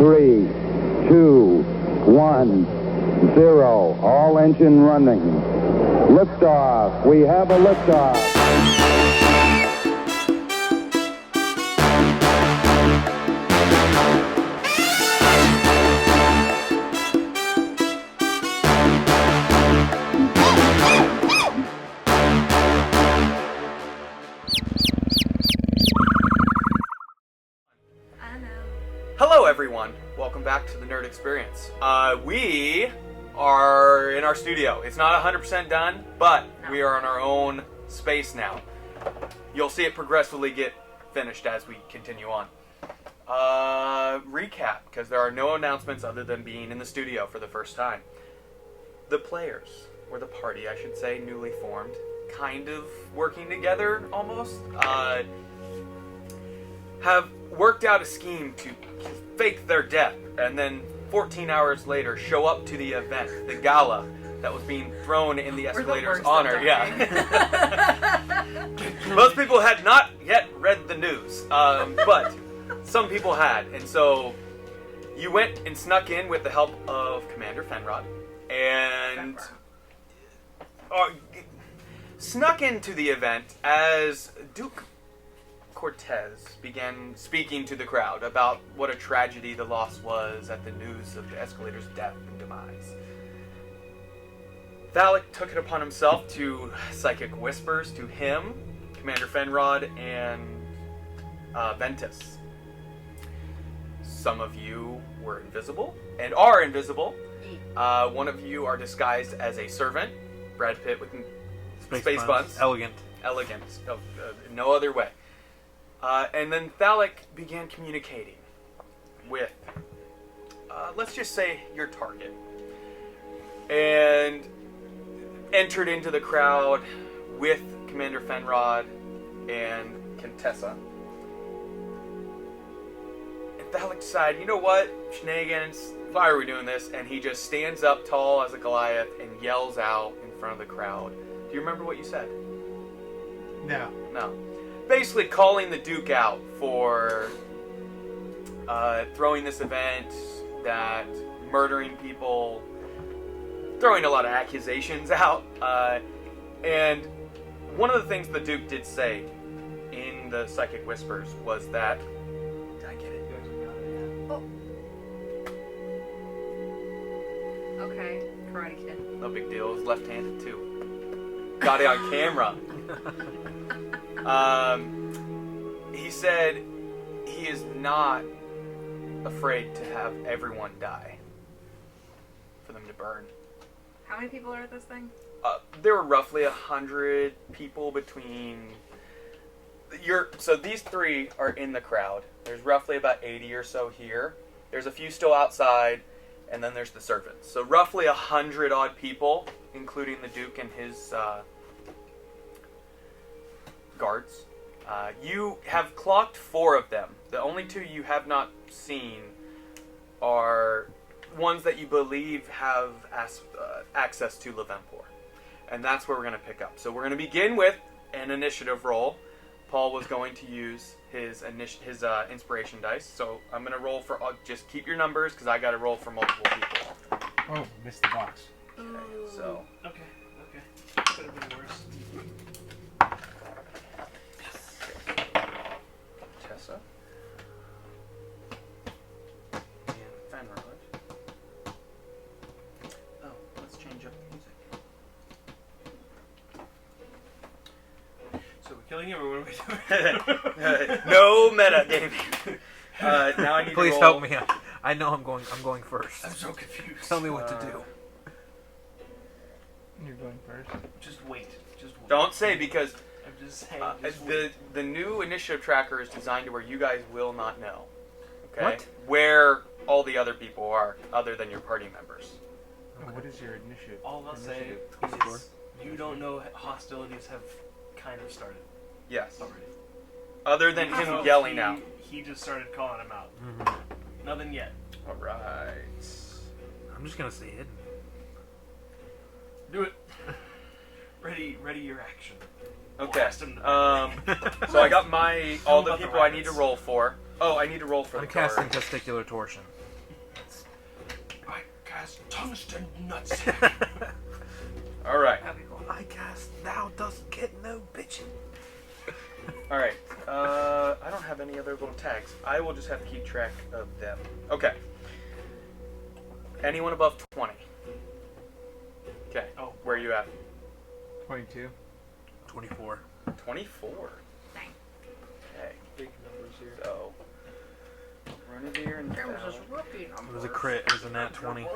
3, 2, 1, 0. All engine running. Liftoff. We have a liftoff. Hello everyone, welcome back to the Nerd Experience. We are in our studio. It's not 100% done, but we are in our own space now. You'll see it progressively get finished as we continue on. Recap, because there are no announcements other than being in the studio for the first time. The players, or the party I should say, newly formed, kind of working together almost, have worked out a scheme to fake their death and then 14 hours later show up to the event, the gala that was being thrown in the Escalators' honor. Most people had not yet read the news, but some people had, and so you went and snuck in with the help of Commander Fenrod and snuck into the event as Duke Cortez began speaking to the crowd about what a tragedy the loss was at the news of the Escalator's death and demise. Thalic took it upon himself to psychic whispers to him, Commander Fenrod, and Ventus. Some of you were invisible and are invisible. One of you are disguised as a servant, Brad Pitt with space buns. Elegant. No other way. And then Thalic began communicating with, let's just say, your target. And entered into the crowd with Commander Fenrod and Contessa. And Thalic decided, you know what, shenanigans, why are we doing this? And he just stands up tall as a Goliath and yells out in front of the crowd. Do you remember what you said? No. Basically calling the Duke out for throwing this event, that murdering people, throwing a lot of accusations out. And one of the things the Duke did say in the Psychic Whispers was that... Did I get it? Oh. Okay, Karate Kid. No big deal, it was left-handed too. Got it on camera. He said he is not afraid to have everyone die. For them to burn. How many people are at this thing? There were roughly 100 people between... So these three are in the crowd. There's roughly about 80 or so here. There's a few still outside, and then there's the servants. So roughly 100 odd people, including the Duke and his... guards. You have clocked 4 of them. The only 2 you have not seen are ones that you believe have access to Levenpor. And that's where we're going to pick up. So we're going to begin with an initiative roll. Paul was going to use his inspiration dice. So I'm going to roll for... just keep your numbers, because I got to roll for multiple people. Oh, missed the box. Okay, so... Okay. Could have been worse. Tessa. And Fenrod. Oh, let's change up the music. So we're killing him, or what are we doing? No meta gaming. Now I need Please to roll. help me. I know I'm going first. I'm so confused. Tell me what to do. You're going first. Just wait. Don't say, because I'm just saying. the new initiative tracker is designed to where you guys will not know. Okay? What? Where all the other people are, other than your party members. Okay. What is your initiative? All I'll say is you don't know hostilities have kind of started. Yes. Already. Other than him yelling out. He just started calling him out. Mm-hmm. Nothing yet. Alright. I'm just gonna say it. Do it. Ready your action. Okay. Blast him. So I got all the people I need to roll for. Oh, I need to roll for I'm the casting card. testicular torsion. cast tungsten nuts. All right. That'd be cool. I cast thou dost get no bitchin'. All right. I don't have any other little tags. I will just have to keep track of them. Okay. Anyone above 20? Okay. Oh. Where are you at? 22. 24. 24. Dang. Okay. Big numbers here. So, Renadier and There was Val. this rookie number. It was a crit. It was a nat 20.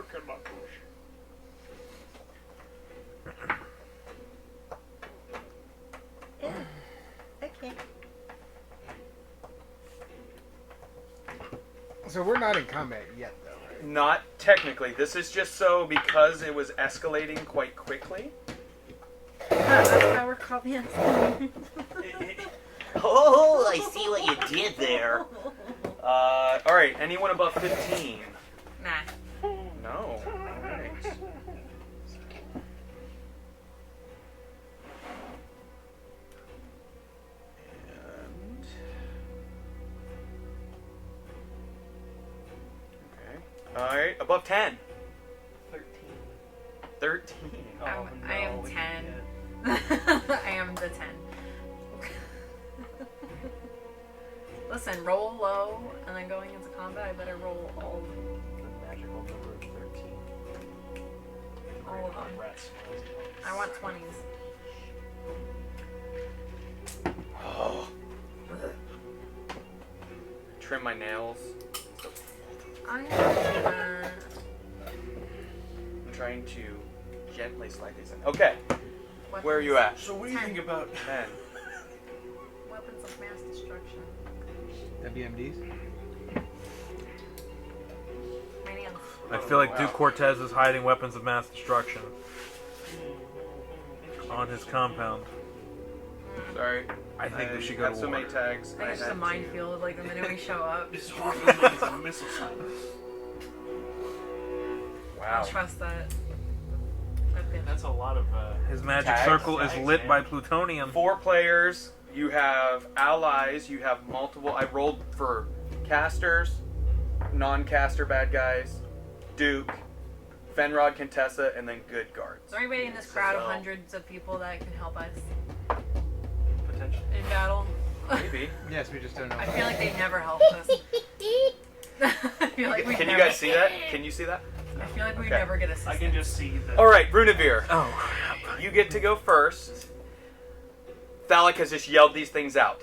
Okay. So we're not in combat yet, though, right? Not technically. This is just so because it was escalating quite quickly. That's how we're called the Oh, I see what you did there. All right. Anyone above 15? Nah. No. All right. And okay. All right. Above 10. 13. 13. Oh, I am no, 10. yeah. I am the 10. Listen, roll low, and then going into combat, I better roll all The magical number of 13. All of them. Rat smells. I want 20s. Oh. Trim my nails. I am I'm trying to gently slide these in. Okay. Where are you at? So what do you 10. think about 10. Weapons of mass destruction. WMDs? My nails. I feel like Wow. Duke Cortez is hiding weapons of mass destruction on his compound. Sorry. I think we should go have to so war. many tags. I think it's just a had minefield, like the minute we show up. this horribly is a missile silence? to- I Wow. don't trust that. That bitch. That's a lot of His magic Tags? circle is Tags, lit man. by plutonium. 4 players. You have allies. You have multiple. I rolled for casters, non-caster bad guys, Duke, Fenrod, Contessa, and then good guards. Is there anybody in this crowd of So- hundreds of people that can help us potential. in battle? Maybe. Yes, we just don't know. I feel like they never help us. I feel like we Can you never, guys see that? Can you see that? I feel like we Okay. never get assistance. I can just see the. All right, Brunavir. Oh, crap. You get to go first. Thalic has just yelled these things out.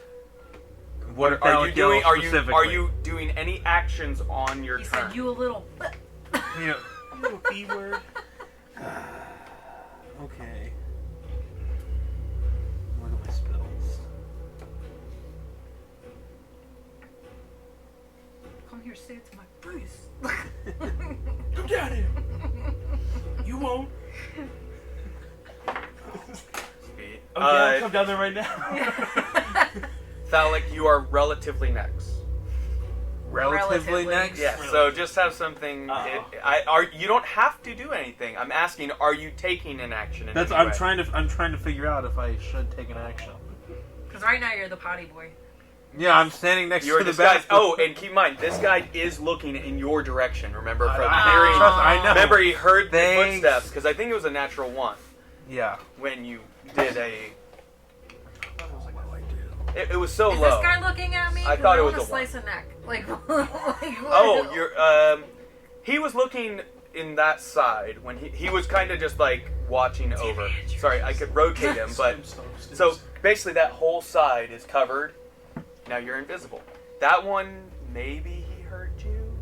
What Are you doing? Are you specifically? doing any actions on your He turn? said, "You a little." Yeah. little B word. Okay. Look at my spells. Come here, say it to my face. Come down here. You won't. Speed. Okay, I'll come down there right now. Thalic, you are relatively next. Relatively Relatively. next? Yeah. So just have something. Uh-oh. You don't have to do anything. I'm asking, are you taking an action? In That's any I'm way? trying to figure out if I should take an action. Because right now you're the potty boy. Yeah, I'm standing next You're to the this guy. bathroom. Oh, and keep in mind, this guy is looking in your direction. Remember from I hearing. know. Remember, he heard the Thanks. footsteps because I think it was a natural one Yeah. when you did a. It was so Is low. this guy looking at me? I 'Cause thought it want was to a one. slice a neck. Like, Oh, you're. He was looking in that side when he was kind of just like watching over. Sorry, I could rotate him, but so basically that whole side is covered. Now you're invisible. That one, maybe he heard you.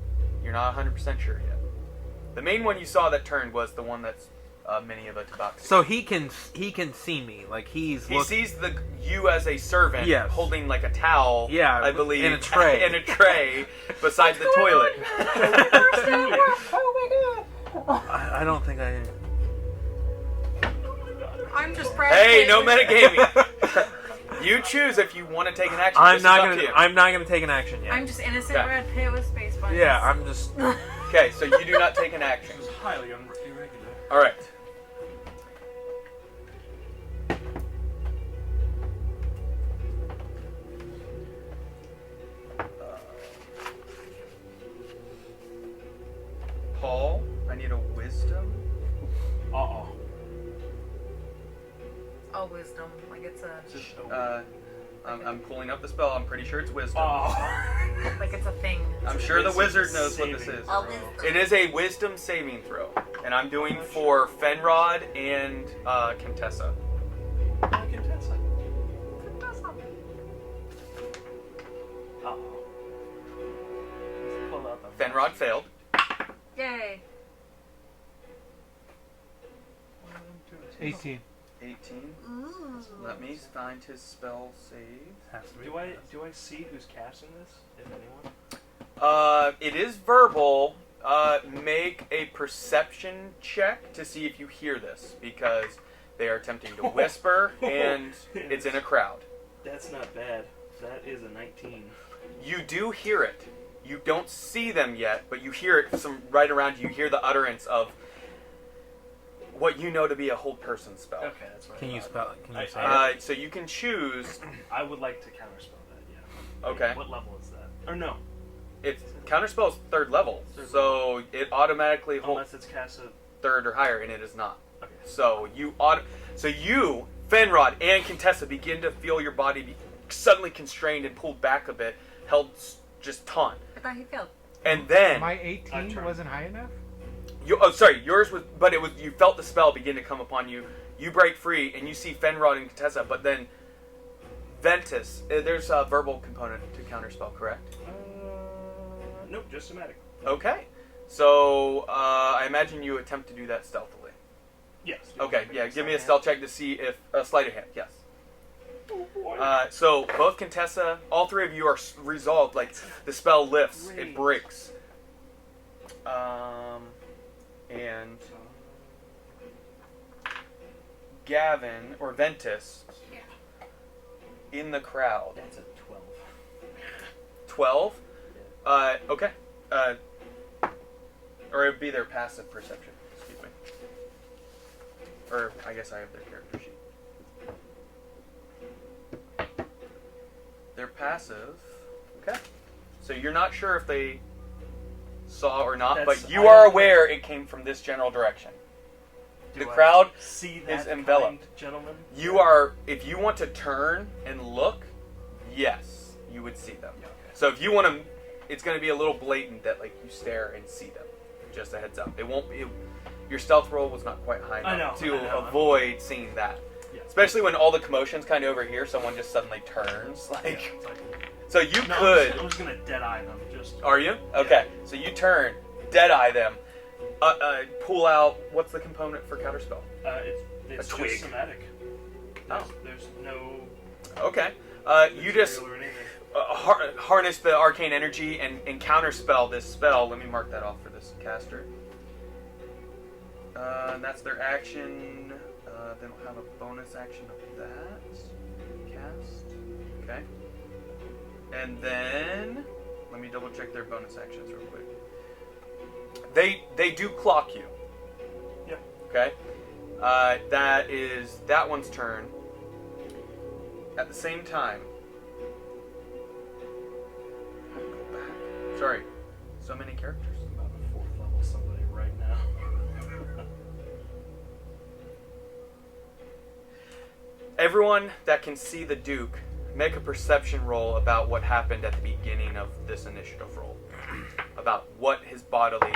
You're not 100% sure yet. The main one you saw that turned was the one that's mini of a tabaxi. So he can see me, like he looking. sees you as a servant Yes. holding like a towel. Yeah, I believe in a tray. in a tray beside the toilet. I don't think I. I'm just Brad Hey, Pitt no with- metagaming. You choose if you want to take an action. I'm This not is up gonna. to you. I'm not gonna take an action yet. I'm just innocent Okay. Brad Pitt with space buttons. Yeah, I'm just. Okay, so you do not take an action. It was highly irregular. All right. Paul, I need a wisdom. Uh-oh. Oh, wisdom. Like it's a. I'm pulling up the spell. I'm pretty sure it's wisdom. Oh. Like it's a thing. I'm sure the wizard knows what this is. Oh, wisdom. It is a wisdom saving throw, and I'm doing for Fenrod and Contessa. Oh, Contessa. Uh-oh. Let's pull out the Fenrod failed. Yay. 18. 18. Let me find his spell save. Has to be. Do I see who's casting this, if anyone? It is verbal. Make a perception check to see if you hear this, because they are attempting to whisper, and it's in a crowd. That's not bad. That is a 19. You do hear it. You don't see them yet, but you hear it from right around you. You hear the utterance of what you know to be a hold person spell. Okay, that's right. Can you spell it? Can you say it? So you can choose. I would like to counterspell that, yeah. Okay. What level is that? Or no, It's counterspell is 3rd level, Third so it automatically holds unless it's cast at... 3rd or higher, and it is not. Okay. So you Fenrod and Contessa begin to feel your body be suddenly constrained and pulled back a bit, held just taut. I thought he failed. And then My 18 wasn't high enough? yours was, but it was, you felt the spell begin to come upon you. You break free, and you see Fenrod and Contessa, but then Ventus, there's a verbal component to counterspell, correct? Nope, just somatic. Okay. So, I imagine you attempt to do that stealthily. Yes. Okay, yeah, give me a stealth check to see if, sleight of hand, yes. Oh, boy. So, both Contessa, all three of you are resolved, like, the spell lifts, it Great. breaks. And Gavin, or Ventus, in the crowd. That's a 12. 12? Okay. Or it would be their passive perception, excuse me. Or, I guess I have their character sheet. Their passive, okay. So you're not sure if they saw or not, That's- but you I are don't- aware it came from this general direction. Do The I crowd see that is enveloped. kind gentleman? You are, if you want to turn and look, yes, you would see them. Yeah, okay. So if you want to, it's going to be a little blatant that like you stare and see them. Just a heads up. It won't be. Your stealth roll was not quite high enough I know. to avoid seeing that. Yeah. Especially when all the commotion's kind of over here, someone just suddenly turns. Yeah, Like, it's like, so you no, could. I'm just gonna dead eye them. Just. Are you? Okay. So you turn, dead eye them, pull out. What's the component for counterspell? It's twig. just somatic. Oh. There's no. Okay. You just material or anything. harness the arcane energy and counterspell this spell. Let me mark that off for this caster. And that's their action. They don't have a bonus action of that. Cast. Okay. And then let me double check their bonus actions real quick. They do clock you. Yeah. Okay. That is that one's turn. At the same time. Go back. Sorry. So many characters. I'm about a 4th level somebody right now. Everyone that can see the Duke, make a perception roll about what happened at the beginning of this initiative roll. About what his bodily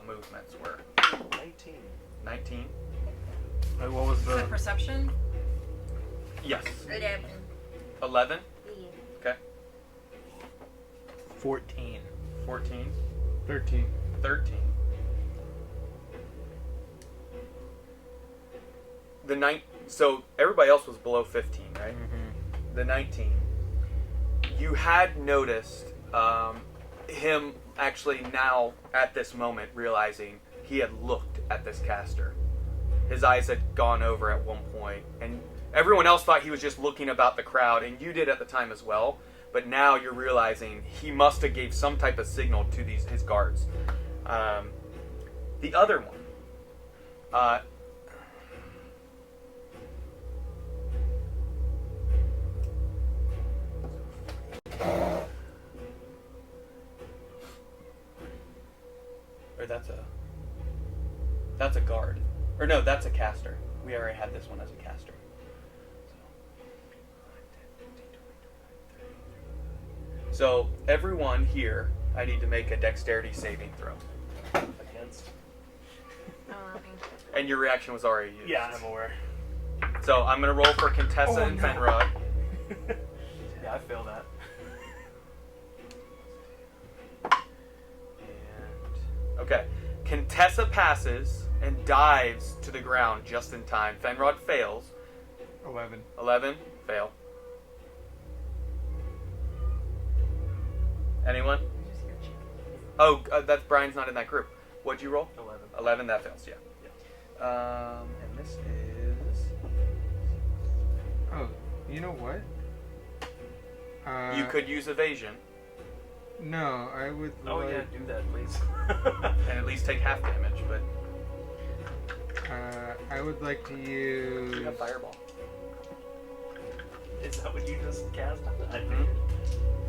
movements were. 19. 19? Wait, what was Is it the... perception? Yes. 11. 11? Okay. 14. 14? 13. 13. So everybody else was below 15, right? Mm-hmm. The 19. You had noticed him actually now at this moment realizing he had looked at this caster. His eyes had gone over at one point, and everyone else thought he was just looking about the crowd, and you did at the time as well. But now you're realizing he must have gave some type of signal to his guards. The other one. Or that's a That's a guard. Or no, that's a caster. We already had this one as a caster. So everyone here, I need to make a dexterity saving throw. Against. And your reaction was already used. Yeah, I'm aware. So I'm going to roll for Contessa and no. Fenrod. Yeah, I failed that. And okay. Contessa passes and dives to the ground just in time. Fenrod fails. 11. 11, fail. Anyone? Oh, that's Brian's not in that group. What'd you roll? 11. 11, that fails, yeah. And this is... Oh, you know what? you could use evasion No, I would Oh like... yeah, do that, please. and at least take half damage, but... I would like to use... You have fireball. Is that what you just cast? Mhm.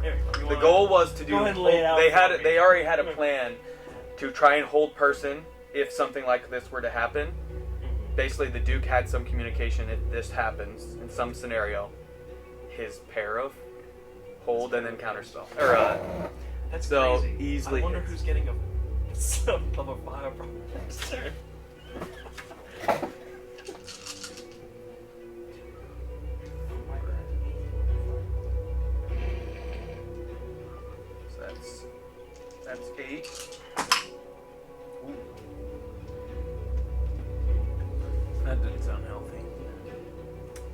Here, The goal was to do... Go ahead and lay it out they for had me. they already had a plan to try and hold person if something like this were to happen. Basically, the Duke had some communication if this happens in some scenario. His pair of hold and then counterspell. Or, That's so crazy. easily I wonder hits. who's getting some of a fire from next turn. So that's 8. Ooh. That didn't sound healthy.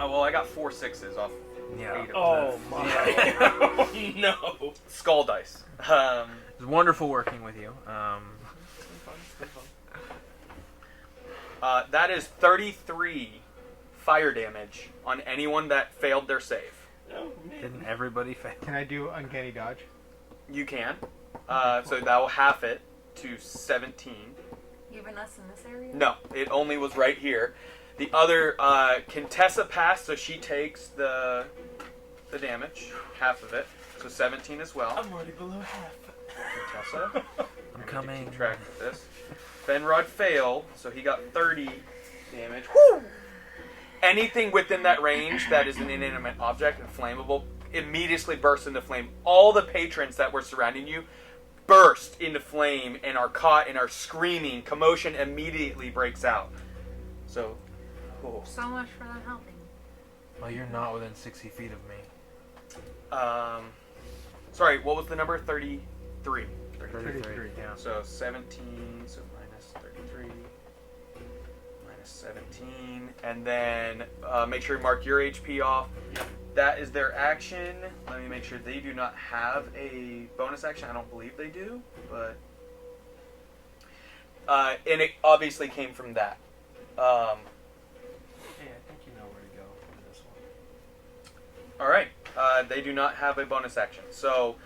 Oh, well, I got 4 6s off Yeah. 8 of Oh them. my! Oh, no. Skull dice. It was wonderful working with you. That is 33 fire damage on anyone that failed their save. Oh, man. Didn't everybody fail? Can I do Uncanny Dodge? You can. So that will half it to 17. Even us in this area? No, it only was right here. The other, Contessa passed, so she takes the damage, half of it. So 17 as well. I'm already below half. Contessa. I'm coming. Keep track of this. Fenrod failed, so he got 30 damage. Woo! Anything within that range that is an inanimate object and flammable immediately bursts into flame. All the patrons that were surrounding you burst into flame and are caught and are screaming. Commotion immediately breaks out. So, oh. So much for them helping. Well, you're not within 60 feet of me. Sorry, what was the number? 33. 33. Yeah. So 17, so minus 33, minus 17, and then make sure you mark your HP off. That is their action. Let me make sure they do not have a bonus action. I don't believe they do, but... and it obviously came from that. Hey, I think you know where to go for this one. Alright, they do not have a bonus action. So,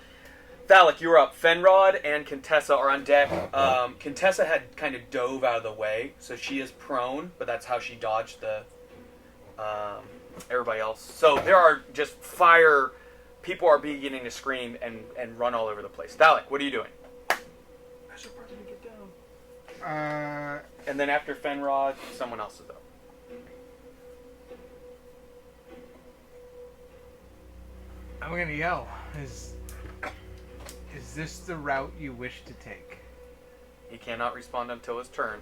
Thalic, you're up. Fenrod and Contessa are on deck. Contessa had kind of dove out of the way, so she is prone, but that's how she dodged the everybody else. So there are just fire. People are beginning to scream and run all over the place. Thalic, what are you doing? I should probably get down. And then after Fenrod, someone else is up. I'm gonna yell. Is this the route you wish to take? He cannot respond until his turn.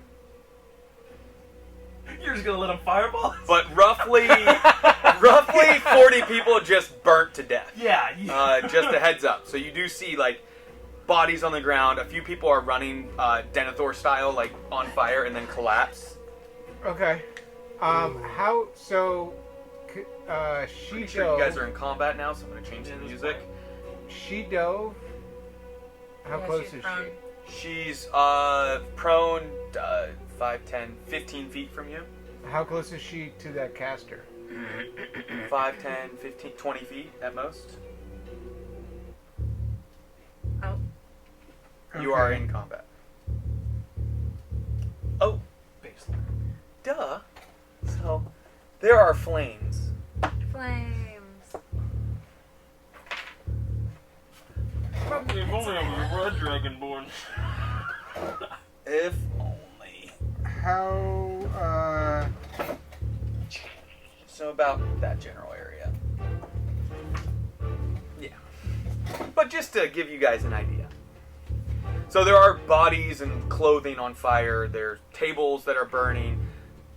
You're just gonna let him fireball? But roughly 40 people just burnt to death. Yeah. Just a heads up. So you do see like bodies on the ground. A few people are running Denethor style, like on fire, and then collapse. Okay. How so? She Pretty dove. sure you guys are in combat now, so I'm gonna change the music. She dove. How Yeah, close she's is prone. She's prone 5, 10, 15 feet from you. she? How close is she to that caster? 5, 10, 15, 20 feet at most. Oh. You are in combat. Oh, Baseline. duh. So, there are flames. Flames. If only I was a red dragonborn. If only. How, So about that general area. Yeah. But just to give you guys an idea. So there are bodies and clothing on fire. There's tables that are burning.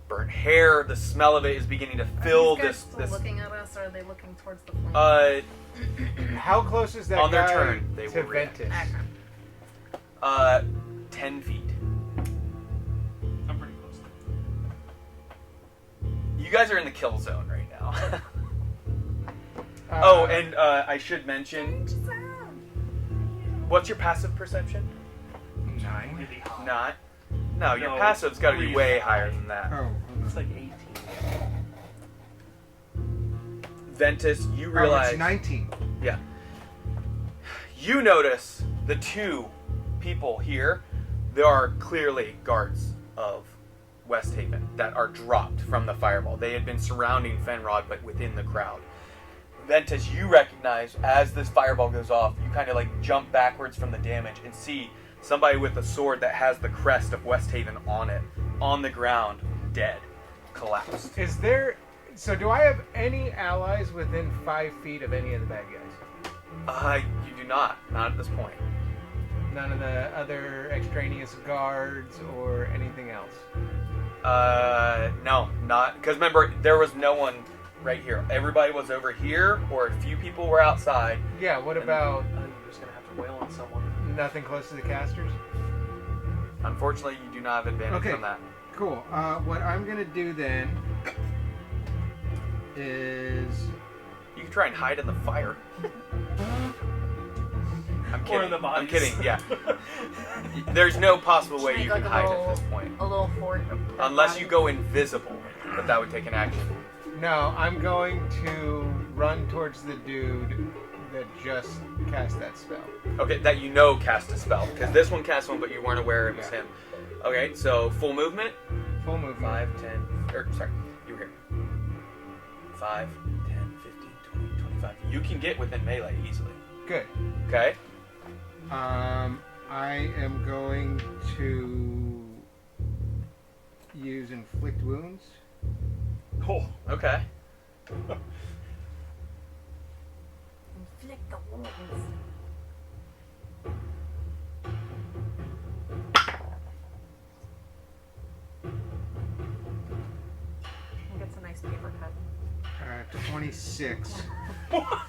Burnt hair. The smell of it is beginning to fill Are these guys this. still looking at us, or are they looking towards the flame? how close is that On their guy turn, they to will react. Ventus? 10 feet. I'm pretty close. You guys are in the kill zone right now. Uh, Oh, and I should mention, what's your passive perception? 9. Really high. Not. No, your No, passive's got to be really way high. higher than that. Oh, hold It's on. like 18. Ventus, you Oh, realize. it's 19. Yeah. You notice the two people here. There are clearly guards of West Haven that are dropped from the fireball. They had been surrounding Fenrod, but within the crowd. Ventus, you recognize as this fireball goes off, you kind of like jump backwards from the damage and see somebody with a sword that has the crest of West Haven on it, on the ground, dead, collapsed. Is there... So do I have any allies within 5 feet of any of the bad guys? You do not at this point. None of the other extraneous guards or anything else? No, not, because remember, there was no one right here. Everybody was over here, or a few people were outside. Yeah, what about I think you're just gonna have to wail on someone. nothing close to the casters? Unfortunately, you do not have advantage Okay. from that. Cool. What I'm gonna do then is... You can try and hide in the fire. I'm kidding. Or in the I'm bodies. kidding, yeah. There's no possible way Make you like can a hide little- at this point. A little fort. Unless you go invisible, but that would take an action. No, I'm going to run towards the dude that just cast that spell. Okay, that you know cast a spell. Because this one cast one, but you weren't aware it was Yeah. him. Okay, so full movement. Full movement. 5, 10, sorry, you were here. 5, 10, 15, 20, 25. You can get within melee easily. Good. Okay? I am going to use inflict wounds. Oh, Okay. Inflict the wounds. He gets a nice paper cut. 26.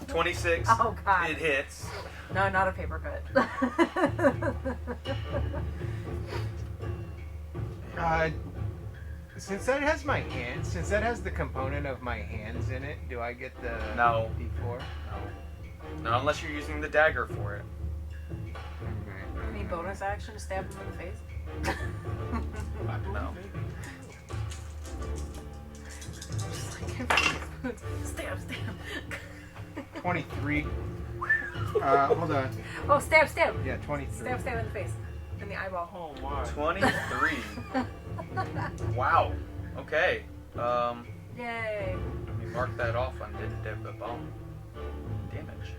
26. Oh, God. It hits. No, not a paper cut. Since that has my hands, since that has the component of my hands in it, do I get the No. D4? Not unless you're using the dagger for it. Any bonus action to stab him in the face? No. Stab, stab. 23. Hold on. Oh, stab, stab. Yeah, 23. Stab, stab in the face. In the eyeball. oh my. 23. Wow. Okay. Yay. Let me mark that off on the bone. Damage.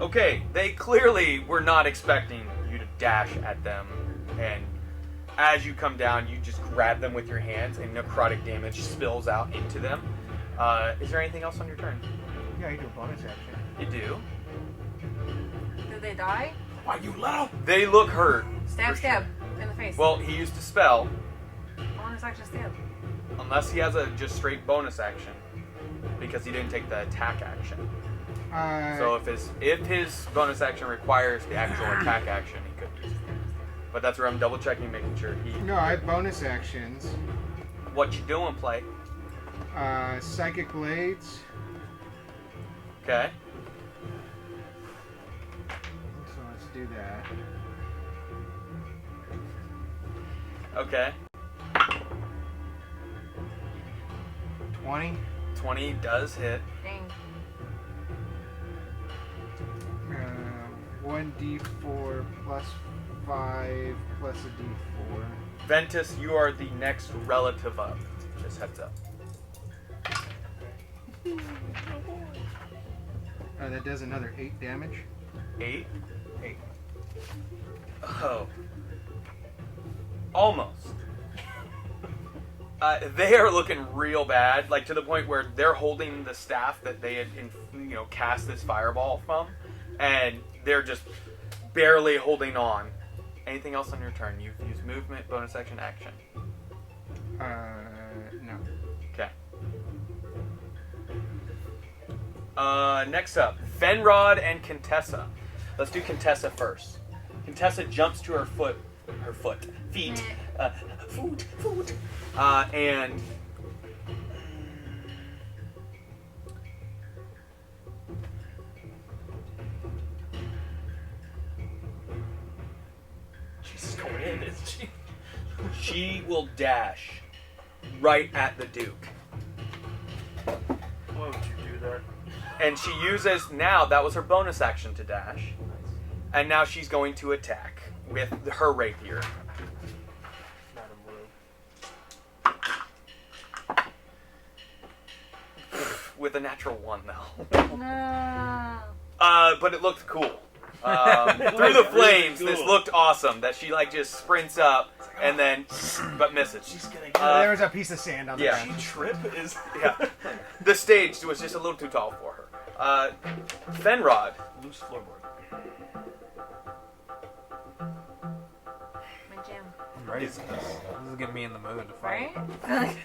Okay, they clearly were not expecting you to dash at them, and as you come down, you just grab them with your hands, and necrotic damage spills out into them. Is there anything else on your turn? Yeah, you do a bonus action. You do. Did they die? Why you let him? They look hurt. Stab, for stab. sure. In the face. Well, he used a spell, Bonus action stab. unless he has a just straight bonus action, because he didn't take the attack action. So if his bonus action requires the actual attack action, he could use it. But that's where I'm double checking, making sure he. No, I have bonus actions. What you doing, play? Psychic Blades. Okay. So let's do that. Okay. 20. 20 does hit. Dang. 1d4 plus 5 plus a d4. Ventus, you are the next relative up. Just heads up. That does another 8 damage. 8. 8. Oh. Almost. They are looking real bad, like to the point where they're holding the staff that they had, cast this fireball from, and they're just barely holding on. Anything else on your turn? You've used movement, bonus action, action. No. Okay. Next up, Fenrod and Contessa. Let's do Contessa first. Contessa jumps to her feet, foot, and She's going in, isn't she? she will dash right at the Duke. Why would you do that? And she uses, now, that was her bonus action to dash. And now she's going to attack with her rapier. Madam Rue. With a natural 1, though. No. But it looked cool. Through the flames, really this cool. looked awesome. That she, just sprints up and then, but misses. She's gonna get There was a piece of sand on the yeah. ground. She trip is. Yeah. The stage was just a little too tall for her. Fenrod. Loose floorboard. My jam. I'm ready for this. This is getting me in the mood to fight. Right?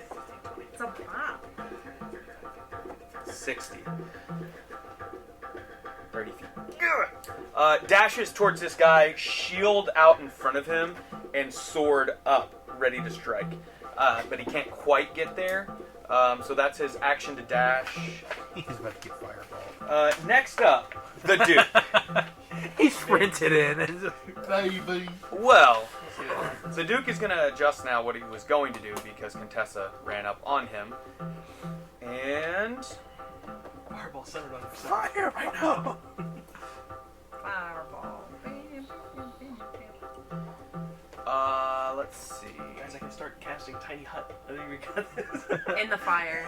It's a pop. 60. 30 feet. Dashes towards this guy, shield out in front of him, and sword up, ready to strike. But he can't quite get there. So that's his action to dash. He's about to get fireball. Next up, the Duke. He sprinted in. Well, the Duke is going to adjust now what he was going to do because Contessa ran up on him. And Fireball centered on himself. Fire right now. Fireball. let's see. Guys, I can start casting Tiny Hut. I think we got this. In the fire.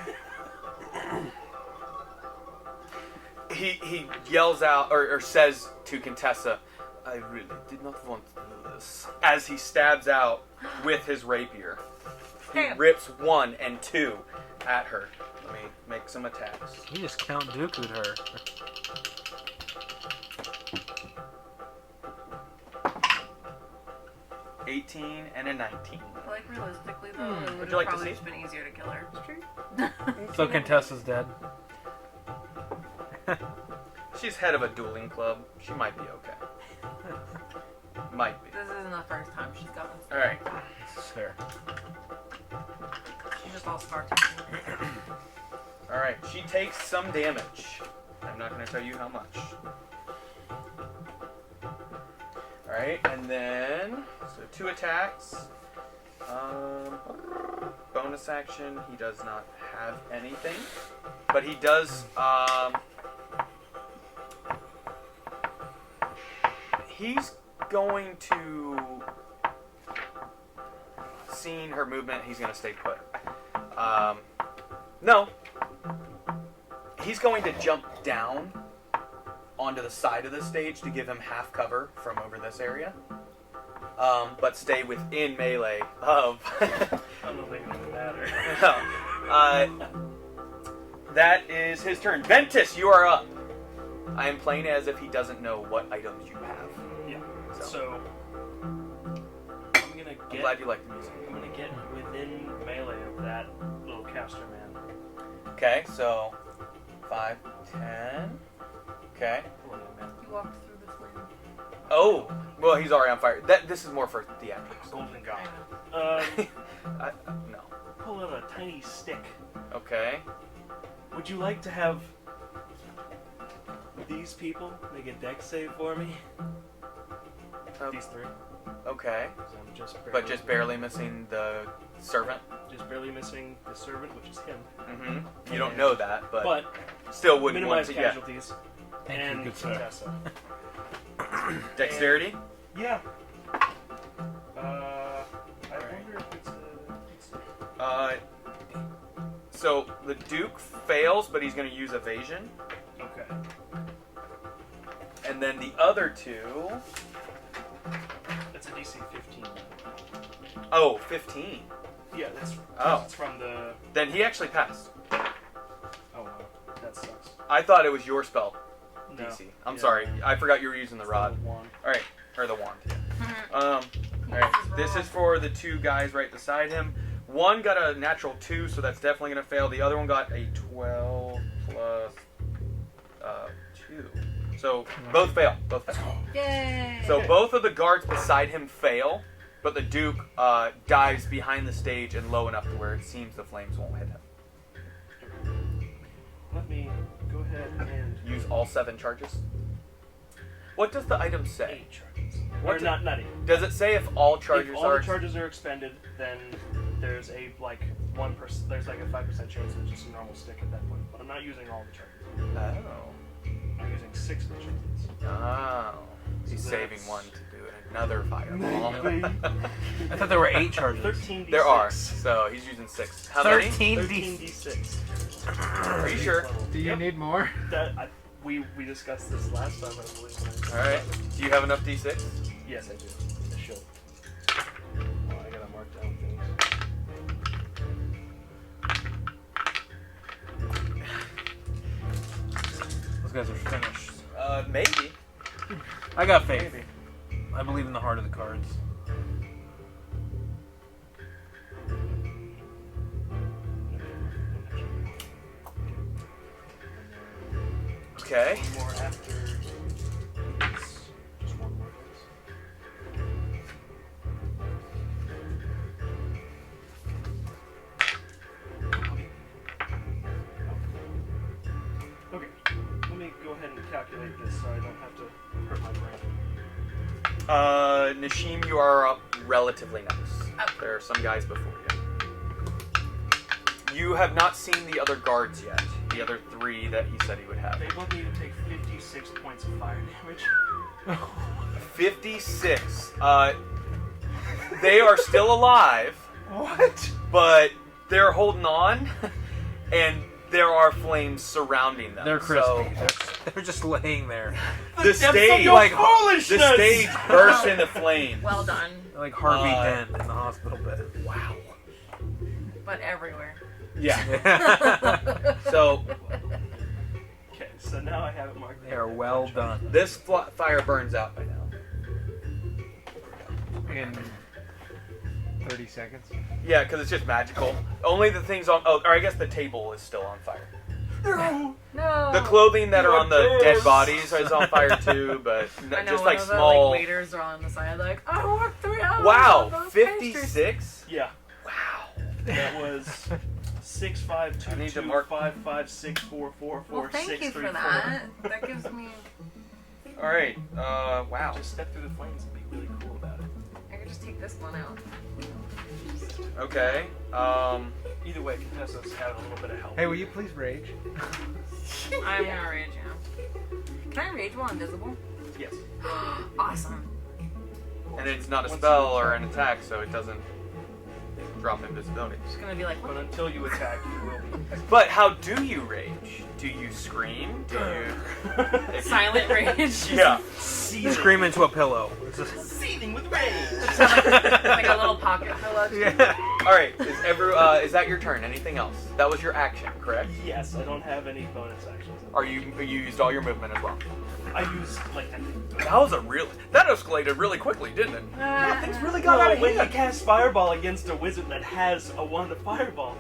He yells out or says to Contessa, "I really did not want to do this." As he stabs out with his rapier, he Damn. rips 1 and 2 at her. Let me make some attacks. He just Count Dooku'd her. 18 and a 19. Like, realistically, though, it would Would you like have to probably see? just been easier to kill her. It's true. So Contessa's dead. She's head of a dueling club. She might be okay. Might be. This isn't the first time she's gotten All right. This is fair. She's just all scar tissue. All right. She takes some damage. I'm not going to tell you how much. All right, and then so 2 attacks. Bonus action. He does not have anything, but he does. He's going to. Seeing her movement, he's going to stay put. No. He's going to jump down onto the side of the stage to give him half cover from over this area. But stay within melee of... I don't think it would matter. That is his turn. Ventus, you are up. I am playing as if he doesn't know what items you have. Yeah. So, So I'm gonna I'm get. glad you like the music. I'm gonna get within melee of that little caster man. Okay, so 5, 10. Okay. Hold on, man. You walked through the flame. Oh, well, he's already on fire. This is more for theatrics. Golden God. No. Pull out a tiny stick. Okay. Would you like to have these people make a dex save for me? These 3. Okay. 'Cause I'm But just barely missing the servant. just barely missing the servant, which is him. Mm-hmm. You don't know that, but, But still wouldn't minimize want to. Yeah. casualties. Thank and you, good sir. Contessa. Dexterity. Yeah. I wonder if it's a. So the Duke fails, but he's going to use evasion, Okay. and then the other 2. It's a DC 15. Oh, 15. Yeah, Oh. it's from the. Then he actually passed. Oh wow, that sucks. I thought it was your spell. No. DC. I'm Yeah. sorry. I forgot you were using the It's rod. wand. Alright. Or the wand. Yeah. Alright. This is for the two guys right beside him. One got a natural 2, so that's definitely going to fail. The other one got a 12 plus 2. So both fail. Both fail. Yay! So both of the guards beside him fail, but the Duke dives behind the stage and low enough to where it seems the flames won't hit him. Let me go ahead and Use all 7 charges. What does the item say? 8 charges. What Or not 8. Does it say if all charges If all are? the charges are expended, then there's a like 1%. There's like a 5% chance that it's just a normal stick at that point. But I'm not using all the charges. Oh. I'm using 6 of the charges. Oh. He's So saving that's- one to do another fireball. I thought there were 8 charges. 13d6. There are, so he's using 6. How many? 13d6. Are you sure? Do you Yep. need more? We discussed this last time, I believe. Alright. Do you have enough D6? Yes, I do. I should. Oh, I gotta mark down things. Those guys are finished. Maybe. I got faith. Maybe. I believe in the heart of the cards. Okay. One more after this. Just one more, please. Okay. Let me go ahead and calculate this so I don't have to hurt my brain. Nishim, you are up relatively next. Oh. There are some guys before you. You have not seen the other guards yet. The other 3 that he said he would have. They both need to take 56 points of fire damage. 56. They are still alive. What? But they're holding on, and there are flames surrounding them. They're crispy. So They're just laying there. the stage, like the stage bursts into flames. Well done, Like Harvey Dent in the hospital bed. Wow. but everywhere. Yeah. So Okay, so now I have it marked. They are well done. this fire burns out by now. In 30 seconds. Yeah, because it's just magical. Only the things on. Oh, or I guess the table is still on fire. No. The clothing that are on the dead bodies is on fire too, but I know, just one like of small. The, waiters are on the side, like, I worked 3 hours. Wow, on those pastries." 56. Yeah, Wow. that was 6 5 2 I need to 2 mark- 5 5 6 4 4 4 Well, thank 6 you 3 for 4. that. That gives me. All right. Wow. Just step through the flames and be really cool about it. I could just take this one out. Okay. Either way, Contessa's having a little bit of help. Hey, will you please rage? I'm gonna rage, yeah. Can I rage while invisible? Yes. Awesome. And it's not a spell or an attack, so it doesn't drop invisibility. Just gonna be like, But what? until you attack, you will be. But how do you rage? Do you scream? Do you? Silent rage. Yeah. Scream into a pillow. Seething with rage. Just have like a little pocket pillow. Yeah. All right. Is that your turn? Anything else? That was your action, correct? Yes, I don't have any bonus actions. You used all your movement as well? I use like That escalated really quickly, didn't it? Things really when you cast Fireball against a wizard that has a wand of Fireball,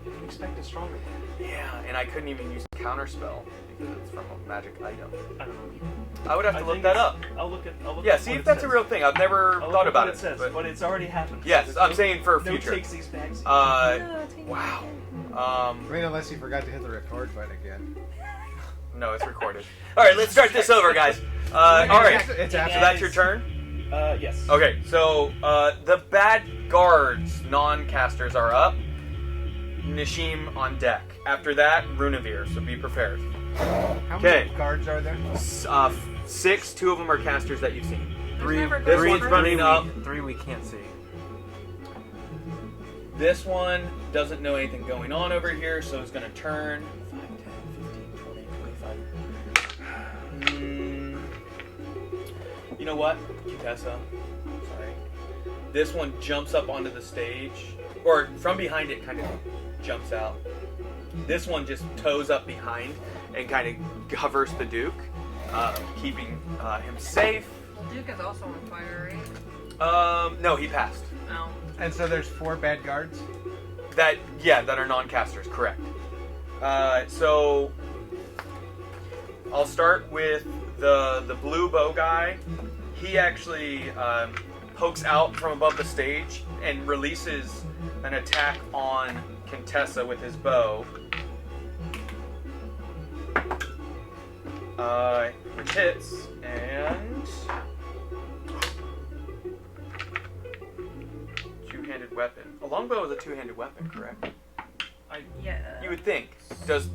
you can expect a stronger one. Yeah, and I couldn't even use counterspell because it's from a magic item. I don't know. I would have to I look think that it's- up. I'll look at. Yeah, what see if it that's says. a real thing. I've never I'll look thought at about what it. says, but- but it's already happened. Yes, There's I'm no- saying for no future. takes these backs. Wow. I mean, unless you forgot to hit the record button again. No, it's recorded. All right, let's start this over, guys. All right, so It's after. that's your turn. Yes. Okay, so the bad guards, non-casters, are up. Nishim on deck. After that, Runavir, so be prepared. How Okay. many guards are there? 6, 2 of them are casters that you've seen. This one's running up. 3 we can't see. This one doesn't know anything going on over here, so it's going to turn 5, 10, 15, 20, 25. You know what, Contessa? Sorry. This one jumps up onto the stage or from behind it, kind of jumps out. This one just toes up behind and kind of covers the Duke, keeping him safe. Well, Duke is also on fire, right? No, he passed. No. And so there's 4 bad guards? That are non-casters, correct. So I'll start with the blue bow guy. He actually pokes out from above the stage and releases an attack on Contessa with his bow. Which hits, and two-handed weapon. A longbow is a two-handed weapon, correct? Yeah. You would think. Does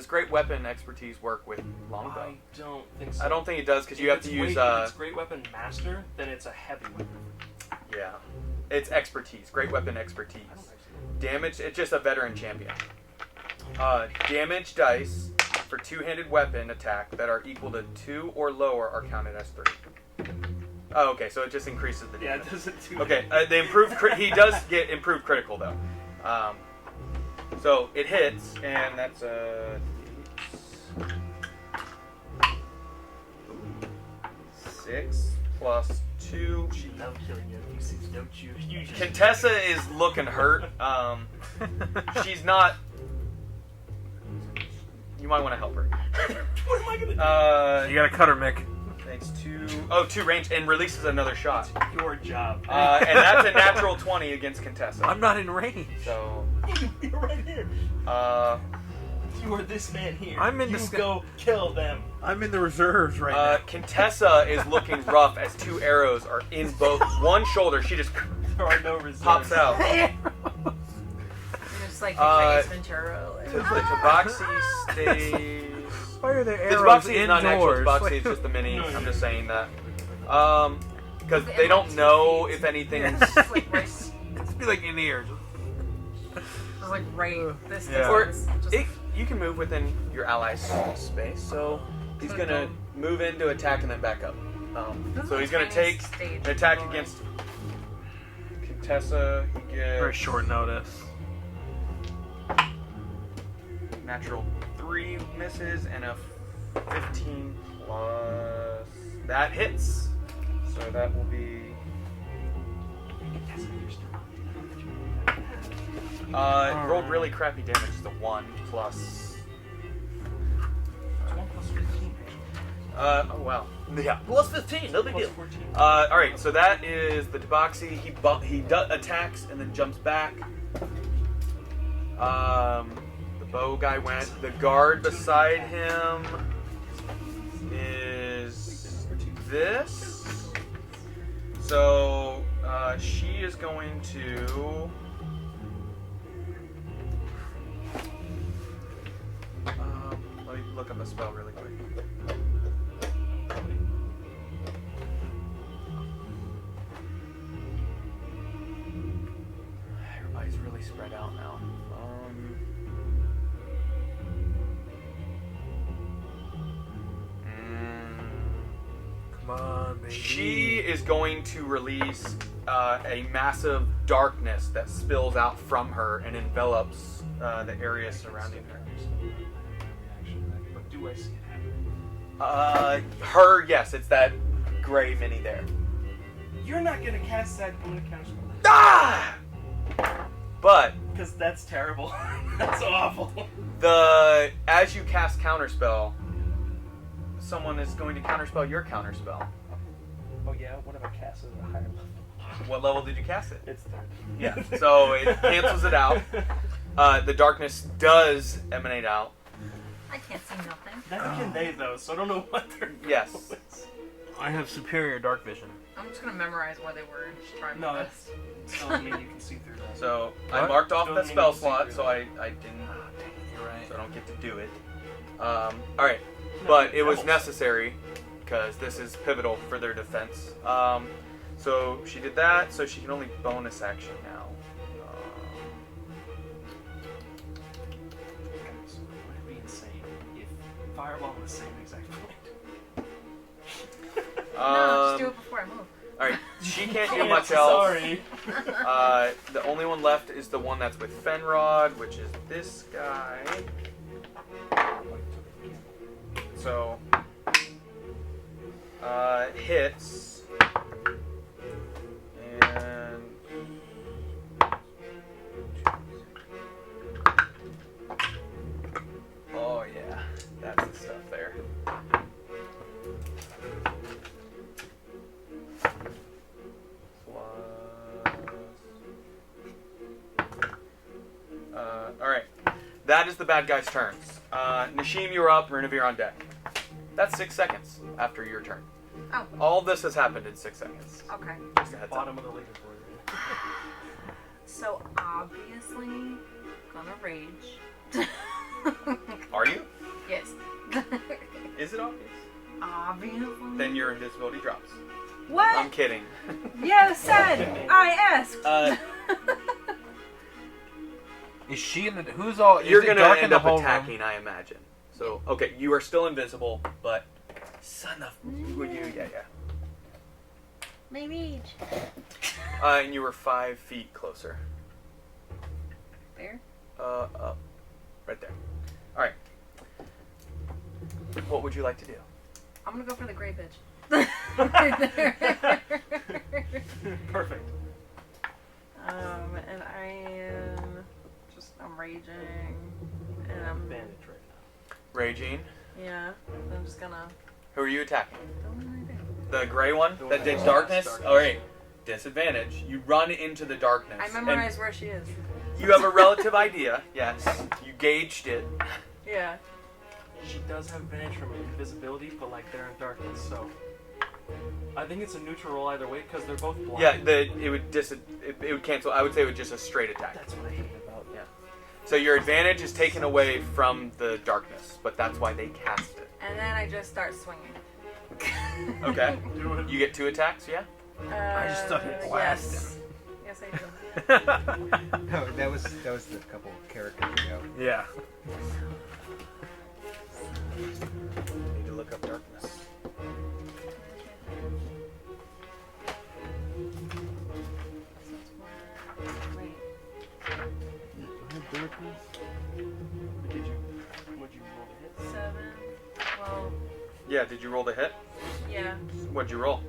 great weapon expertise work with longbow? I don't think so. I don't think it does because you have to use. If it's great weapon master, then it's a heavy weapon. Yeah, it's expertise. Great weapon expertise. Damage. It's just a veteran champion. Damage dice for two-handed weapon attack that are equal to 2 or lower are counted as 3. Oh, okay. So it just increases the damage. Yeah, it doesn't do Okay, the improved. He does get improved critical though. So it hits, and that's a 6 plus 2. She loves killing NPCs, don't you? You just... Contessa is looking hurt. She's not. You might want to help her. What am I gonna do? You gotta cut her, Mick. Takes 2. Oh, 2 range and releases another shot. Your job. And that's a natural 20 against Contessa. I'm not in range. So. You're right here. You are this man here. I'm in you the go kill them. I'm in the reserves right now. Contessa is looking rough as 2 arrows are in both one shoulder. She just There are no reserves. pops out. Just like Ace Ventura. The Tabaxi stays. Why are there The arrows Tabaxi is not an actual indoors? Tabaxi, it's just the mini. No, I'm no. just saying that. Because they don't know if anything's. Just like right, It'd be like in the ears. just like right this Yeah. Or distance. Just, you can move within your ally's space. So he's gonna move in to attack and then back up. So he's gonna take an attack against Contessa. He gets Very short notice. natural 3 misses and a 15 plus. That hits. So that will be. Rolled really crappy damage. It's the 1 plus. 1 plus 15. Oh wow. Yeah, plus 15, no big Plus deal. 14. All right. So that is the Tabaxi. He attacks and then jumps back. The bow guy went. The guard beside him is this. So she is going to. Let me look up a spell really quick. Everybody's really spread out now. Come on, baby. She is going to release a massive darkness that spills out from her and envelops the area surrounding her. But do I see it happen? Her, yes, it's that gray mini there. You're not gonna cast that on the counterspell. Ah! But Because that's terrible. That's awful. as you cast counterspell, someone is going to counterspell your counterspell. Oh yeah, what if I cast it at a higher level? What level did you cast it? It's 3rd. Yeah, so it cancels it out. The darkness does emanate out. I can't see nothing. Neither can they though, so I don't know what they're Yes. doing. I have superior dark vision. I'm just gonna memorize where they were and just try No, my that's best. doesn't mean you can see through that. So I What? marked off Don't that mean spell you can see slot, through so it. I didn't. You're right. So I don't get to do it. All right, but it was necessary because this is pivotal for their defense. So she did that, so she can only bonus action now. So would it be insane if Fireball was the same exact point? No, just do it before I move. All right, She can't do much else. Sorry. The only one left is the one that's with Fenrod, which is this guy. So, hits. And... Oh yeah, that's the stuff there. Alright. That is the bad guy's turns. Nashim, you're up. Renavir on deck. That's 6 seconds after your turn. Oh. All this has happened in 6 seconds. Okay. Just a heads up. Bottom of the leaderboard. So obviously, gonna rage. Are you? Yes. Is it obvious? Obviously. Then your invisibility drops. What? I'm kidding. You said. I asked. Is she in the? Who's all? Is You're it gonna dark in end the up whole attacking, room? I imagine. So, okay, you are still invisible, but son of yeah. My rage. And you were 5 feet closer. There. Up, right there. All right. What would you like to do? I'm gonna go for the gray bitch. Perfect. And I am I'm raging, and I'm Bandage right now. Raging. yeah. I'm just gonna. Who are you attacking? Don't know anything. The gray one The one that did that darkness. darkness. All right. Disadvantage. You run into the darkness. I memorized where she is. And you have a relative idea. Yes. You gauged it. Yeah. She does have advantage from invisibility, but like they're in darkness, so I think it's a neutral roll either way because they're both blind. Yeah. It would cancel. I would say it would just a straight attack. That's what I hate about. Yeah. So your advantage is taken away from the darkness, but that's why they cast it. And then I just start swinging. Okay. Do it. You get 2 attacks. Yeah. I just thought it blasted Yes. Yes, I do. No, that was the couple characters ago. Yeah. Need to look up darkness. Wait. Would you roll to hit? 7. Well, Yeah. Did you roll the hit? yeah. What'd you roll?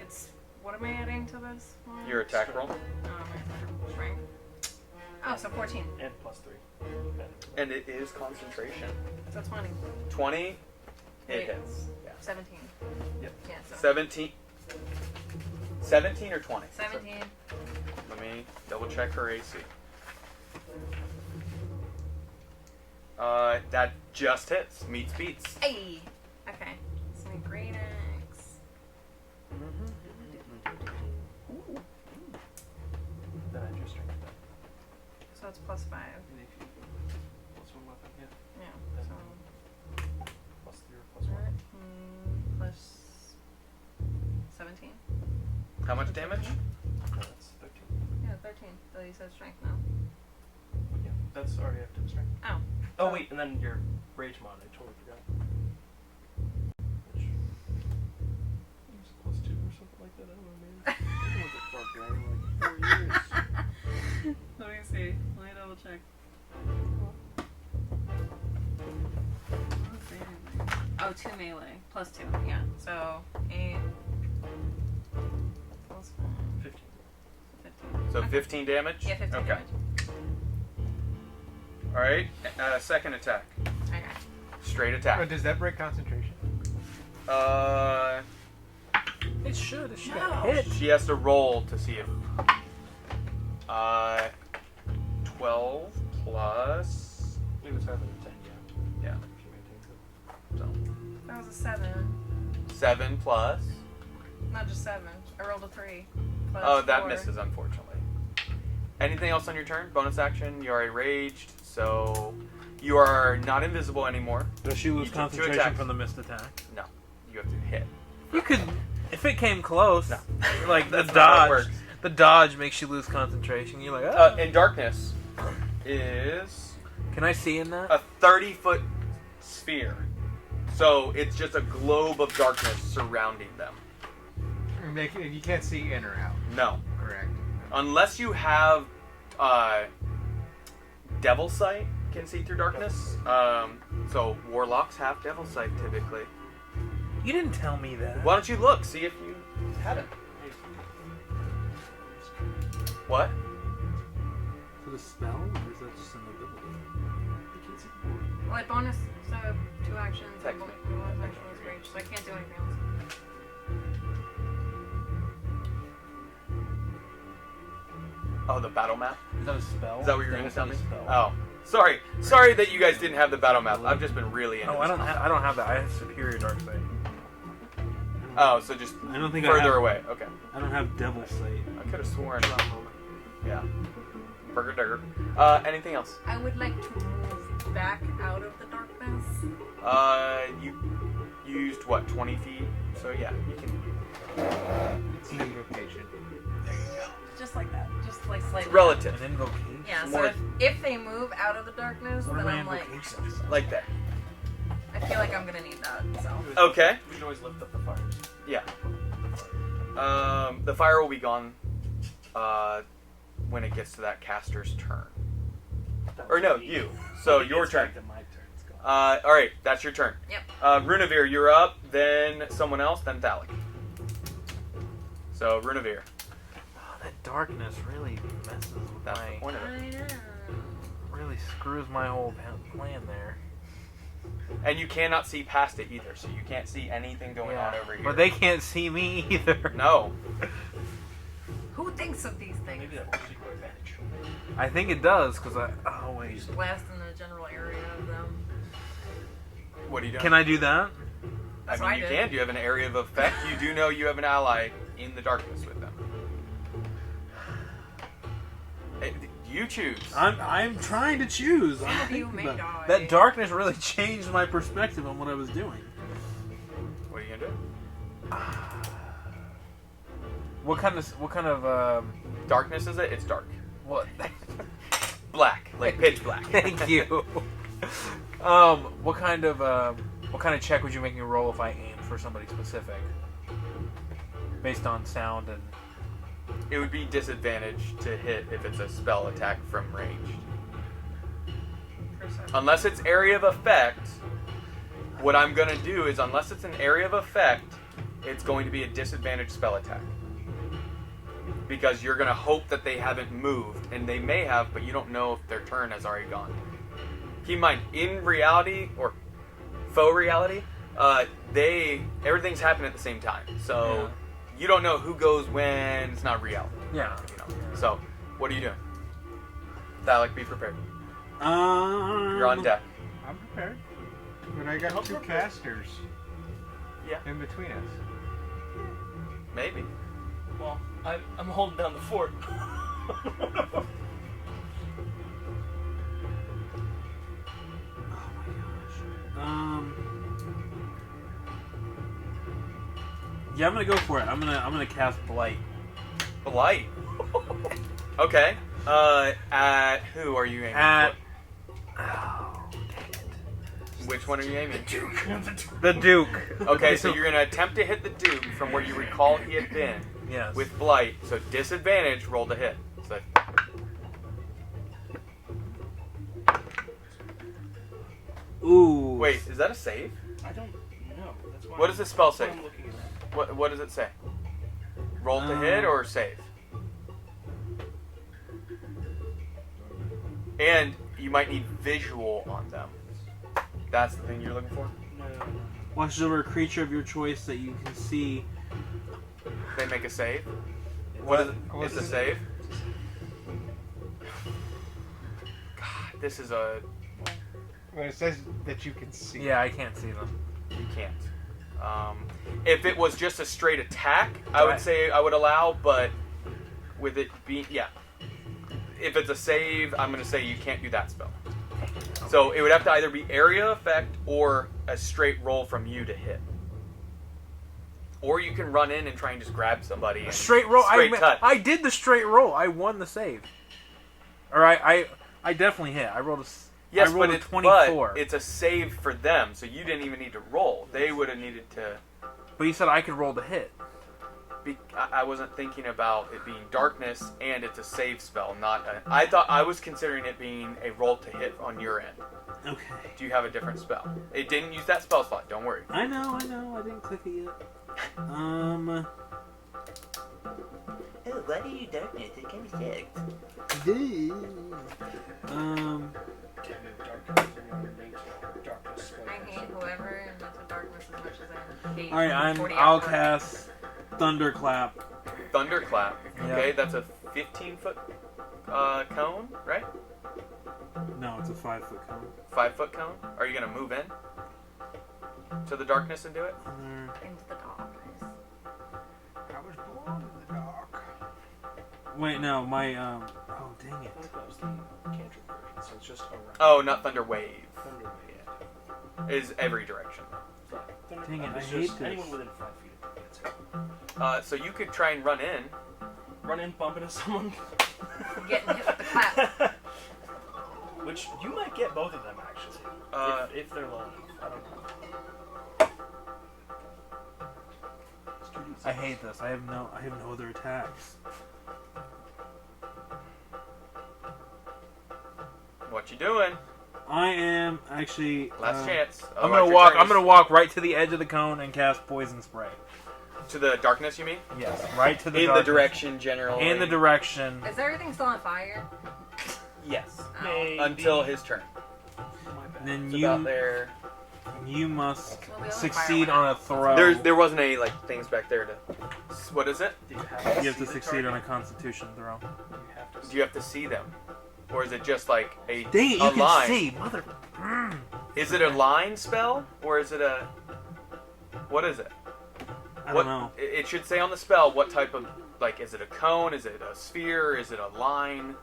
It's. What am I adding to this one? Your attack roll. My strength. Oh, so 14. And +3. And it is concentration. So 20. 20. It Wait. hits. Yeah. 17. Yep. Yeah, so 17. 17 or 20? 17. Let me double check her AC. That just hits. Meets beats. Hey! Okay. So my great axe. Then add your strength back. So it's +5. And if you +1 weapon, yeah. Yeah. So. +3 or +1. Plus 17. How much damage? No, that's 13. Yeah, 13. So you said strength now. Yeah, that's already after the strength. Oh. Oh wait, and then your rage mod, I totally forgot. Which was +2 or something like that. I don't know, man. I was at Far Cry in like 4 years. Let me see. Let me double check. Oh, 2 melee. +2. Yeah. So 8. Plus 1. 15. 15. So 15 damage? Yeah, 15 Okay. damage. Alright. Second attack. Okay. Straight Oh, attack. does that break concentration? It should. It should No. have hit. She has to roll to see if. 12 plus. It was higher than 10, yeah. Yeah. She maintains it. So That was a 7. 7 plus. Not just 7. I rolled a 3. Plus Oh, that 4. misses, unfortunately. Anything else on your turn? Bonus action. You are raged, so you are not invisible anymore. Does she You lose took 2 concentration attacks. from the missed attack? No, you have to hit. You could, if it came close. No. Like the That's not how it dodge. works. The dodge makes you lose concentration. You're like, oh. And darkness is Can I see in that? a 30-foot sphere. So it's just a globe of darkness surrounding them. You can't see in or out. No. Correct. Unless you have Devil Sight can see through darkness. So warlocks have Devil Sight typically. You didn't tell me that. Why don't you look, see if you have it? What? Is it a spell, or is that just an ability? I can't see the board. Well, bonus, so 2 actions. Technically. Bonus action is range, so I can't do anything else. Oh, the battle map? Is that a spell? Is that what you're going to tell me? Spell. Oh. Sorry that you guys didn't have the battle map. I've just been really into Oh, this. I don't have that. I have superior dark sight. Oh, so just I don't think further away. Okay. I don't have devil sight. I could have sworn. Yeah. Burger Durger. Anything else? I would like to move back out of the darkness. You used what, 20 feet? So yeah, you can. It's an invocation. Just like that. Just like slightly. It's relative. An invocation. Yeah, so More- if they move out of the darkness, What are then my I'm like, invocations? Like that. I feel like I'm gonna need that, so. Okay. We can always lift up the fires. Yeah. The fire will be gone when it gets to that caster's turn. Or no, you. So your turn. My turn. It's gone. Alright, that's your turn. Yep. Runavir, you're up, then someone else, then Thalic. So, Runavir. Oh, that darkness really messes with That's the my... point of it. I know. Really screws my whole plan there. And you cannot see past it either, so you can't see anything going on over here. But they can't see me either. No. Who thinks of these things? Maybe that gives you more advantage. I think it does, because I... Oh, wait. Just blast in the general area of them. What are you doing? Can I do that? That's I what mean, you I did. can. You have an area of effect. You do know you have an ally in the darkness with them. You choose. I'm trying to choose. Some of you may die. That darkness really changed my perspective on what I was doing. What are you gonna do? What kind of Darkness is it? It's dark. what? Black, like pitch black. Thank you. What kind of check would you make me roll if I aimed for somebody specific? Based on sound and... It would be disadvantaged to hit if it's a spell attack from ranged. Perception. Unless it's area of effect, what I'm gonna do is, unless it's an area of effect, it's going to be a disadvantaged spell attack. Because you're gonna hope that they haven't moved, and they may have, but you don't know if their turn has already gone. Keep in mind, in reality, or faux reality, everything's happening at the same time. So you don't know who goes when. It's not reality. Yeah. You know. So what are you doing? Thalic, be prepared. You're on deck. I'm prepared. But I got 2 casters Yeah, in between us. maybe. Well, I'm holding down the fort. Yeah, I'm gonna go for it. I'm gonna cast Blight. Blight. Okay. At who are you aiming At... for? Oh, dang it. Which one are you aiming? The Duke. Okay, so you're gonna attempt to hit the Duke from where you recall he had been Yes. with Blight. So disadvantage, roll to hit. So, Ooh. wait, is that a save? I don't know. That's why What does this spell that's why say? I'm looking at that. What does it say? Roll to hit or save? And you might need visual on them. That's the thing you're looking for? No. Watches over a creature of your choice that you can see. They make a save? What is it? What's It's a it? save? God, this is a... When it says that you can see. Yeah, I can't see them. You can't. If it was just a straight attack, I would Right. say I would allow, but with it being... Yeah. If it's a save, I'm going to say you can't do that spell. So it would have to either be area effect or a straight roll from you to hit. Or you can run in and try and just grab somebody. And Straight roll. Straight touch. I did the straight roll. I won the save. Or I definitely hit. I rolled a... Yes, I rolled but a it's, 24. but it's a save for them, so you didn't even need to roll. They would have needed to... But you said I could roll the hit. I wasn't thinking about it being darkness, and it's a save spell, not a... I was considering it being a roll to hit on your end. Okay. Do you have a different spell? It didn't use that spell slot, don't worry. I know. I didn't click it yet. Oh, why do you darkness? It kind of sucks. I hate whoever invents darkness as much as I hate. Alright, I'll cast Thunderclap. Thunderclap. Okay, Yep. that's a 15-foot cone, right? No, it's a 5-foot cone. 5-foot cone? Are you going to move in to the darkness and do it? Into the darkness. I was born in the dark. Wait, no, my oh dang I it. think that was the cantrip version, so it's just around. Oh, not Thunder Wave. Thunder Wave. Is every direction. Yeah. Thunder Dang it, Wave is I just hate this. anyone within 5 feet of it gets it. So you could try and run in. Run in, bump into someone. Getting hit with the clap. Which you might get both of them actually. If they're low enough. I don't know. I hate this. I have no other attacks. What you doing? I am actually Last chance. I'm Otherwise gonna your walk. turn I'm is- gonna walk right to the edge of the cone and cast poison spray. To the darkness, you mean? Yes, right to the In the darkness. direction, generally. In the direction. Is everything still on fire? Yes. Maybe. Until his turn. And then It's about there. you must Well, the other succeed fire on a throw. There wasn't any like things back there to. What is it? Do you have You have see to the succeed on a target? Constitution throw. You have to Do you have to see them, or is it just like a Dang it! a You can line? see, mother. Is it a line spell, or is it a? What is it? I What- don't know. It should say on the spell what type of, like, is it a cone? Is it a sphere? Is it a line?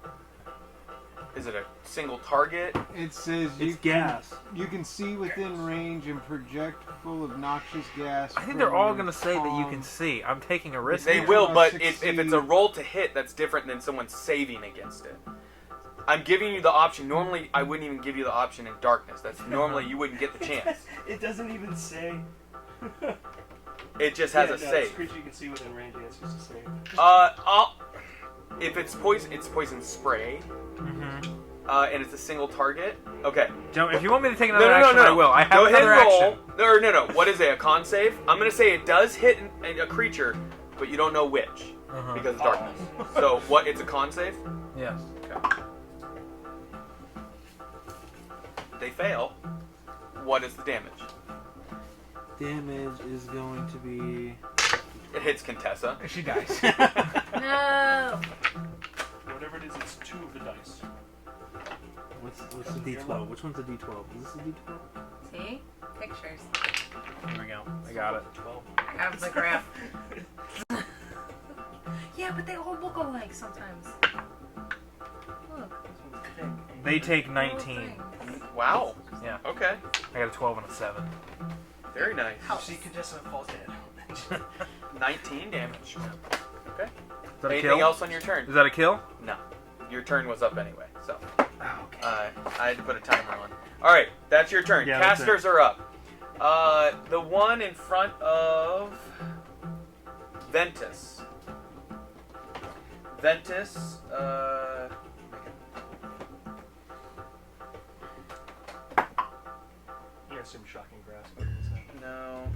Is it a single target? It says It's gas. you can see within range and project full of noxious gas. I think from they're all your gonna say that you palm. can see. I'm taking a risk. They here. will, must but if it's a succeed. roll to hit, that's different than someone saving against it. I'm giving you the option. Normally, I wouldn't even give you the option in darkness. That's normally you wouldn't get the chance. It doesn't even say. It just has a It's save. creature you can see within range. Yeah, it's just a save. If it's poison, it's poison spray, Mhm. and it's a single target. Okay. If you want me to take No, another action, I will. I have Go ahead another and roll. action. No. What is it? A con save? I'm gonna say it does hit a creature, but you don't know which because of darkness. So what? It's a con save. Yes. They fail. What is the damage? Damage is going to be. It hits Contessa. She dies. No. Whatever it is, it's 2 of the dice. What's the D12? Which one's the D12? Is this a D12? See? Pictures. There we go. I got it. 12. I have the graph. Yeah, but they all look alike sometimes. Look. They take all 19. things. Wow. Yeah. Okay. I got a 12 and a 7. Very nice. You see Contessa falls dead. 19 damage. Okay. Is that a Anything kill? else on your turn? Is that a kill? No. Your turn was up anyway, so Okay. I had to put a timer on. All right, that's your turn. Yeah, that's it. Casters are up. The one in front of Ventus. Ventus. You assume shocking grasp. What is that? No.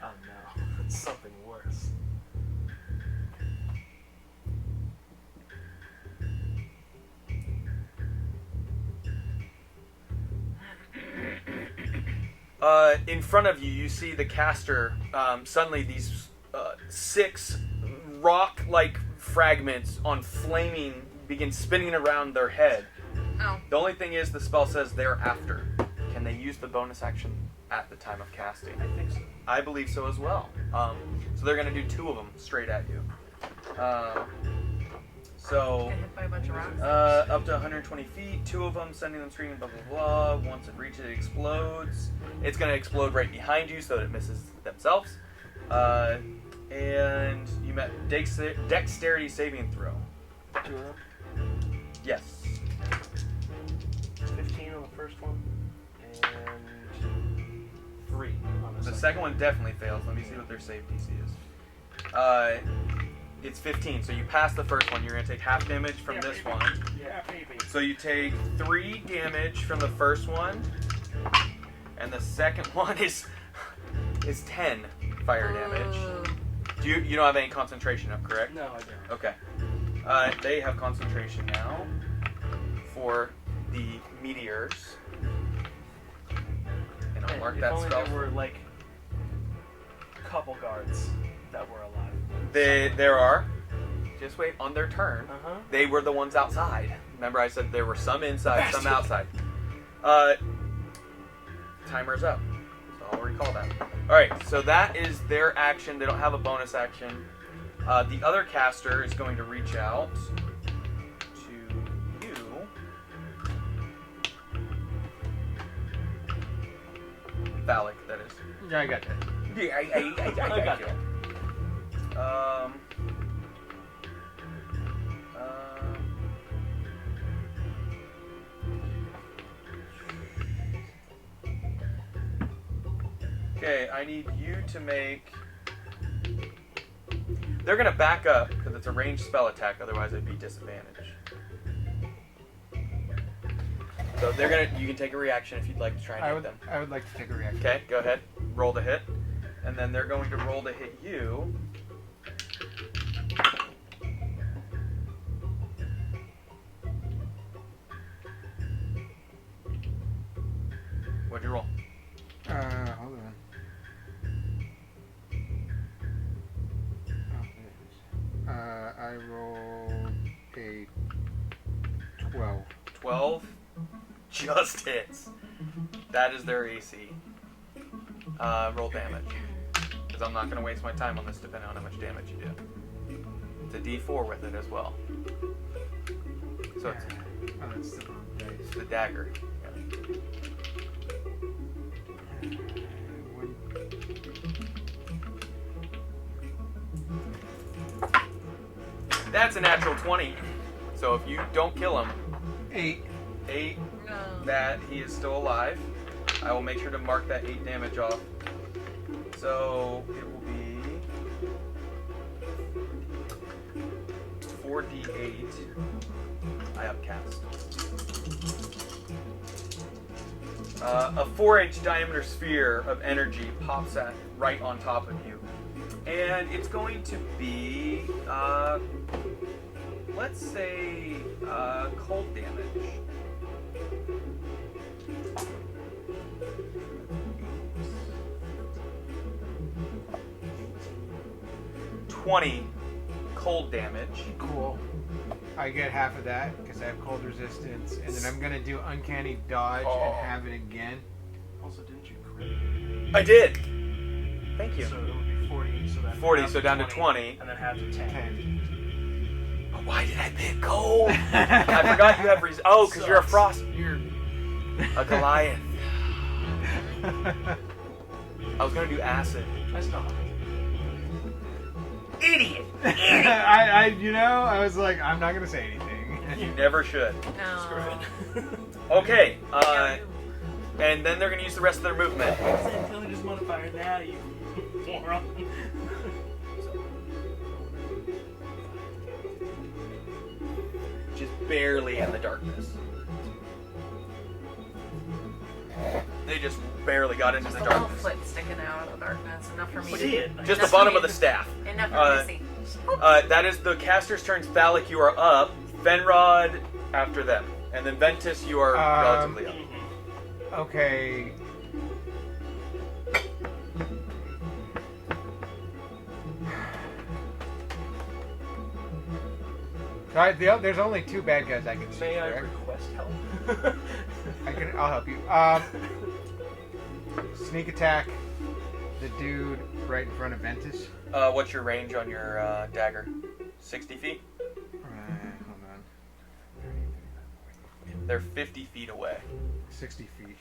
Oh no, it's something worse. In front of you, you see the caster. Suddenly, these 6 rock-like fragments on flaming begin spinning around their head. Oh. The only thing is, the spell says thereafter. Can they use the bonus action at the time of casting? I think so. I believe so as well. So they're going to do 2 of them straight at you. So, Get hit by a bunch of rocks. up to 120 feet, 2 of them, sending them screaming, blah, blah, blah. Once it reaches, it explodes. It's going to explode right behind you so that it misses themselves. And you met dexterity saving throw. 2 of them. Yes. 15 on the first one, and 3 on the The second one definitely fails. Let me see what their save DC is. It's 15, so you pass the first one. You're going to take half damage from this one. Yeah, baby. So you take 3 damage from the first one, and the second one is 10 fire damage. You don't have any concentration up, correct? No, I don't. Okay. They have concentration now for the meteors. And I'll mark If that only spell. there were like a couple guards that were alive. There are. Just wait, on their turn, Uh-huh. they were the ones outside. Remember I said there were some inside, some outside. Timer's up. So I'll recall that. Alright, so that is their action. They don't have a bonus action. The other caster is going to reach out to you. Phallic, that is. Yeah, I got that. Yeah, I got it. Okay, I need you to make... They're going to back up, because it's a ranged spell attack, otherwise it'd be disadvantage. So they're going to... You can take a reaction if you'd like to try and hit them. I would like to take a reaction. Okay, go ahead. Roll to hit. And then they're going to roll to hit you. What'd you roll? Hold on. I rolled a 12. 12 just hits. That is their AC. Roll damage. Because I'm not going to waste my time on this depending on how much damage you do. It's a d4 with it as well. So it's Oh, that's the wrong dice. the dagger. Yeah. That's a natural 20. So if you don't kill him, 8. that he is still alive. I will make sure to mark that 8 damage off. So it will be 4d8. I upcast. A 4-inch diameter sphere of energy pops at right on top of you. And it's going to be, let's say, cold damage. $20 cold damage. Cool. I get half of that because I have cold resistance, and then I'm gonna do uncanny dodge and have it again. Also, didn't you crit? I did. Thank you. So it would be 40. So that 40, so down to 20. And then half to 10. 10. But why did I pick cold? I forgot you have oh, because you're a frost. You're a Goliath. I was gonna do acid. That's not. Idiot. I was like, I'm not gonna say anything. You never should. No. Okay. And then they're gonna use the rest of their movement. Intelligence modifier now, you moron. Just barely in the darkness. They just barely got into Just the a little darkness. foot sticking out of the darkness, enough for me See to it. Just the enough bottom for of me the to- staff. Enough for me to see. That is the caster's turns. Phallic, you are up. Fenrod after them. And then Ventus, you are relatively up. Okay. Alright, there's only 2 bad guys I can see. May I correct? request help? I'll help you. Sneak attack the dude right in front of Ventus. What's your range on your dagger? 60 feet? Hold on. They're 50 feet away. 60 feet.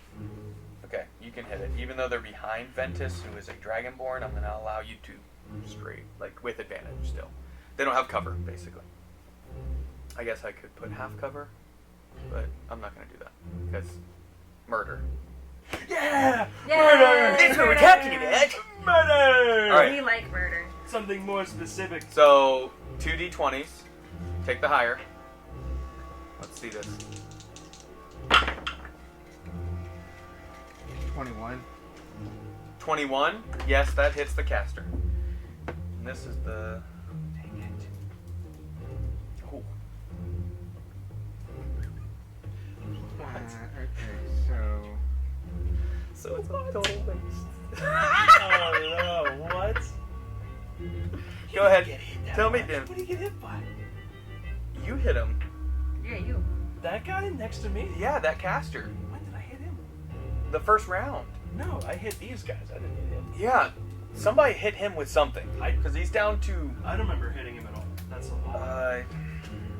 Okay, you can hit it. Even though they're behind Ventus, who is a Dragonborn, I'm going to allow you to straight, like with advantage still. They don't have cover, basically. I guess I could put half cover, but I'm not going to do that. Because murder. Yeah! Yay! That's what we're talking about! Murder! We Alright, like murder. Something more specific. So 2d20s. Take the higher. Let's see this. 21. 21. Yes, that hits the caster. And this is the. Dang it. Oh. Okay, so. So it's a total waste. Oh no! What? Go ahead. Get hit that Tell me, much. Dan. What did you get hit by? You hit him. Yeah, you. That guy next to me? Yeah, that caster. When did I hit him? The first round. No, I hit these guys. I didn't hit him. Yeah. Somebody hit him with something. Because he's down to. I don't remember hitting him at all. That's a lie.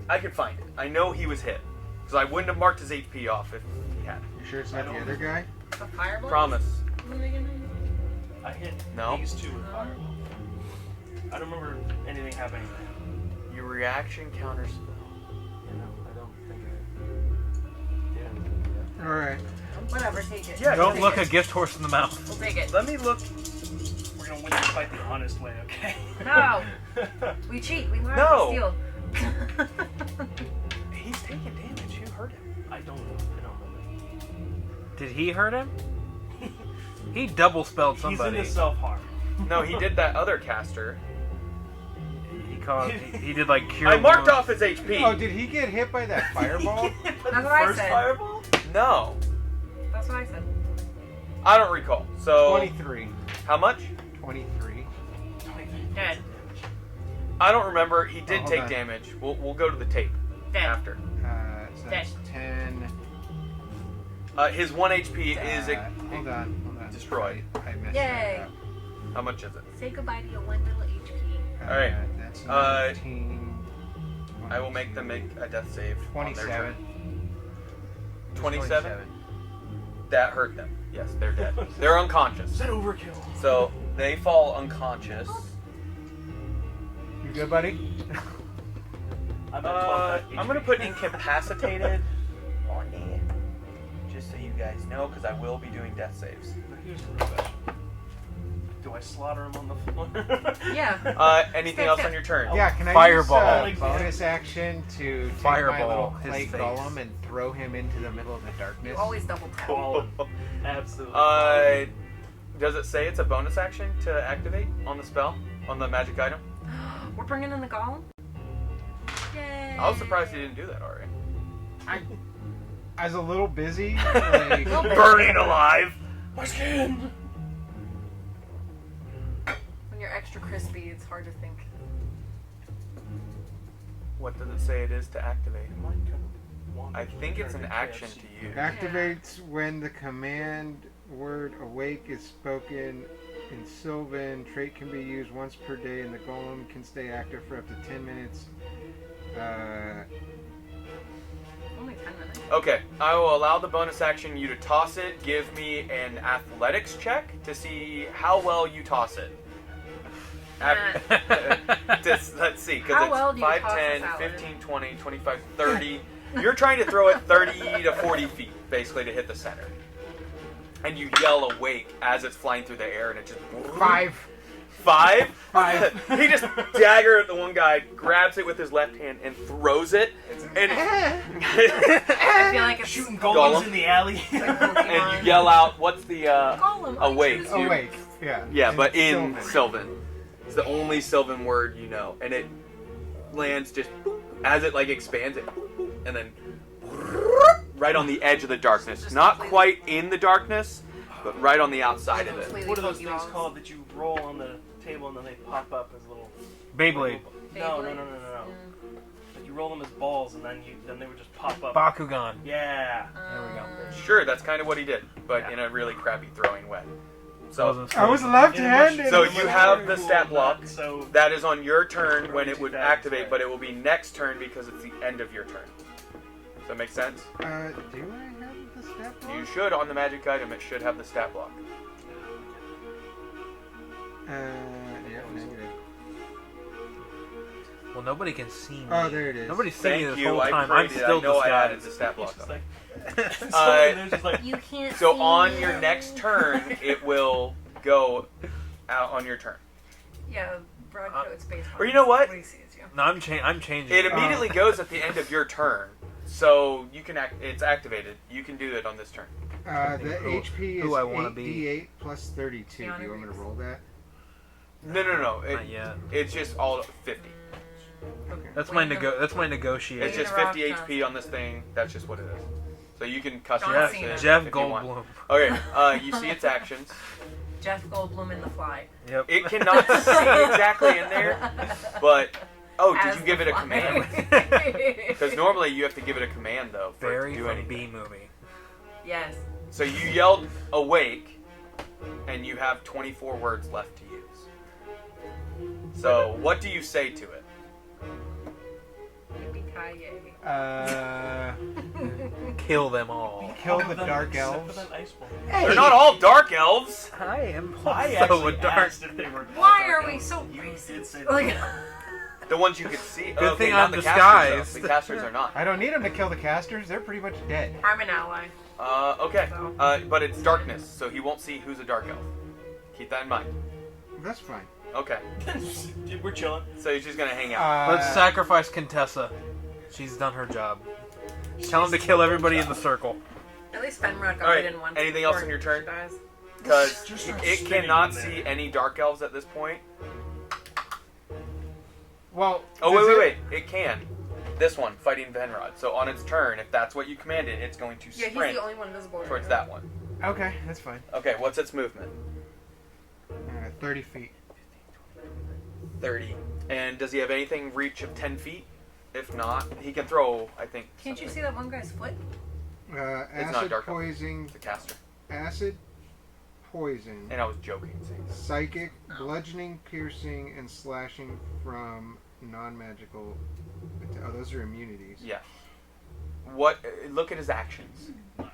I can find it. I know he was hit. Because I wouldn't have marked his HP off if he had. You sure it's I not the don't- other guy? The fireball? Promise. I hit No. these two with fireball. I don't remember anything happening there. Your reaction counters. You know, I don't think I did. Alright. Whatever, take it. Yeah, Don't Take look it. a gift horse in the mouth. We'll take it. Let me look. We're gonna win this fight the honest way, okay? No. We cheat. We learn. No. We steal. He's taking damage. You hurt him. I don't know. Did he hurt him? He double spelled He's somebody. into self-harm. No, he did that other caster. He did like cure. I marked wounds. off his HP. Oh, did he get hit by that fireball? That's what I First said. fireball? No. That's what I said. I don't recall. So 23. how much? 23. Dead. I don't remember. He did hold take on. damage. We'll go to the tape Dead. after. So that's 10. His 1 HP is Hold on. destroyed. I messed Yay. that up. How much is it? Say goodbye to your one little HP. Alright. That's 19. I will make them make a death save. on their 27. turn. 27? That hurt them. Yes, they're dead. They're unconscious. Is that overkill? So they fall unconscious. You good, buddy? I'm at 12 I'm gonna put incapacitated on it, just so you guys know, because I will be doing death saves. Now here's a real question. Do I slaughter him on the floor? Yeah. Anything else on your turn? Yeah, can I Fireball. use bonus action to take my Fireball little his clay face. golem and throw him into the middle of the darkness? You always double tap. Absolutely. Does it say it's a bonus action to activate on the spell, on the magic item? We're bringing in the golem? Yay. I was surprised you didn't do that already. I was a little busy. Like, Burning alive. My skin! When you're extra crispy, it's hard to think. What does it say it is to activate? Mine kind of wonky. I think it's an action to use. activates when the command word awake is spoken in Sylvan. Trait can be used once per day, and the golem can stay active for up to 10 minutes. Only 10 minutes. Okay, I will allow the bonus action you to toss it. Give me an athletics check to see how well you toss it. Let's see, because How it's well do you 5, toss a 10, salad? 15, 20, 25, 30. You're trying to throw it 30 to 40 feet, basically, to hit the center. And you yell awake as it's flying through the air, and it just... 5. 5? 5. He just dagger at the one guy, grabs it with his left hand, and throws it. And, I feel like it's Shooting golems in the alley. and you yell out, what's the... Golem, I awake. choose you. Awake. Yeah. Yeah, but in Sylvan. Sylvan. It's the only Sylvan word you know. And it lands just boop, as it like expands it. Boop, boop, and then right on the edge of the darkness. Just Not completely- quite in the darkness, but right on the outside of it. Completely What are those fuck you things all. called that you roll on the table and then they pop up as little... Beyblade. No. Beyblade? Like you roll them as balls and then they would just pop up. Bakugan. Yeah. There we go. Sure, that's kind of what he did, but in a really crappy throwing way. So, I was left-handed. So you have the stat block. So that is on your turn when it would activate, but it will be next turn because it's the end of your turn. Does that make sense? Do I have the stat block? You should, on the magic item, it should have the stat block. Yeah, negative. Well, nobody can see me. Oh, there it is. Nobody's seen me Thank this you, whole I time. I'm created it. still I know I added disguised. the stat block. it's on. like... Uh, just like... You can't So see on me. your next turn, it will go out on your turn. Yeah, Broadcoat space. Or you know what? What he sees you. No, I'm changing. It immediately goes at the end of your turn, so you can it's activated. You can do it on this turn. The HP who I is wanna be. 8d8 plus 32. Do you want me to roll that? No. Not yet. It's just all 50. Okay. That's my negotiation. It's just 50 HP on this thing. That's just what it is. So you can customize it Jeff if you want. Goldblum. Okay, you see its actions. Jeff Goldblum in The Fly. Yep. It cannot see exactly in there, but... Oh, did As you give the it a Fly. command? Because normally you have to give it a command, though, for it Barry to do from anything. B movie. Yes. So you yelled awake, and you have 24 words left to use. So what do you say to it? Yippee-ki-yay. Kill them all. Kill the dark elves. Except for that ice one. They're not all dark elves! I am I also a actually dark. asked if they were. Why dark are we elves. so You racist? did say Like, The ones you could see. Good thing not I'm the casters, though. disguised. The casters are not. I don't need them to kill the casters. They're pretty much dead. I'm an ally. Okay. But it's darkness, so he won't see who's a dark elf. Keep that in mind. That's fine. Okay. Dude, we're chilling. So he's just gonna hang out. Let's sacrifice Contessa. She's done her job. Tell him to kill everybody in the circle. At least Fenrock Alright, didn't want anything else on your turn? Dies. Because Just start it spinning cannot in there. see any dark elves at this point. Well. Oh, does wait. It can. This one, fighting Venrod. So on its turn, if that's what you commanded, it's going to Yeah, he's sprint the only one visible. towards that one. Okay, that's fine. Okay, what's its movement? 30 feet. 30. And does he have anything reach of 10 feet? If not, he can throw, I think. Can't you something. see that one guy's foot? not Acid dark elf. poison. It's a caster. Acid poison. And I was joking saying that. Psychic, bludgeoning, piercing, and slashing from non-magical. Oh, those are immunities. Yeah. What? Look at his actions. Come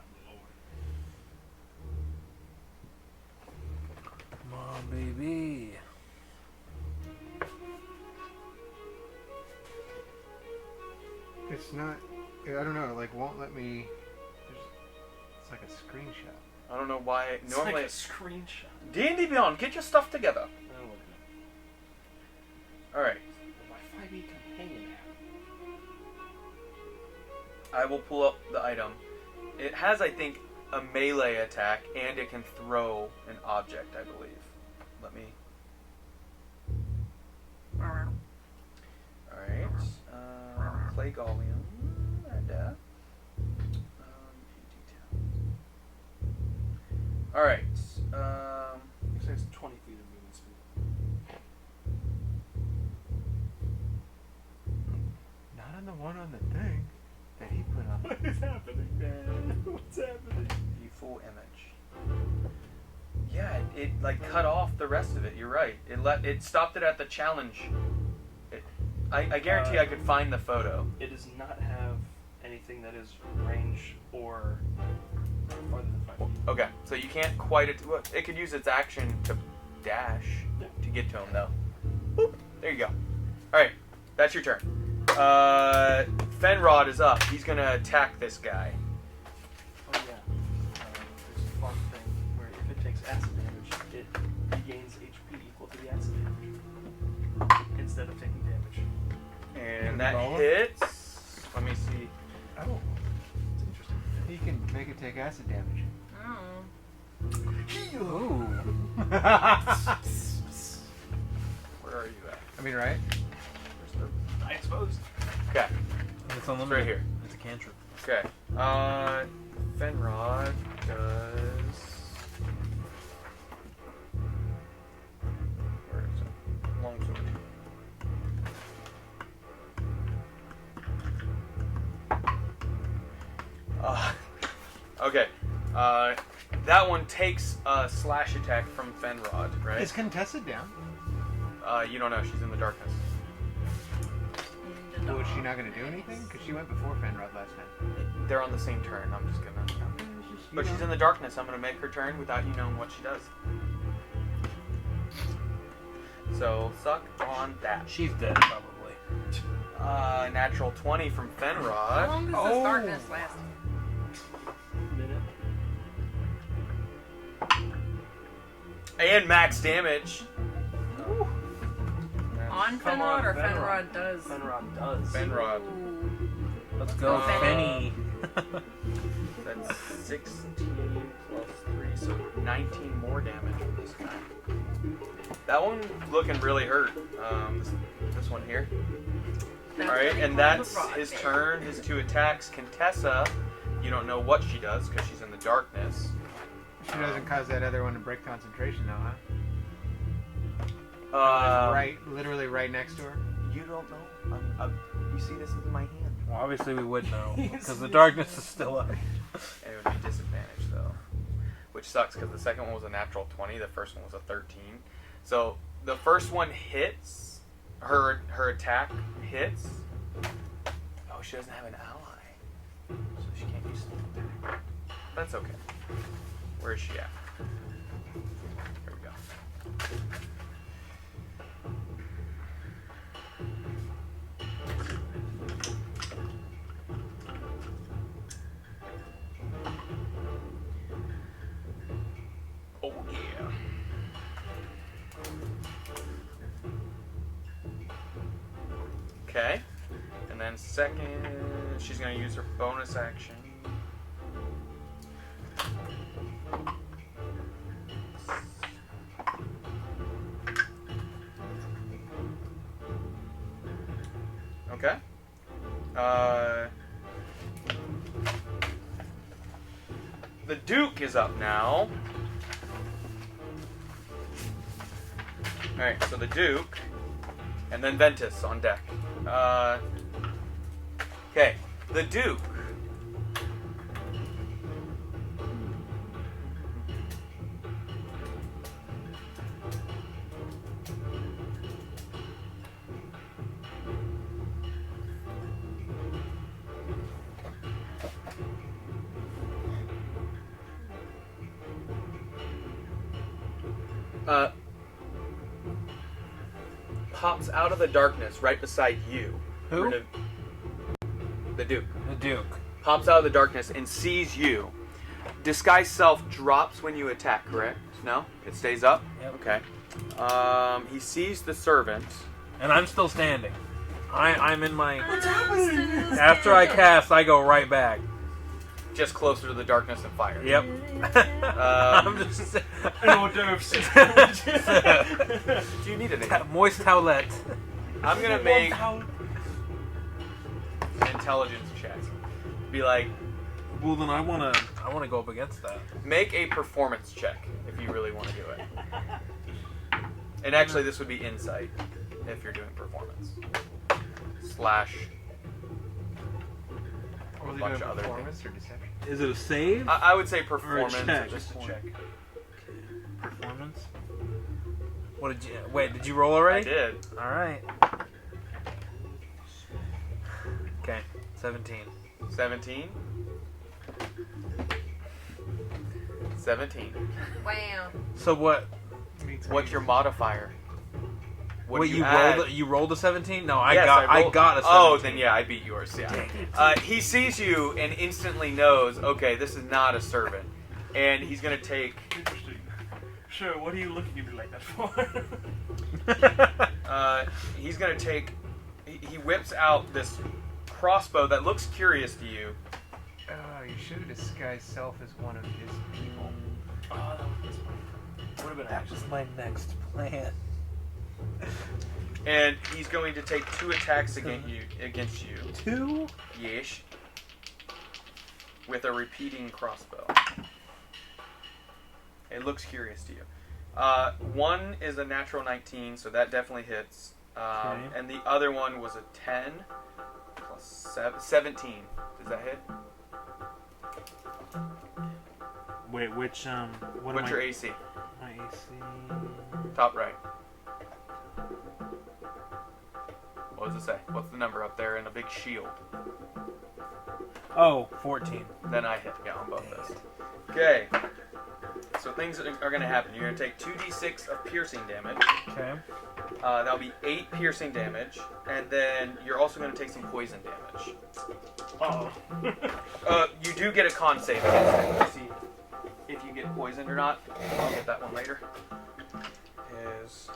on, baby. It's not. I don't know. Like, won't let me. It's like a screenshot. I don't know why. It's Normally, like a screenshot. D&D Beyond, get your stuff together. I don't look at All right. it. My 5e companion app. I will pull up the item. It has, I think, a melee attack, and it can throw an object, I believe. Let me... Alright. Play Gallium. Death. Alright. It says 20 feet of movement speed. Not on the one on the thing that he put on. What is happening, man? What's happening? View full image. Yeah, it like cut off the rest of it. You're right. It stopped it at the challenge. I guarantee I could find the photo. It does not have anything that is range or farther than 5 feet. Okay, so you can't quite. It could use its action to dash to get to him, though. Boop. There you go. All right, that's your turn. Fenrod is up. He's gonna attack this guy. Oh yeah. There's a fun thing where if it takes acid damage, it regains HP equal to the acid damage instead of taking damage. And that Roll. hits. Let me see. Oh, It's interesting. he can make it take acid damage. Oh. Ooh. Where are you at? I mean, right? Where's the... I exposed. Okay, It's unlimited. it's right here. It's a cantrip. Okay. Fenrod does. Where is it? Longsword. Okay. That one takes a slash attack from Fenrod, right? Is Contessa down? You don't know. She's in the darkness. Well, is she not going to do anything? Because she went before Fenrod last time. They're on the same turn. I'm just gonna. But she's in the darkness. I'm gonna make her turn without you knowing what she does. So suck on that. She's dead, probably. Natural 20 from How Fenrod. long does this darkness last? Minute. And max damage. on Come Fenrod on, or Fenrod. Fenrod does? Fenrod does. Fenrod. Ooh. Let's go, Uh, Fenny. That's 16 plus 3, so 19 more damage from this guy. That one looking really hurt. This one here. That's Alright, what we and call the that's rod his bear. turn. His 2 attacks. Contessa, you don't know what she does because she's in the darkness. She doesn't cause that other one to break concentration, though, huh? Literally right next to her. You don't know. You see, this is in my hand. Well, obviously we would know because the darkness is still up. And it would be disadvantage though, which sucks because the second one was a natural 20. The first one was a 13. So the first one hits. Her attack hits. Oh, she doesn't have an ally, so she can't use sneak attack. That's okay. Where is she at? Here we go. Oh yeah. Okay. And then second, she's going to use her bonus action. Okay. The Duke is up now. Alright, so the Duke, and then Ventus on deck. Okay, the Duke. Pops out of the darkness right beside you. Who? The Duke. The Duke. Pops out of the darkness and sees you. Disguise self drops when you attack, correct? No? It stays up? Yep. Okay. He sees the servant. And I'm still standing. I'm in my... What's happening? After I cast, I go right back. Just closer to the darkness and fire. Yep. I'm just... No dose. Do you need anything? Moist towelette. I'm gonna make an intelligence check. Be like, Well, then I wanna go up against that. make a performance check if you really want to do it. And actually, this would be insight if you're doing performance. Slash Or a bunch of other things. or deception? Is it a save? I would say Or a performance. check? at this Just a point. check. Performance? What did you... Wait, did you roll already? I did. Alright. Okay, 17. 17. 17. Wow. So what... What's your modifier? What Wait, do you add? rolled? You rolled a 17? No, I Yes, got rolled- a 17. Oh, then yeah, I beat yours. Yeah. Dang it. He sees you and instantly knows, okay, this is not a servant, and he's gonna take. Interesting. Sure, what are you looking at me like that for? He's gonna take. He whips out this crossbow that looks curious to you. Oh, you should have disguised self as one of his people. Oh, that would have been That was my next plan. And he's going to take 2 attacks against you. 2? Yesh. With a repeating crossbow. It looks curious to you. One is a natural 19, so that definitely hits. Okay. And the other one was a 10 plus 17. Does that hit? Wait, which what What's am your I? AC? My AC. Top right. What does it say? What's the number up there in a big shield? Oh, 14. Then I hit, yeah, on both those. Okay. So things are going to happen. You're going to take 2d6 of piercing damage. Okay. That'll be 8 piercing damage. And then you're also going to take some poison damage. Oh. You do get a con save against it. Let's see if you get poisoned or not. I'll get that one later. Is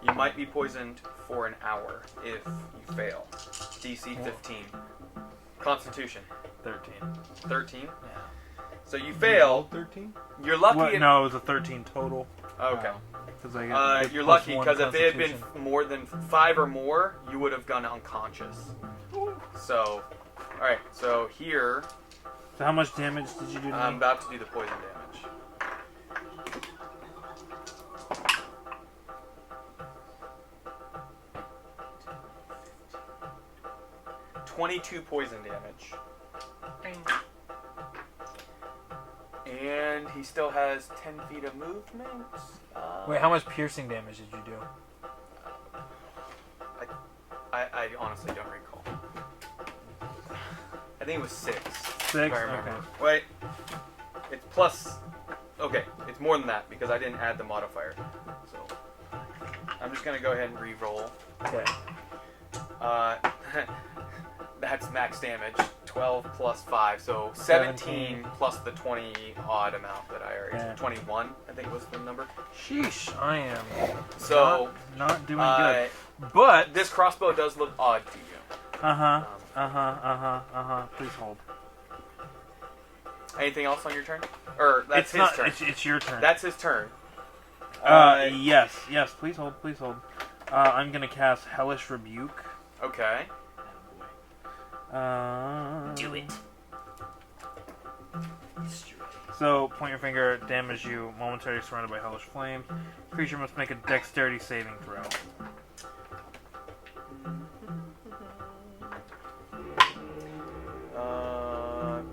You might be poisoned for an hour if you fail. DC 15. Constitution. 13. 13. Yeah. So you fail. 13? You're lucky. What? No, it was a 13 total. Okay. Because I got You're plus lucky one because if it had been Constitution. more than 5 or more, you would have gone unconscious. So, all right. So here, So how much damage did you do to I'm me? about to do the poison damage. 22 poison damage. And he still has 10 feet of movement. Wait, how much piercing damage did you do? I honestly don't recall. I think it was 6. 6? If I remember. Okay. Wait. It's plus... Okay, it's more than that because I didn't add the modifier. So I'm just going to go ahead and re-roll. Okay. That's max damage. 12 plus 5, so 17 plus the 20 odd amount that I already... Yeah. 21, I think was the number. Sheesh, I am So... not doing good. But But this crossbow does look odd to you. Please hold. Anything else on your turn? Or that's his turn. It's your turn. That's his turn. Yes. Please hold. I'm gonna cast Hellish Rebuke. Okay. Do it. So, point your finger, damage you, momentarily surrounded by hellish flames. Creature must make a dexterity saving throw.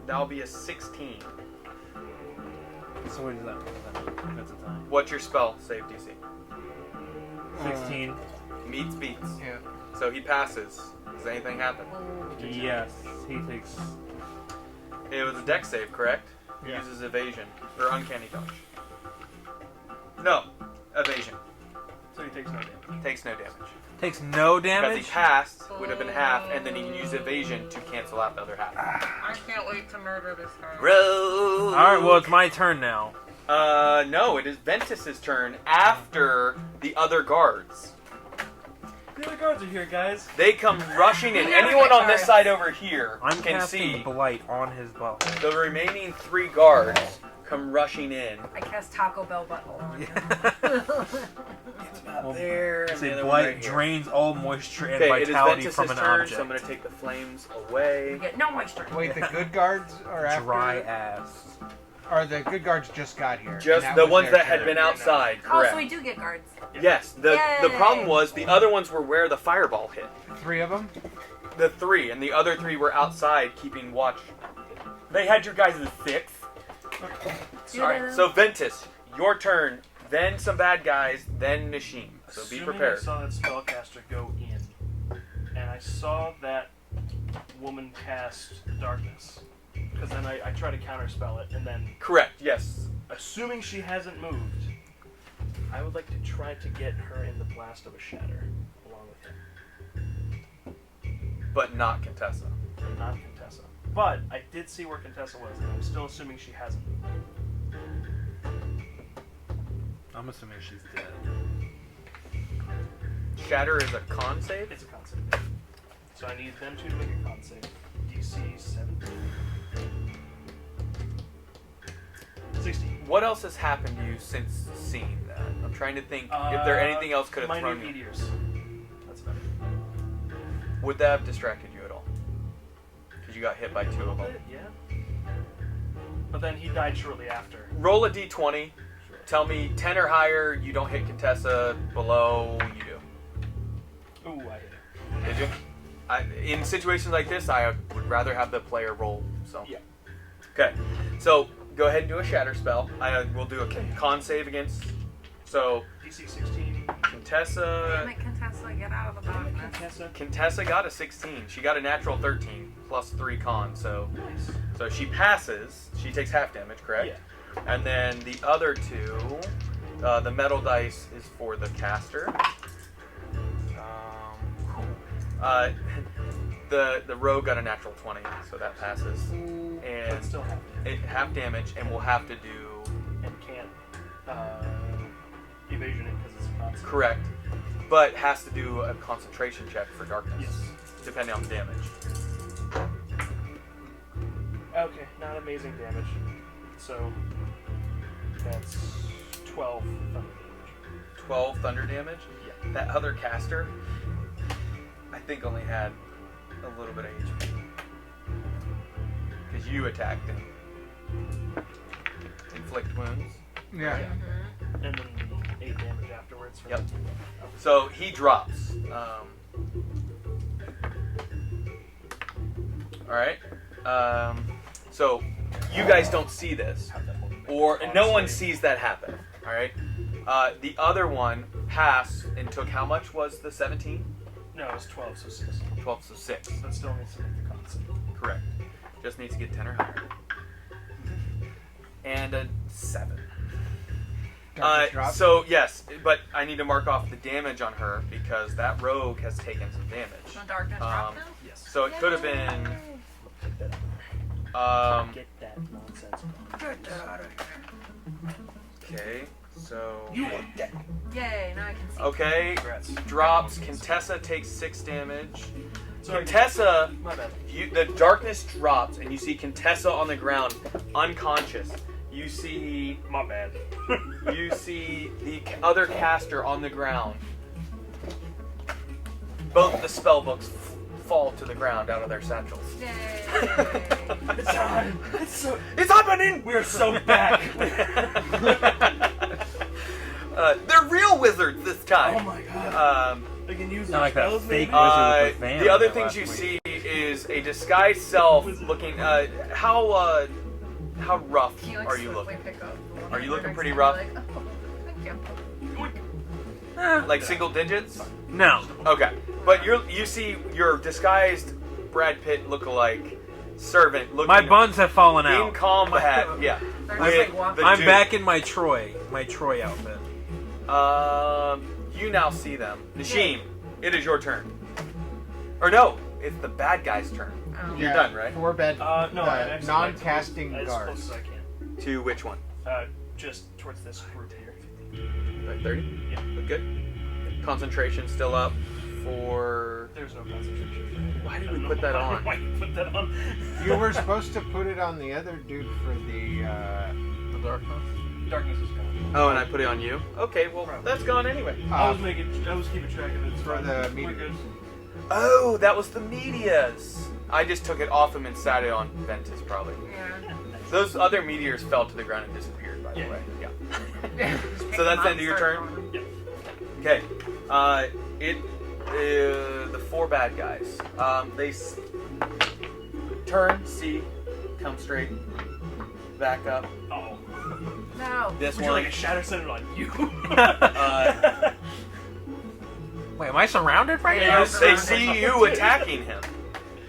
That'll be a 16. So what is that? That's a time. What's your spell save DC? 16. Meets beats. Yeah. So he passes. Does anything happen? Yes, he takes... It was a dex save, correct? Yeah. Uses evasion. Or uncanny dodge. No. Evasion. So he takes no damage. Takes no damage. Takes no Because damage? he passed, would have been half, and then he can use evasion to cancel out the other half. I can't wait to murder this guy. Rogue. Alright, well, it's my turn now. No, it is Ventus's turn after the other guards. The other guards are here, guys. They come rushing in. We never Anyone get on this guards. side over here I'm can casting see Blight on his butthole. the remaining 3 guards come rushing in. I cast Taco Bell butthole on him. Well, There, and say the other one Blight right here. drains all moisture and Okay, it is vitality Ventus's from an turn, object. so I'm going to take the flames You away. get no moisture. Wait, the good guards are after? Dry ass. Or the good guards just got here? Just and the was ones their that had turn. been outside, Oh, correct. so we do get guards. Yes, the Yay. problem was the other ones were where the fireball hit. 3 of them? The 3, and the other 3 were outside keeping watch. They had your guys' 6th. Alright, so Ventus, your turn, then some bad guys, then Nishim. So be Assuming prepared. I saw that spellcaster go in, and I saw that woman cast darkness, because then I try to counterspell it, and then Correct, yes. assuming she hasn't moved, I would like to try to get her in the blast of a shatter, along with him, But not Contessa. and not Contessa. But I did see where Contessa was, and I'm still assuming she hasn't moved. I'm assuming she's dead. Shatter is a con save? It's a con save. So I need them two to make a con save. DC 17. 16. What else has happened to you since seeing that? I'm trying to think if there anything else could have minor thrown you. meteors. That's better. Would that have distracted you at all? Because you got hit by 2 of them. Yeah. But then he died shortly after. Roll a d20. Tell me 10 or higher, you don't hit Contessa. Below, you do. Ooh, I hit it. Did you? In situations like this, I would rather have the player roll. So. Yeah. Okay. So go ahead and do a shatter spell. I will do a con save against. So DC 16. Contessa. Damn it, Contessa, get out of the darkness. Contessa. Contessa got a 16. She got a natural 13 plus 3 con. So Nice. she passes. She takes half damage, correct? Yeah. And then the other 2, the metal dice is for the caster. The rogue got a natural 20, so that passes. But And still half damage. half damage, and we'll have to do And can't evasion it because it's a con save. correct. but has to do a concentration check for darkness, Yes. depending on the damage. Okay, not amazing damage. So that's 12 thunder damage. 12 thunder damage. Yeah. That other caster, I think, only had a little bit of HP because you attacked him. Inflict wounds. Yeah. And then 8 damage afterwards. For Yep. the team. So he drops. All right. So you guys don't see this, or no one sees that happen. All right. The other one passed and took how much was the 17? No, it was 12, so 6. 12, so 6. That still needs to make the con save. Correct. Just needs to get 10 or higher. And a 7. Darkness drop. So yes, but I need to mark off the damage on her because that rogue has taken some damage. The darkness drop now? Yes. So it could have been. Take that Um, Get that nonsense. Get that out of here. okay. So. You are dead. Yay, now I can see. Okay. Congrats. Drops. Contessa takes 6 damage. Sorry. Contessa, My bad. the darkness drops and you see Contessa on the ground, unconscious. You see. My bad. You see the other caster on the ground. Both the spell books fall to the ground out of their satchels. Yay. It's time. It's happening! We're so back. They're real wizards this time. Oh my god. They can use Not like their that spells, fake maybe? wizard with the van The other that things last you week. see is a disguised self looking. How rough Can you like are you swiftly looking? pick up the one Are you looking next pretty to me, rough? Like, oh, thank you. Like single digits? No. Okay, but you see your disguised Brad Pitt lookalike servant looking My buns have fallen in out. combat. Yeah, They're just with like walking. the I'm dude. back in my Troy outfit. You now see them. Nashim, it is your turn. Or no, it's the bad guy's turn. Oh. You're done, right? 4 bed No, I actually non-casting like to move as guards. close as I can. To which one? Just towards this group here. Like 30? Yeah. Look good. Concentration still up for. There's no concentration. Why did I we don't put know that on? Why you put that on? You were supposed to put it on the other dude for the. The darkness. Darkness is gone. Oh, and I put it on you? Okay, well, that's gone anyway. I was keeping track of it. For the We're media. good. Oh, that was the medias. I just took it off him and sat it on Ventus, probably. Yeah. Those other meteors fell to the ground and disappeared, by the Yeah. way. Yeah. Just pick So that's them the up end of your and start turn? throwing them. Okay. The 4 bad guys. They turn, see, come straight, back up. Oh. No. This Would you one. like a shatter center on you? Wait, am I surrounded right Yeah, now? they see you attacking him.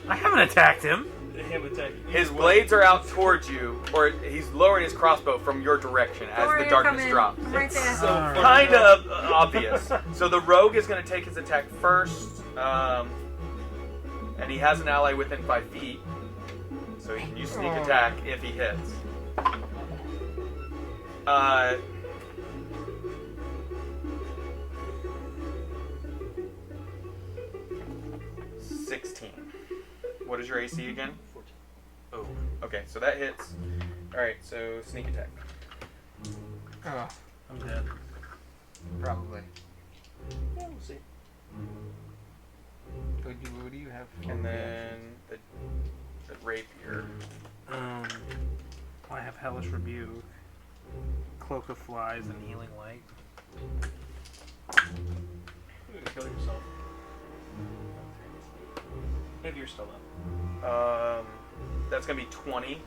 I haven't attacked him. Him attacking you. His blades are out towards you, or he's lowering his crossbow from your direction as Don't worry, the I'm darkness coming. drops. I'm right there. So Alright. Kind of obvious. So the rogue is going to take his attack first, and he has an ally within 5 feet, so he can use sneak attack if he hits. 16. What is your AC again? 14. Oh, okay, so that hits. Alright, so sneak attack. Oh, I'm dead. probably. Yeah, we'll see. What do you have? And then the rapier. I have Hellish Rebuke, Cloak of Flies, and Healing Light. You're gonna kill yourself. Maybe you're still up. That's gonna be 20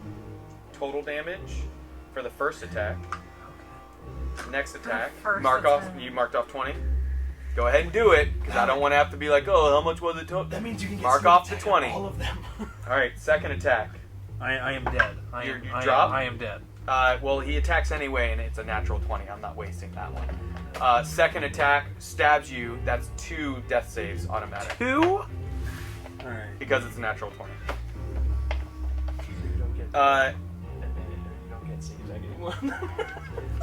total damage for the first attack. Next attack, first mark attack. off. You marked off 20. Go ahead and do it, because I don't want to have to be like, oh, how much was it? That means you can get Mark sneak off to attack on 20. all of them. All right, second attack. I am dead. You drop? I am dead. Well, he attacks anyway, and it's a natural 20. I'm not wasting that one. Second attack stabs you. That's 2 death saves automatic 2? Alright. because it's a natural 20. You don't get you don't get sneak attack anymore.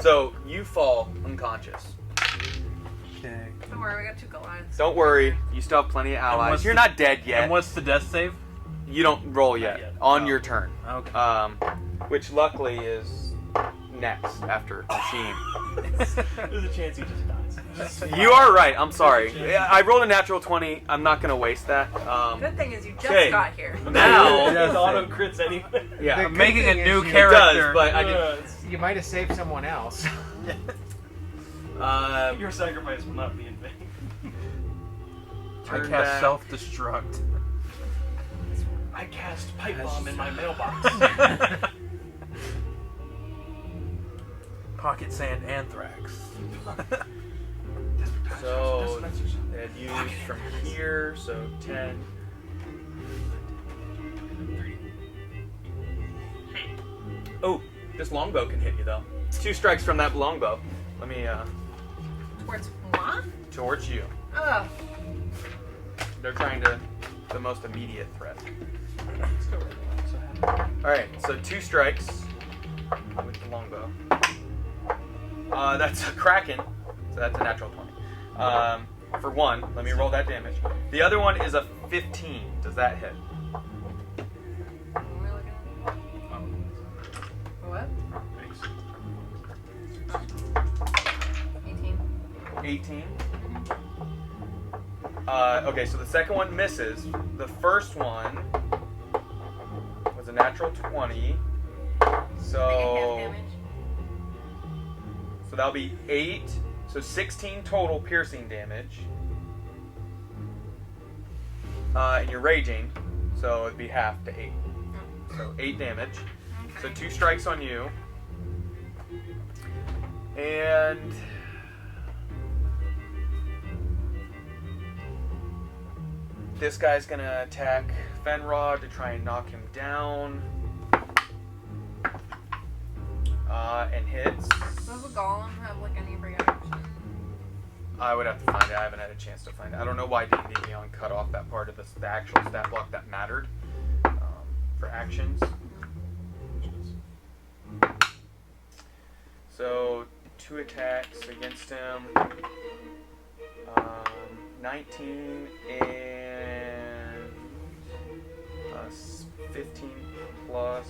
So you fall unconscious. Okay. Don't worry, we got 2 Goliaths. Don't worry, you still have plenty of allies. what's You're the- not dead yet. And what's the death save? You don't roll yet. yet. On Oh. your turn. Okay. Which luckily is next after Machine. There's a chance he just dies. You are right. I'm sorry. Yeah, I rolled a natural 20. I'm not gonna waste that. Good thing is you just Okay. got here. Now, It auto crits anyway. yeah, The I'm good making a thing new is you- it character. does. But I did. You might have saved someone else. Your sacrifice will not be in vain. I Turn cast back. self-destruct. I cast pipe bomb in my mailbox. Pocket sand anthrax. So they had used from here. So 10. Oh, this longbow can hit you though. 2 strikes from that longbow. Let me Towards what? towards you. Oh. They're trying to the most immediate threat. Let's go right now. So happy. All right, so 2 strikes with the longbow. That's a kraken, so that's a natural 20. For 1, let me roll that damage. The other one is a 15. Does that hit? What am I looking at? What? 18. 18. Okay, so the second one misses. The first one was a natural 20. So Half damage. So that'll be 8. So 16 total piercing damage. And you're raging, so it'd be half to 8. So 8 damage. So 2 strikes on you. And this guy's gonna attack Fenrod to try and knock him down. And hits. Does the golem have like any reaction? I would have to find it. I haven't had a chance to find it. I don't know why D&D Beyond cut off that part of the actual stat block that mattered for actions. So 2 attacks against him. 19 and 15 plus.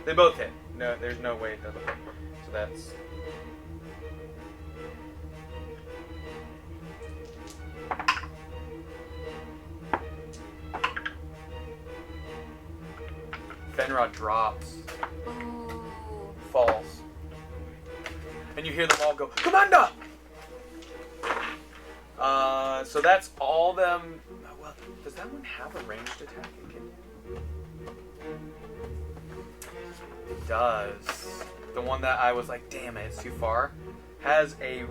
They both hit. No, there's no way it doesn't hit. So that's. Fenrod drops, Ooh. falls, and you hear them all go, "Commander!" So that's all them. Well, does that one have a ranged attack? It does. The one that I was like, damn it, it's too far, has a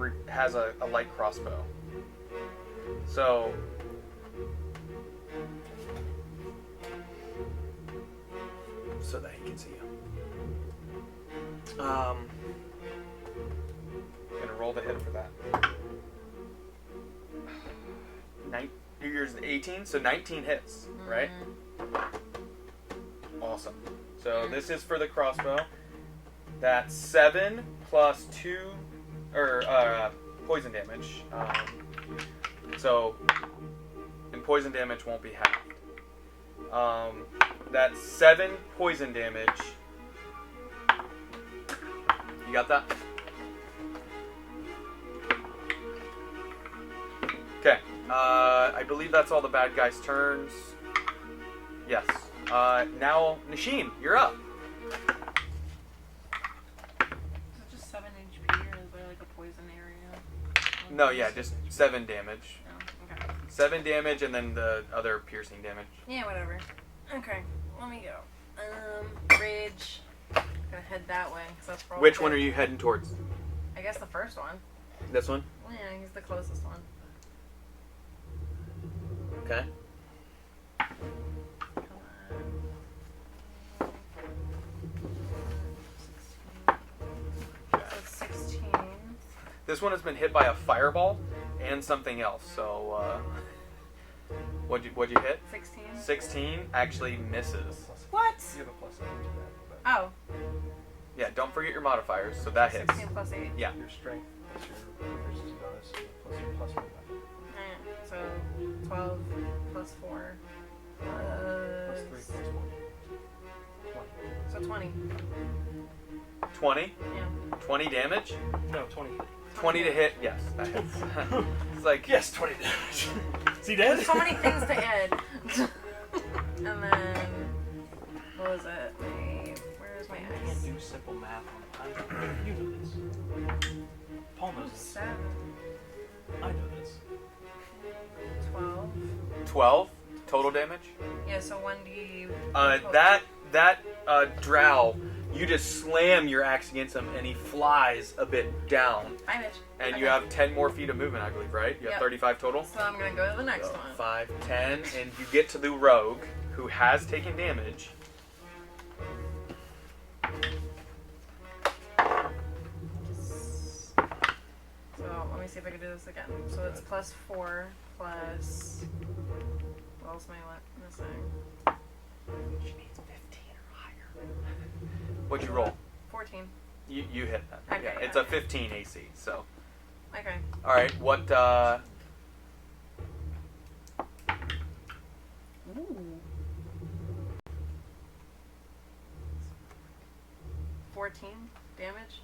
light crossbow. So that he can see you. I'm gonna roll the hit for that. Yours 18, so 19 hits, right? Awesome. So this is for the crossbow. That's 7 plus 2, or poison damage. And poison damage won't be halved. That's 7 poison damage. You got that? Okay. I believe that's all the bad guys' turns. Yes. Now, Nasheen, you're up. Is it just 7 HP or is there like a poison area? No, yeah, just 7 damage. Oh, okay. 7 damage and then the other piercing damage. Yeah, whatever. Okay, let me go. Rage. Gonna head that way. 'Cause that's probably Which one are you heading towards? I guess the first one. This one? Yeah, he's the closest one. Okay. Come on. So it's 16. This one has been hit by a fireball and something else. So, what'd you hit? 16. 16 actually misses. What? You have a plus 8 to that, Oh. Yeah, don't forget your modifiers. So that hits. 16 plus 8. Yeah. but your strength plus your There's 2 dice. Plus 1 die. Alright, so 12 plus 4 Plus 3 plus 1. 20. So 20. 20? Yeah. 20 damage? No, 20. 20 to hit? Yes, that hits. It's like, Yes, 20 damage. See, Dad? There's so many things to add. And then, what was it? Where's my I axe? can't do simple math on time. You know this. Paul knows this. 7, I know this. 12. 12 total damage? Yeah, so 1d. That drow, you just slam your axe against him and he flies a bit down. 5 inch. And you have 10 more feet of movement, I believe, right? You have Yep. 35 total? So I'm gonna go to the next So, one. 5, 10, and you get to the rogue, who has taken damage. So let me see if I can do this again. So it's plus 4 plus. What else am I missing? She needs 15 or higher. What'd you roll? 14. You hit that. Okay, Yeah, it's yeah. a 15 AC, so. Okay. Alright, what, Ooh. 14 damage.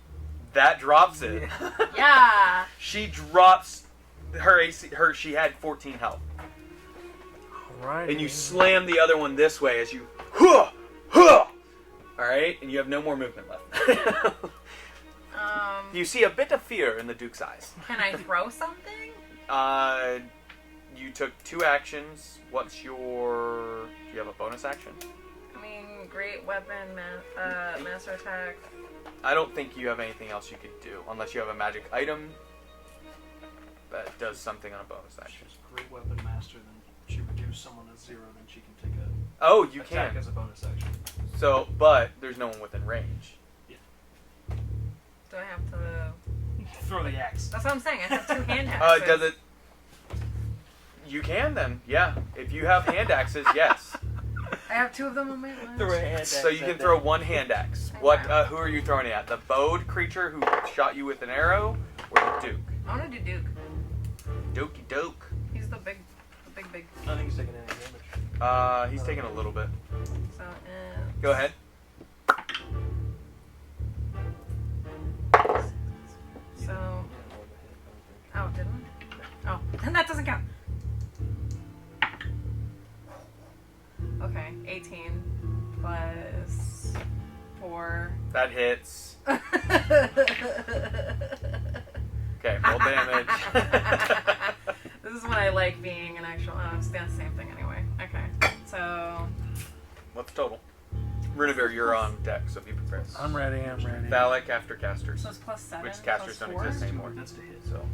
that drops it. Yeah. She drops her AC, she had 14 health. Right. And you slam the other one this way as you, huh, huh. Alright, and you have no more movement left. You see a bit of fear in the Duke's eyes. Can I throw something? You took 2 actions. What's your... Do you have a bonus action? I mean, great weapon, master attack. I don't think you have anything else you could do, unless you have a magic item that does something on a bonus action. She's a great weapon master, then she reduces someone to 0, then she can take a Oh, you attack can. as a bonus action. So, but there's no one within range. Do I have to... Throw the axe. That's what I'm saying. I have 2 hand axes. Does it... You can then, yeah. If you have hand axes, yes. I have 2 of them on my list. Throw a hand axe. So you can throw 1 hand axe. What? Who are you throwing it at? The bowed creature who shot you with an arrow, or the Duke? I want to do Duke. Dokey doke. He's the big. I think he's taking any damage. He's taking a little bit. So, Go ahead. So. Oh, didn't I? Oh, then that doesn't count. Okay, 18 plus 4. That hits. Okay, roll damage. This is when I like being an actual. It's the same thing anyway. Okay, so. What's total? Runavir, you're on deck, so be prepared. I'm ready. Thalic after casters. So it's plus 7. Which casters plus don't 4? exist anymore. That's to hit. So,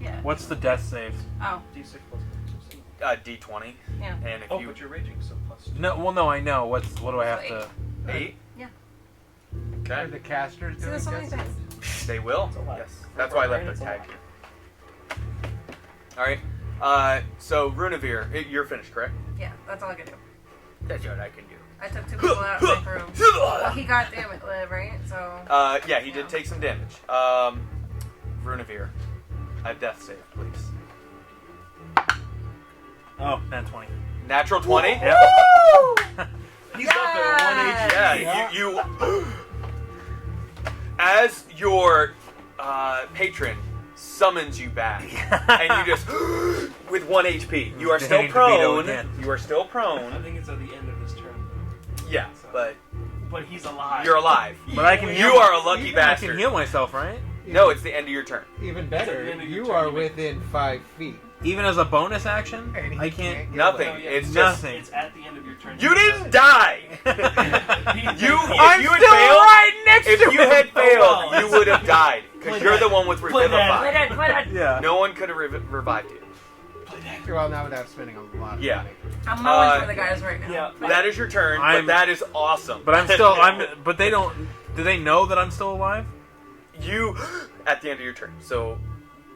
Yeah. What's the death save? Oh, D6 plus 6. D20. yeah. And if Oh, you... but you're raging, so plus 2. No, well, no, I know. What do I have So to? 8? Yeah. Are Okay. the casters See, doing there's so many death things. saves? They will? It's a lot. Yes. That's why I left It's the a tag lot. here. Alright. So, Runavir, you're finished, correct? Yeah, that's all I can do. That's what I can do. I took 2 people out of my room. Well, he got damage, right? So. Yeah, he did take some damage. Runavir, a death save, please. Oh, nat 20. Natural 20? Yep. He's up there at 1 HP. Yeah, you as your patron summons you back, and you just with 1 HP. You are still Danny DeVito prone. again. You are still I prone. think it's at the end of his turn. Yeah, but But he's alive. you're alive. But I can You heal. are a lucky I can bastard. heal myself, right? No, it's the end of your turn. Even It's at the better, end of your you turn, are you make- within 5 feet. Even as a bonus action, And he I can't. get Nothing. away. yeah, It's just nothing. It's at the end of your turn. you didn't die. I'm If you had still failed, right next if to you him. had failed, Oh, well. you would have died because Play you're dead. the one with Play dead. revivify. Play dead. Yeah. No one could have revived you. Well, not without spending a lot of Yeah. money. I'm mowing Uh, for the guys right now. Yeah. That is your turn, but I'm- that is awesome. But I'm still. But they don't. Do they know that I'm still alive? You at the end of your turn. So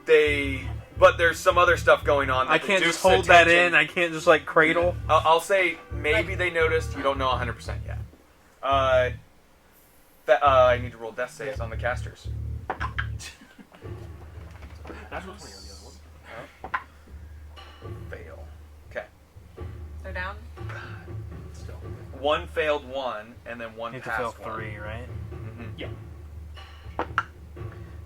they. But there's some other stuff going on. That I the can't Duke's just hold that attention- in. I can't just like cradle. I'll say maybe they noticed. You don't know 100% yet. I need to roll death saves on the casters. Natural 20 on the other one. Fail. Okay. They're down. Still. One failed one, and then one You have to passed fail one. 3, right? Mm-hmm. Yeah.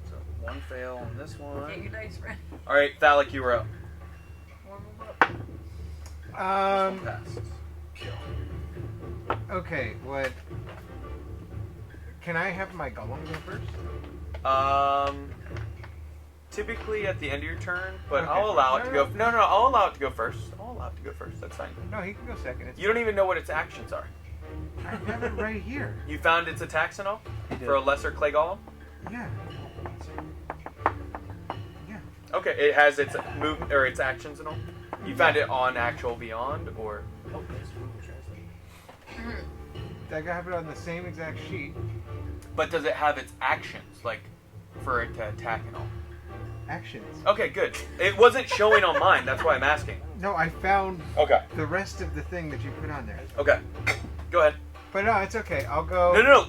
So one fail on this Get one. your dice ready. All right, Phallic, you were up. Warm 'em up. This one passed. Okay, what? Can I have my golem go first? Typically at the end of your turn, but Okay. I'll allow it to go. No. No, I'll allow it to go first. I'll allow it to go first. That's fine. No, he can go second. It's You don't even know what its actions are. I have it right here. You found its attacks and all He did. for a lesser clay golem. Yeah. Yeah. Okay, it has its movement or its actions and all. You found it on actual Beyond, or Oh, nice. Google Translate. I have it on the same exact sheet. but does it have its actions like for it to attack and all? Actions. Okay, good. It wasn't showing on mine. That's why I'm asking. No, I found Okay. the rest of the thing that you put on there. Okay. Go ahead. But no, it's okay. I'll go. No.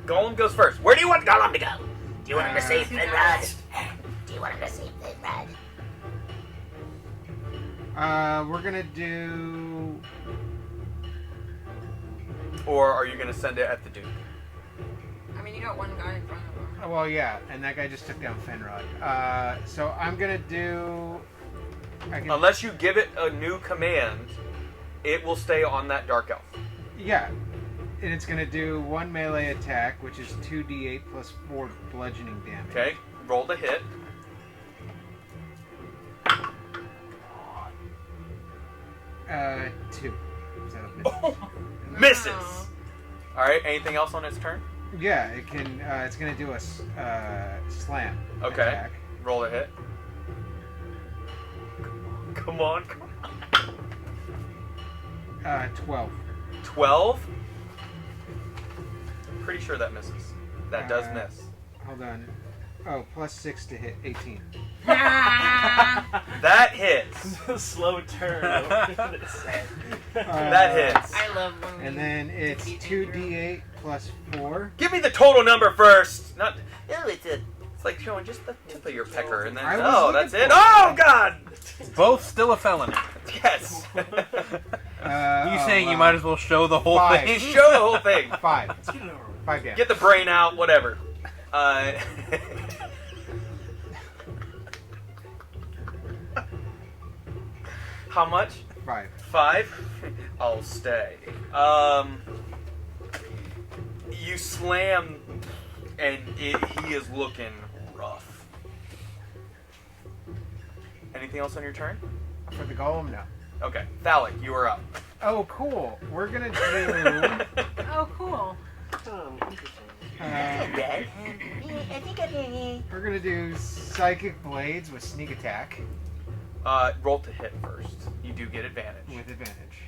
Golem goes first. Where do you want Golem to go? Do you want him to save Finrod? Do you want him to save Finrod? We're gonna do. Or are you gonna send it at the Duke? I mean, you got one guy in front of him. Oh, well, yeah, and that guy just took down Fenrod. So I'm gonna do. Unless you give it a new command, it will stay on that Dark Elf. Yeah, and it's gonna do 1 melee attack, which is 2d8 plus 4 bludgeoning damage. Okay. Roll to hit. 2. Is that a miss? Oh, misses. All right. Anything else on its turn? Yeah, it can. It's gonna do a slam. Okay. Attack. Roll a hit. Come on. 12. 12. Pretty sure that misses. That does miss. Hold on. Oh, plus 6 to hit. 18. That hits. Slow turn. That hits. I love when we And then it's beat 2d8 plus 4. Give me the total number first. Not. Oh, it's It's like showing just the tip of your pecker, and then I was oh, looking that's it. for it. Oh God. Both still a felony. Yes. You saying you might as well show the whole 5. You thing? show the whole thing. 5. Let's get it over with. 5 damage. Get the brain out. Whatever. How much? 5. 5? I'll stay. You slam, and he is looking rough. Anything else on your turn? For the golem, no. Okay. Phallic, you are up. Oh, cool. We're gonna do. Oh, cool. Interesting. red. I think I We're gonna do psychic blades with sneak attack Roll to hit first. You do get advantage. with advantage.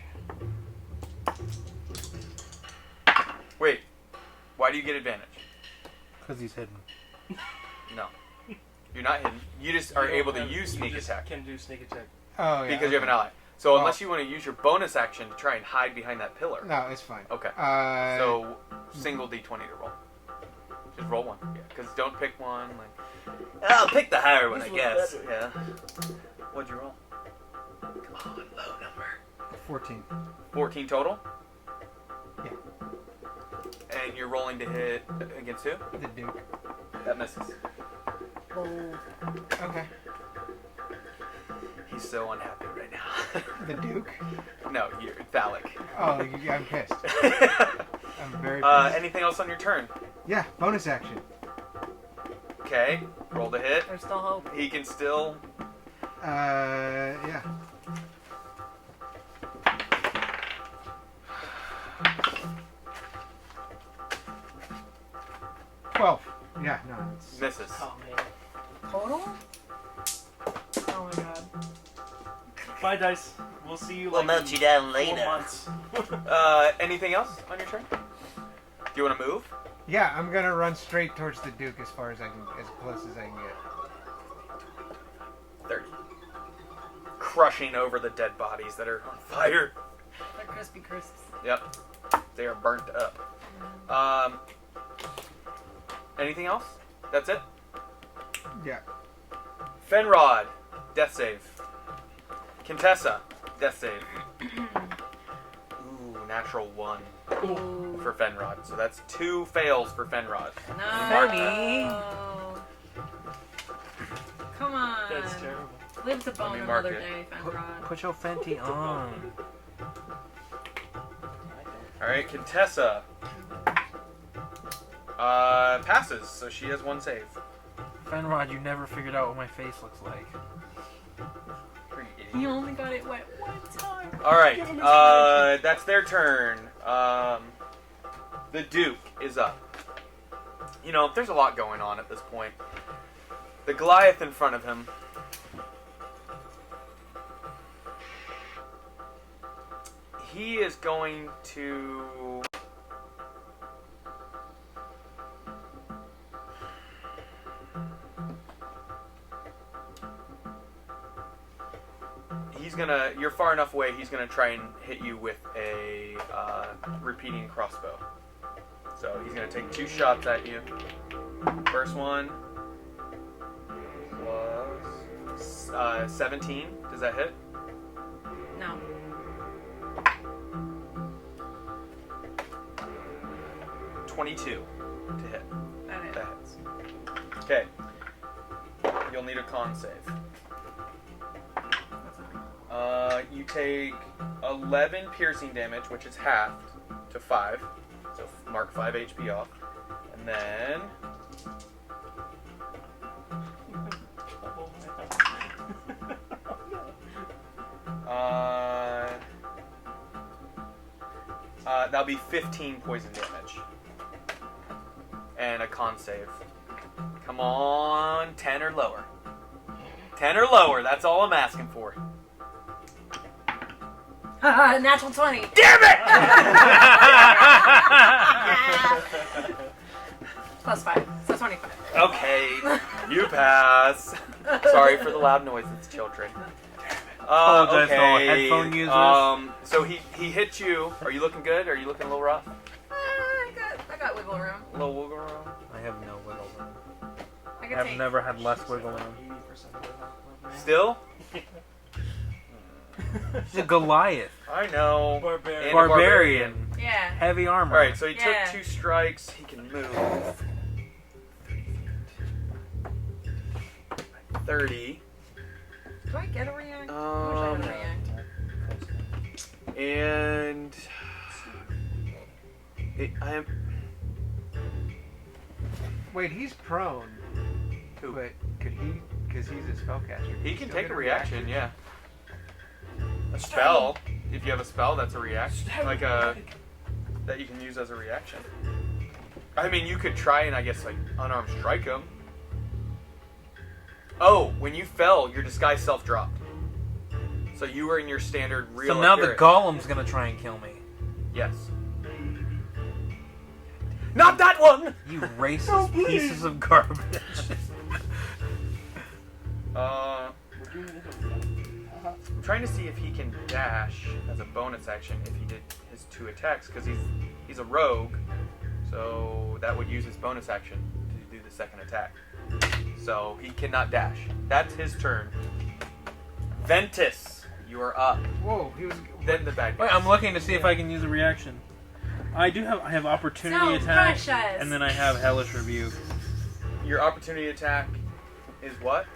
Wait. Why do you get advantage? Because he's hidden. No. You're not hidden. You just are able to use sneak You just attack can do sneak attack. Oh yeah. because you have an ally. So unless you want to use your bonus action to try and hide behind that pillar. No, it's fine. Okay. So So single d20 to roll. Just roll one. Yeah. Because don't pick one. Like I'll pick the higher one, I This guess. one's Yeah. What'd you roll? Come on, low number. 14. 14 total. Yeah. And you're rolling to hit against who? The Duke. That misses. Okay. He's so unhappy right now. The Duke. No, you're Phallic. Oh, I'm pissed. I'm very pissed. Anything else on your turn? Yeah, bonus action. Okay, roll to hit. There's still hope. He can still. Yeah. Yeah, no. It's, Misses. Oh man. Total? Oh my god. Bye, dice. We'll see you. We'll like melt in you down 4 later. months. Anything else on your turn? Do you want to move? yeah, I'm gonna run straight towards the Duke as far as I can, as close as I can get. 30. Crushing over the dead bodies that are on fire. They're crispy crisps. Yep. They are burnt up. Anything else? That's it? Yeah. Fenrod, death save. Contessa, death save. Ooh, natural 1 for Fenrod. So that's 2 fails for Fenrod. No. Come on. That's terrible. Live to bone mark another it. day, Fenrod. Put your Fenty on. Alright, Contessa. Passes, so she has 1 save. Fenrod, you never figured out what my face looks like. Pretty You idiot. only got it wet one time. Alright, that's their turn. The Duke is up. You know, there's a lot going on at this point. The Goliath in front of him. He is going to... You're far enough away, he's gonna try and hit you with a repeating crossbow. So he's gonna take 2 shots at you. First one was 17. Does that hit? No. $22 to hit. That is. That hits. Okay. You'll need a con save. You take 11 piercing damage, which is halved to 5. So mark 5 HP off. And then... that'll be 15 poison damage. And a con save. Come on, 10 or lower. 10 or lower, that's all I'm asking for. Natural 20. Damn it! Plus 5. So 25. Okay, you pass. Sorry for the loud noise, it's children. Apologize to all Okay. headphone users. So he hit you. Are you looking good? Are you looking a little rough? I got wiggle room. A little wiggle room? I have no wiggle room. I I can have take. never had less wiggle room. 80% of it. Still? He's a Goliath. I know. Barbarian. And a Barbarian. Yeah. Heavy armor. Alright, so he Yeah. took 2 strikes. He can move 30. Do I get a react? I wish I had a react. And I am. Wait, he's prone. Who? But could he? Because he's a spellcaster. He can still take get a reaction, yeah. A spell. If you have a spell, that's a reaction, like a that you can use as a reaction. I mean, you could try and I guess like unarmed strike him. Oh, when you fell, your disguise self dropped. So you were in your standard real. So now appearance. the golem's gonna try and kill me. Yes. Not that one. You racist pieces of garbage. I'm trying to see if he can dash as a bonus action if he did his 2 attacks, because he's a rogue, so that would use his bonus action to do the second attack. So he cannot dash. That's his turn. Ventus, you are up. Whoa, he was. Then the bad guy. Wait, I'm looking to see if I can use a reaction. I have opportunity So attack, precious. and then I have hellish rebuke. Your opportunity attack is what?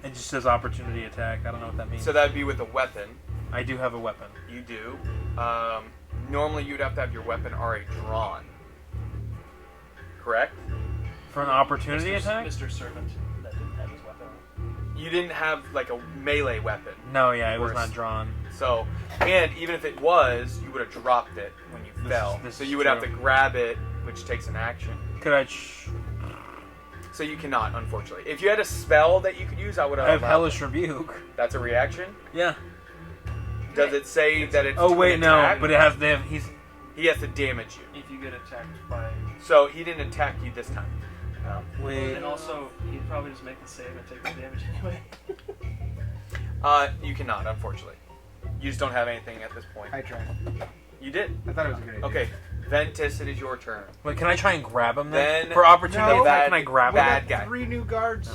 It just says opportunity attack. I don't know what that means. So that would be with a weapon. I do have a weapon. You do. Normally you'd have to have your weapon already drawn. Correct? For an opportunity attack? Mr. Servant that didn't have his weapon. You didn't have like a melee weapon. No, yeah, it was Worse. not drawn. So, and even if it was, you would have dropped it when you fell. this So is you would have true. to grab it, which takes an action. Could I? So you cannot, unfortunately. If you had a spell that you could use, I would have. I have allowed hellish it. rebuke. That's a reaction. Yeah. Does it say that it's? Oh to wait, an no, attack? but it has. They have. He's. He has to damage you. If you get attacked by... So he didn't attack you this time. Wait. And also, he'd probably just make the save and take the damage anyway. You cannot, unfortunately. You just don't have anything at this point. I tried. You did. I thought it was a good idea. Okay, Ventus, it is your turn. Wait, can I try and grab him then? Then For opportunity no, attack, bad- can I grab bad him? guy. 3 new guards.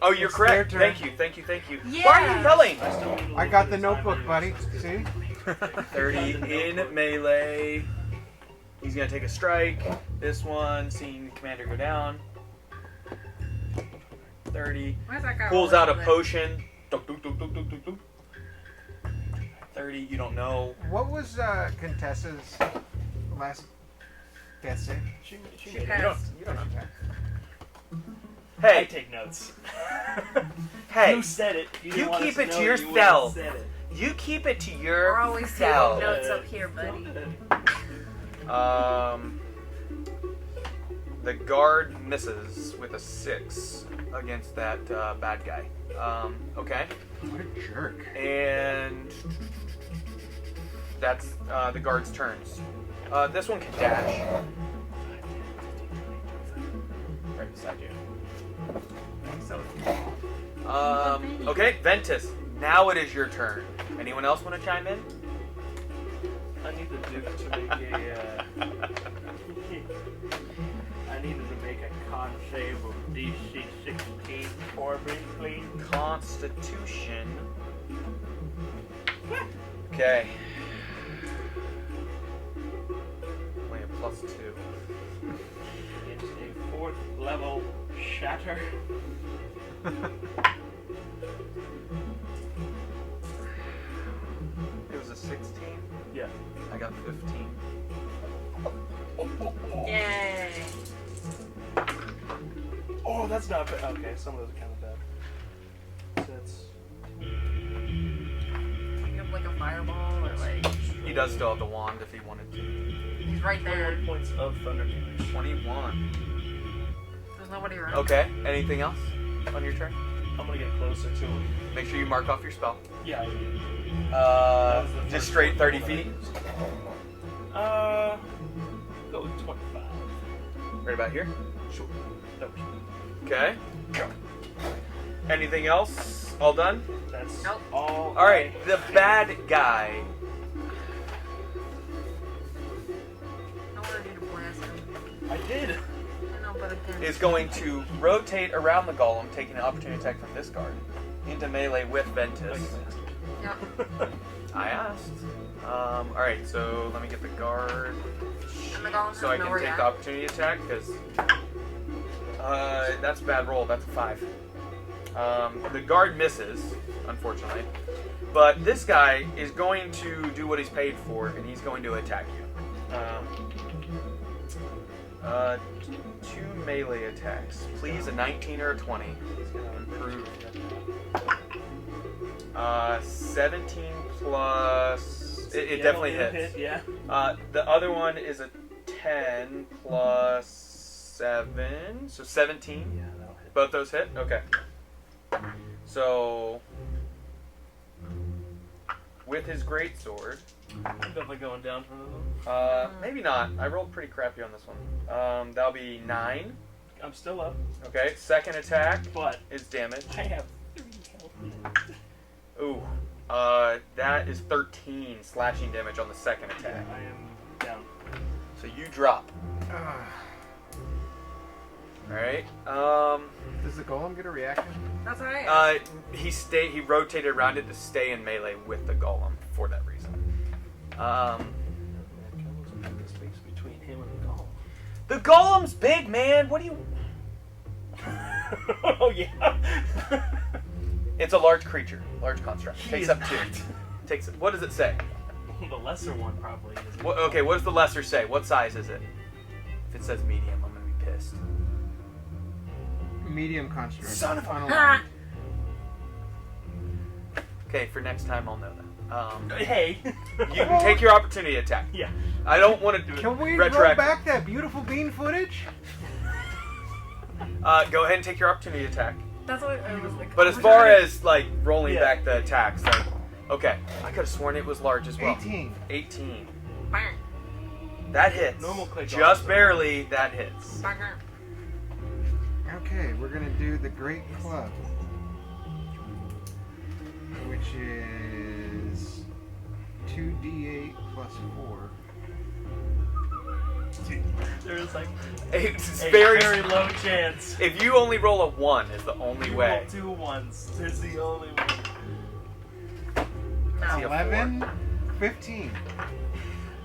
Oh, you're It's correct. their turn. Thank you. Yeah. Why are you yelling? I still need a I little got bit the of time notebook, to buddy. investigate. See? 30 in melee. He's gonna take a strike. This one, seeing the commander go down. 30. Why is that guy Pulls always out a over there? potion. Dunk, dunk, dunk, dunk, dunk, dunk, dunk. 30, you don't know. What was Contessa's last death save? She She made it. passed. You don't know. I Hey, take notes. hey, You said it. You, you didn't want keep us to it to know you wouldn't yourself. have said it. you keep it to We're always taking yourself. notes up here, buddy. The guard misses with a 6 against that bad guy. Okay. What a jerk. And that's the guard's turns. This one can dash. Right beside you. Okay, Ventus. Now it is your turn. Anyone else want to chime in? I need the Duke to make a. I needed to make a con save of DC 16 for me, please. Constitution. Okay. Only a +2. It's a 4th level shatter. It was a 16. Yeah. I got 15. Yay. Oh, that's not bad. Okay, some of those are kind of bad. So that's. You have like a fireball or like. He does still have the wand if he wanted to. He's right there. 21 points of thunder damage. 21. There's nobody around. Okay. Anything else on your turn? I'm gonna get closer to him. Make sure you mark off your spell. Yeah, I did. That was the Just first straight one 30 that I feet. used. Go with 25. Right about here. Sure. No, Okay. Anything else? All done? that's Nope. all. All right. I The have. bad guy. I wanted you to blast him. I did. I know, but again. Is going to rotate around the golem, taking an opportunity attack from this guard into melee with Ventus. Yep. I asked. All right, so let me get the guard And the golem so I doesn't know can where take you're the at. opportunity attack because that's a bad roll. That's a 5. The guard misses, unfortunately, but this guy is going to do what he's paid for, and he's going to attack you. 2 melee attacks. Please, a 19 or a 20. Improve. 17 plus. It definitely it'll hits. Hit, yeah. The other one is a 10 plus 7, so 17. Yeah, that'll hit. Both those hit? Okay. So, with his greatsword, I'm definitely going down for this one. maybe not. I rolled pretty crappy on this one. That'll be 9. I'm still up, Okay, second attack but is damage. I have 3 health. Ooh, that is 13 slashing damage on the second Yeah, attack. I am down. So you drop. Alright, Does the golem get a reaction? That's alright. he rotated around it to stay in melee with the golem for that reason. The space between him and the golem. The golem's big, man. What do you? Oh yeah. It's a large creature, large construct. He Takes is up 2. not. Takes. What does it say? The lesser one probably is. Okay, what does the lesser say? What size is it? If it says medium, I'm gonna be pissed. Medium construct. Son of a- Unaligned. Okay, for next time I'll know that. Hey. You can take your opportunity attack. Yeah. I don't want to do it. Can we roll retroactive. back that beautiful bean footage? Go ahead and take your opportunity attack. That's what I was like. But as far as like rolling Yeah. back the attacks, like, okay, I could have sworn it was large as well. 18. 18. Bang. That hits. Normal click Just also. barely. That hits. Bang. Okay, we're gonna do the Great Club, which is 2d8 plus 4. There's like It's a very. very low chance. If you only roll a 1, is the only You way. roll 2 ones. It's the only way. See a 11, 15.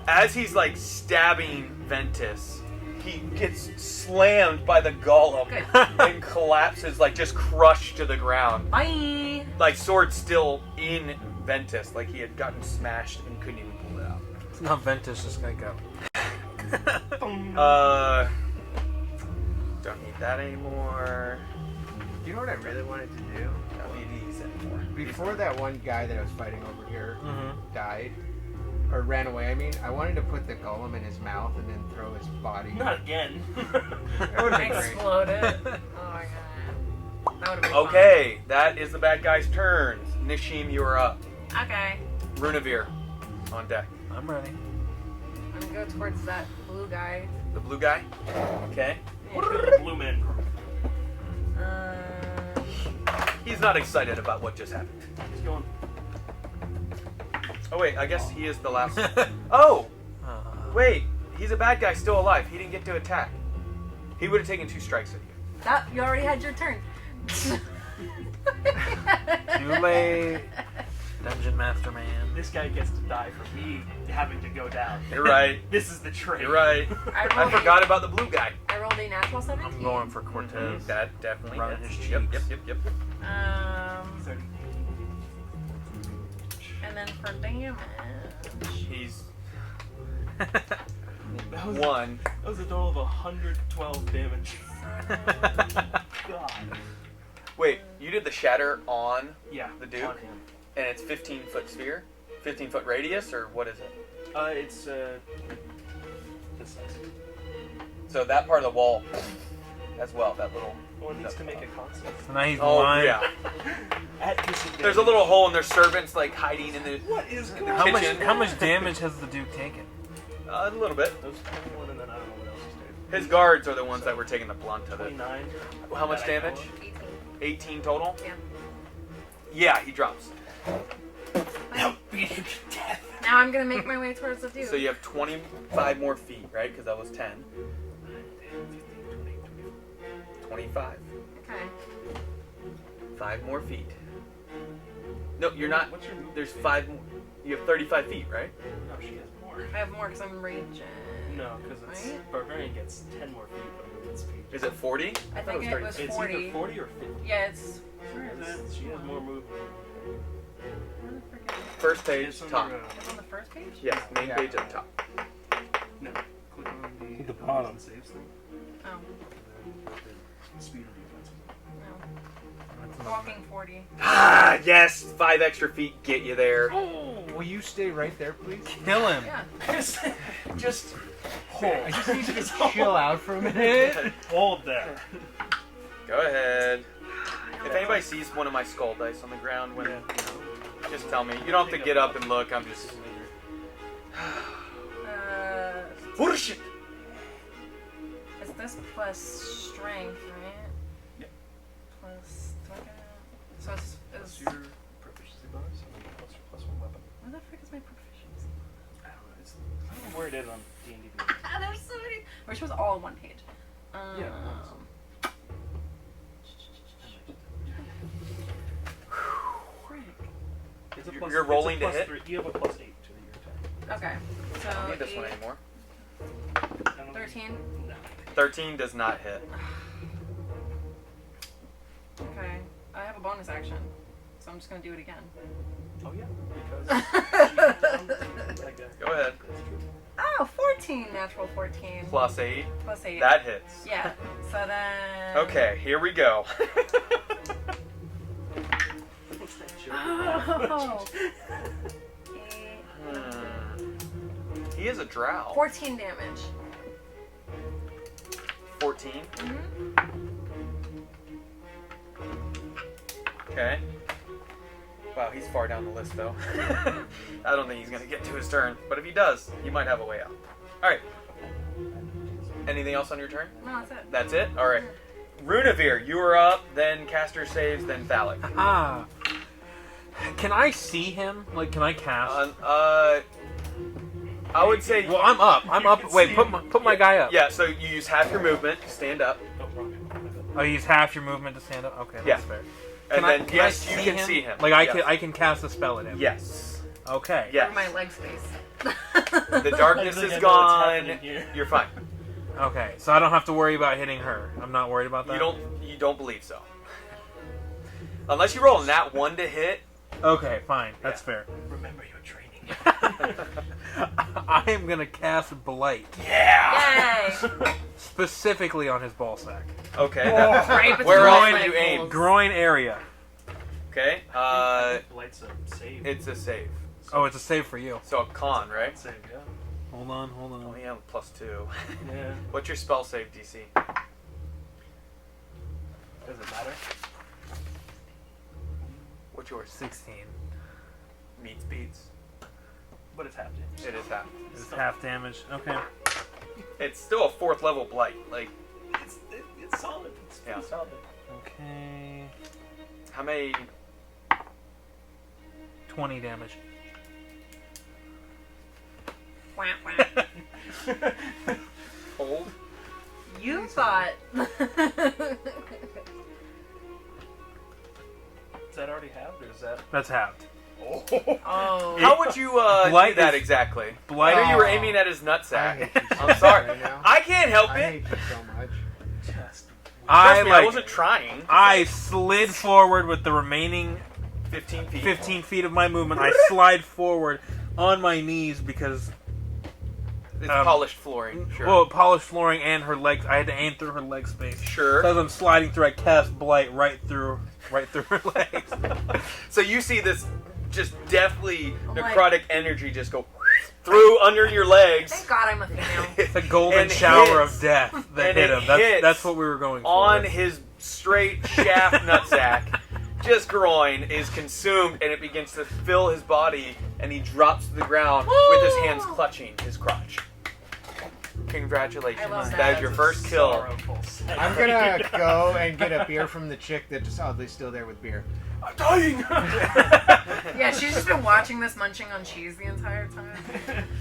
As he's like stabbing Ventus, he gets slammed by the golem Good. and collapses, like just crushed to the ground. Bye. Like sword still in Ventus, like he had gotten smashed and couldn't even pull it out. It's not Ventus, just gonna go. Don't need that anymore. You know what I really wanted to do? Don't need these anymore. Before that one guy that I was fighting over here Mm-hmm. died, or ran away, I mean, I wanted to put the golem in his mouth and then throw his body. Not again. That would have been great. Explode it. Oh my god. That would have been Okay, that is the bad guy's turn. Nishim, you are up. fun. Okay. Runavir, on deck. I'm ready. I'm gonna go towards that blue guy. The blue guy. Okay. What are the blue men? He's not excited about what just happened. He's going. Oh wait, I guess he is the last. Oh, wait, he's a bad guy, still alive. He didn't get to attack. He would have taken 2 strikes at you. That you already had your turn. Too late. Dungeon Master Man. This guy gets to die for me having to go down. You're right. This is the trade. You're right. I forgot about the blue guy. I rolled a natural 17. I'm going for Cortez. That definitely Running hits. his Yep, cheeks. yep. And then for damage. He's That was, 1. that was a total of 112 damage. God. Wait, you did the shatter on Yeah. the dude? On him. And it's 15-foot sphere? 15-foot radius, or what is it? It's this size. So that part of the wall as well, that little... One needs to make a constant. So now he's Oh, blind. yeah. At disadvantage. There's a little hole and there's servants like hiding in the What is going the How much, kitchen. how much damage has the Duke taken? A little bit. Those 21 and then I don't know what else is doing. His guards are the ones that were taking the blunt of it. 29. How much that I know damage? of. 18. 18 total? Yeah. Yeah, he drops. Now beat him to death. Now I'm gonna make my way towards the dude. So you have 25 more feet, right? Because that was 10. 25. Okay. 5 more feet. No, you're not. What's your move? There's 5 more. You have 35 feet, right? No, she has more. I have more because I'm raging. No, because it's Right? Barbarian gets 10 more feet of movement speed. Is it 40? I thought think it was It's 40. either 40 or 50. Yeah, it's. Where is it? She has more movement. Where the frick is it? First page, It's top. under, It's on the first page? Yes, main Yeah. page at the top. no, click on The bottom. saves thing. Oh, And then the speed of defense. no. Walking 40. Ah, yes! 5 extra feet get you there. Will you stay right there, please? Kill him. Yeah. Just hold. I just need to chill out for a minute. Hold there. Go ahead. If anybody sees one of my skull dice on the ground, when just tell me. You don't have to get up and look. I'm just. Bullshit. Is this plus strength, right? Yep. Plus. Do I get it? So it's. That's your proficiency bonus. And then plus 1 weapon. Where the frick is my proficiency? I don't know. I don't know where it is on D&D. There's so many. Which was all on one page. Yeah. Frick. It's a You're plus, rolling it's a to hit? plus 3. You have a plus 8 to your attack. Okay. So. I don't need this one 8, anymore. I don't 13. No. 13 does not hit. Okay. I have a bonus action. So I'm just gonna do it again. Oh yeah, because she found that guy. Go ahead. That's true. Oh, 14. Natural 14. Plus 8. Plus 8. That hits. Yeah. So then. Okay, here we go. What's that Oh. joke? 8, He is a drow. 14 damage. 14. Mm-hmm. Okay. Wow, he's far down the list though. I don't think he's gonna get to his turn, but if he does, he might have a way out. Alright. Anything else on your turn? No, that's it. That's it? Alright. Runavir, you are up, then caster saves, then phallic. Ah. Can I see him? Like, can I cast? I would say. Well, I'm up. I'm up. Wait, put my guy up. Yeah. So you use half your movement to stand up, Oh, wrong. Oh, you use half your movement to stand up. Okay, that's Yeah. fair. and then yes, you can him? see him. Like Yes. I can cast a spell at him. Yes. Okay. Yes. For my leg space. The darkness I think is I know what's gone. happening here. You're fine. Okay. So I don't have to worry about hitting her. I'm not worried about that. You don't believe so. Unless you roll a nat 1 to hit. Okay, fine. That's fair. Remember your training. I am gonna cast Blight Yeah. Yay! specifically on his ball sack. Okay. Right between Where else my do you aim? Groin area. Okay. Light's a save. It's a save. Oh, it's a save for you. So a con, right? Save, yeah. Hold on. Oh yeah, +2. Yeah. What's your spell save DC? Does it matter? What's yours? 16. Meets beats. But it's half damage. It is half. It's half damage. Okay. It's still a 4th level blight. Like, It's solid. It's pretty Yeah. solid. Okay. how many? 20 damage. Wah, wah. Hold. You thought. Is that already halved, or is that? That's halved. Oh. How would you do Blight that is- exactly? Blight. I know you were Oh. aiming at his I nutsack. hate you so I'm much sorry. right now. I can't help I it. hate you so much. Just. Trust me, I wasn't trying. I slid forward with the remaining 15 feet. 15 feet of my movement. I slide forward on my knees because It's polished flooring. Sure. well, polished flooring and her legs. I had to aim through her leg space. Sure. So as I'm sliding through, I cast Blight right through her legs. So you see this just deathly Oh my- necrotic energy just go through under your legs. Thank God I'm a female. It's a golden And shower hits. of death that And hit it him. That's, hits that's what we were going for. on his straight shaft nutsack. Just groin is consumed and it begins to fill his body and he drops to the ground with his hands clutching his crotch. Congratulations. I love That is your first kill. Sorrowful sight. I'm gonna go and get a beer from the chick that's just oddly still there with beer. I'm dying. Yeah, she's just been watching this munching on cheese the entire time.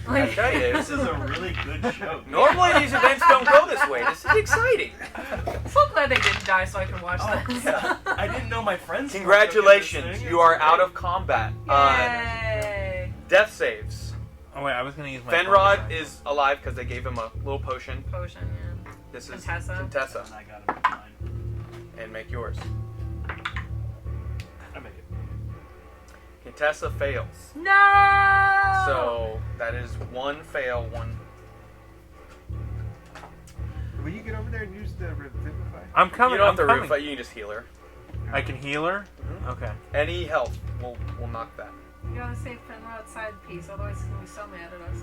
Like, I tell you, This is a really good show. normally these events don't go this way. This is exciting. I'm so glad they didn't die so I can watch this. Yeah. I didn't know my friends. Congratulations, you are out of combat. Yay! Death saves. Oh wait, I was gonna use my Fenrod bonus is alive because they gave him a little potion. Potion, yeah. This is Contessa. Contessa. And I got him mine. And make yours. I make it. Contessa fails. No! So that is one fail, one. Will you get over there and use the revivify? I'm coming. You don't I'm have to coming. roof, you can just heal her. I can heal her. Okay. Any health will knock that. You gotta save Fenrod side piece, otherwise he's gonna be so mad at us.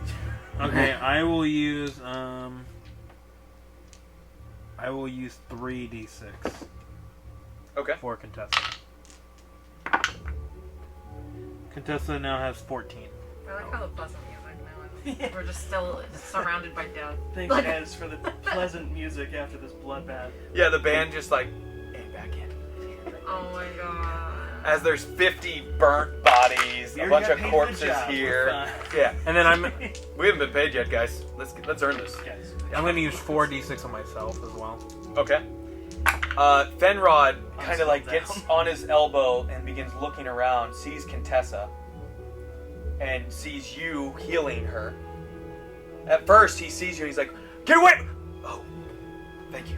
Okay, I will use 3d6 Okay. for Contessa. Contessa now has 14. I like how the pleasant music now. We're just still surrounded by death. Thanks, guys, for the pleasant music after this bloodbath. Yeah, the band just like, and back in. Oh my god. As there's 50 burnt bodies, We a already bunch got of paid for the corpses job. here. We're fine. Yeah, And then I'm we haven't been paid yet, guys. Let's earn this. Guys. going to use 4d6 on myself as well. Okay. Fenrod kind of like down. gets on his elbow and begins looking around, sees Contessa, and sees you healing her. At first, he sees you and he's like, "Get away!" Oh, thank you.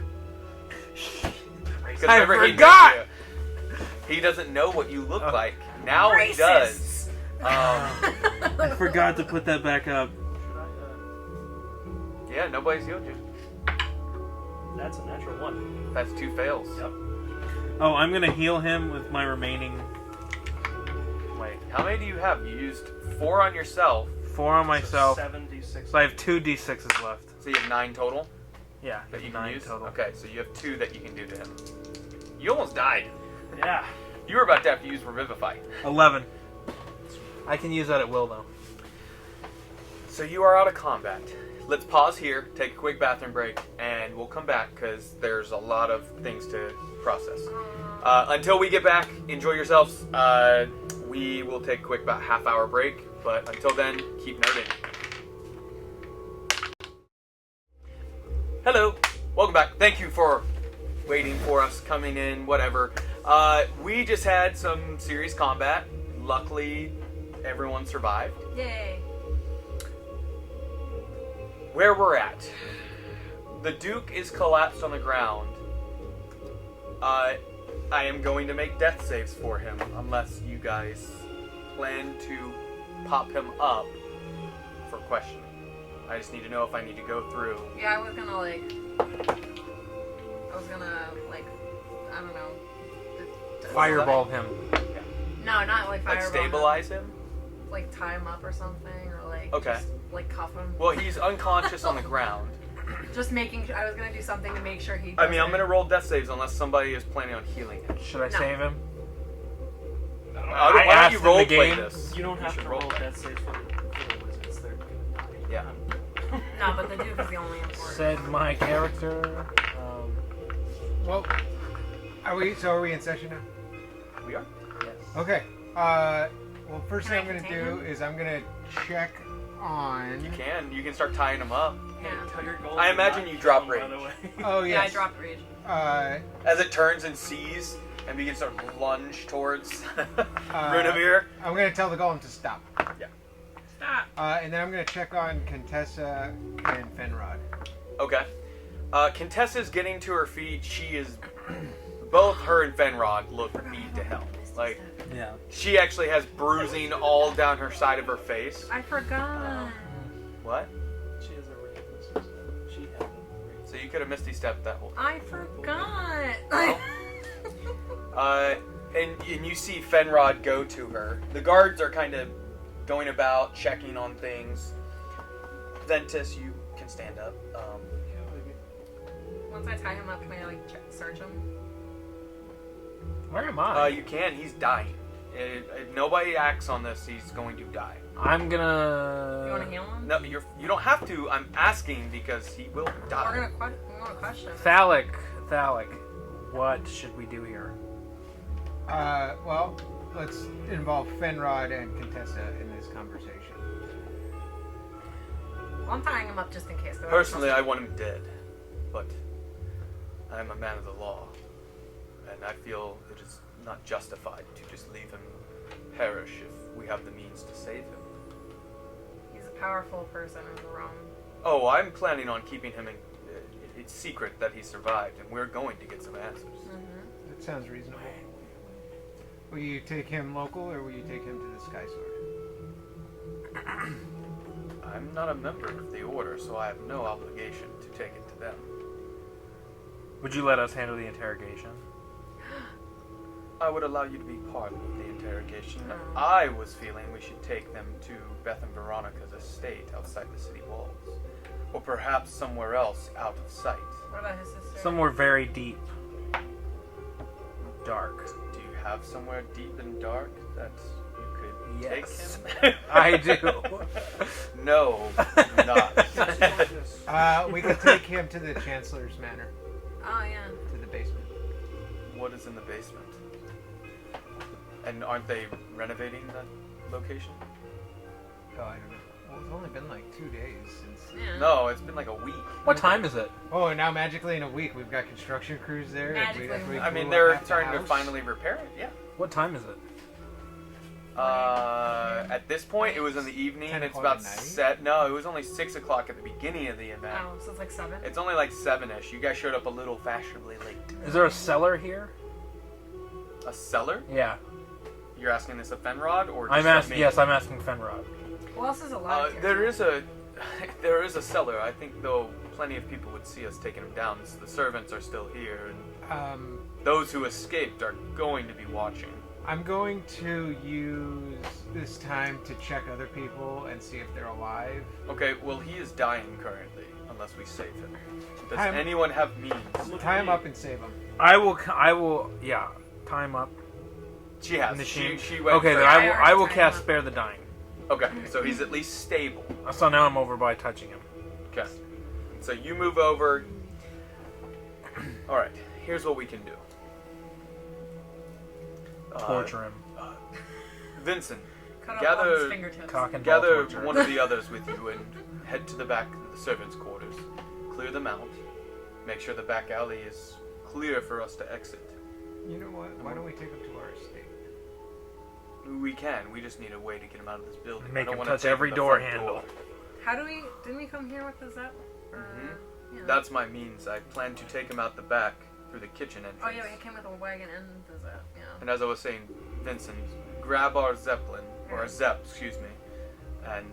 'Cause I remember, he forgot! knows you. He doesn't know what you look like. Now he Racist. does. I forgot to put that back up. Should I, Yeah, nobody's healed you. that's a natural one. That's 2 fails. Yep. Oh, I'm going to heal him with my remaining... Wait. How many do you have? You used 4 on yourself, 4 on myself. 76. So I have 2 d6s left. so you have 9 total Yeah, that you can 9 use. total. Okay, so you have 2 that you can do to him. You almost died. Yeah. You were about to have to use Revivify. 11. I can use that at will, though. So you are out of combat. Let's pause here, take a quick bathroom break, and we'll come back because there's a lot of things to process. Until we get back, enjoy yourselves. We will take a quick about half-hour break, but until then, keep nerding. Hello. Welcome back. Thank you for waiting for us, coming in, whatever. We just had some serious combat. Luckily, everyone survived. Yay. Where we're at. The Duke is collapsed on the ground. I am going to make death saves for him, unless you guys plan to pop him up for questioning. I just need to know if I need to go through. Yeah, I was gonna I don't know. Fireball him. No, not like fireball. Like stabilize him? Like tie him up or something, or like Okay. just, like cuff him. Well, he's unconscious on the ground. Just making. I was gonna do something to make sure he. I mean, I'm doesn't- gonna roll death saves unless somebody is planning on healing him. Should I No. save him? Why I don't asked you in role the play game. this? You don't have should to roll that. death saves for the wizards. They're gonna die. Yeah. No, but the Duke is the only important. Said my character. Well, are we in session now? We are. Yes. Okay. Well, first Can thing I I'm gonna contain do is I'm gonna check on. You can start tying him up. Yeah. Tell your golem I to imagine not you kill drop him, by rage. the way. Oh Yeah, I yes. dropped rage. As it turns and sees and begins to lunge towards Uh, Runamir. I'm gonna tell the golem to stop. Stop. And then I'm gonna check on Contessa and Fenrod. Okay. Contessa's getting to her feet. She is. Both her and Fenrod look beat to hell. Like, Yeah. she actually has bruising all down her side of her face. I forgot. What? She has a rage resistance. She has a rage. So you could have Misty stepped that whole. I forgot. And you see Fenrod go to her. The guards are kind of going about, checking on things. Ventus, you can stand up. Once I tie him up, can I search him? Where am I? You can. He's dying. If nobody acts on this, he's going to die. I'm gonna. You want to heal him? No, you don't have to. I'm asking because he will die. We're gonna question. Phallic. What should we do here? Well, let's involve Fenrod and Contessa in this conversation. Well, I'm tying him up just in case. Personally, I want him dead, but I'm a man of the law, and I feel it is not justified to just leave him perish if we have the means to save him. He's a powerful person in the realm. Oh, I'm planning on keeping him in it's secret that he survived, and we're going to get some answers. Mm-hmm. That sounds reasonable. Will you take him local, or will you take him to the Sky Sword? I'm not a member of the Order, so I have no obligation to take it to them. Would you let us handle the interrogation? I would allow you to be part of the interrogation. I was feeling we should take them to Beth and Veronica's estate outside the city walls. Or perhaps somewhere else out of sight. What about his sister? Somewhere very deep. Dark. Do you have somewhere deep and dark that you could Yes. take him? I do. No, not. We could take him to the Chancellor's Manor, Oh yeah. to the basement. What is in the basement? And aren't they renovating that location? Oh, I don't know. Well, it's only been like 2 days since. Yeah. No, it's been like a week. What time is it? Oh, and now magically in a week we've got construction crews there. Magically. I mean, blew they're up half the trying to house. finally repair it, yeah. What time is it? At this point, it was in the evening. 10 It's o'clock about at night? set. No, it was only 6 o'clock at the beginning of the event. Oh, so it's like 7. It's only like 7ish. You guys showed up a little fashionably late. Is there a cellar here? A cellar? Yeah. You're asking this of Fenrod, or just I'm of asking. me? Yes, I'm asking Fenrod. Who else is alive here? There is a there is a cellar. I think though plenty of people would see us taking him down. The servants are still here, and those who escaped are going to be watching. I'm going to use this time to check other people and see if they're alive. Okay, well he is dying currently, unless we save him. Does I'm- anyone have means? Tie him up and save him. I will. Yeah. Time up. She has. In the sheet. She went Okay, then first. I will Time cast up. Spare the Dying. Okay, so he's at least stable. So now I'm over by touching him. Okay. So you move over. Alright, here's what we can do. Torture him. Vincent, Cut off all gather- his fingertips. Cock and ball gather torture. one of the others with you and head to the back of the servants' quarters. clear them out. Make sure the back alley is clear for us to exit. You know what? Why don't we take them to our estate? We can. We just need a way to get them out of this building. Make I don't him wanna touch take every the door front handle. How do we? Didn't we come here with the Zep? Yeah. That's my means. I plan to take him out the back through the kitchen entrance. Oh yeah, we came with a wagon and the Zep. Yeah. And as I was saying, Vincent, grab our Zeppelin, or our Zep, excuse me, and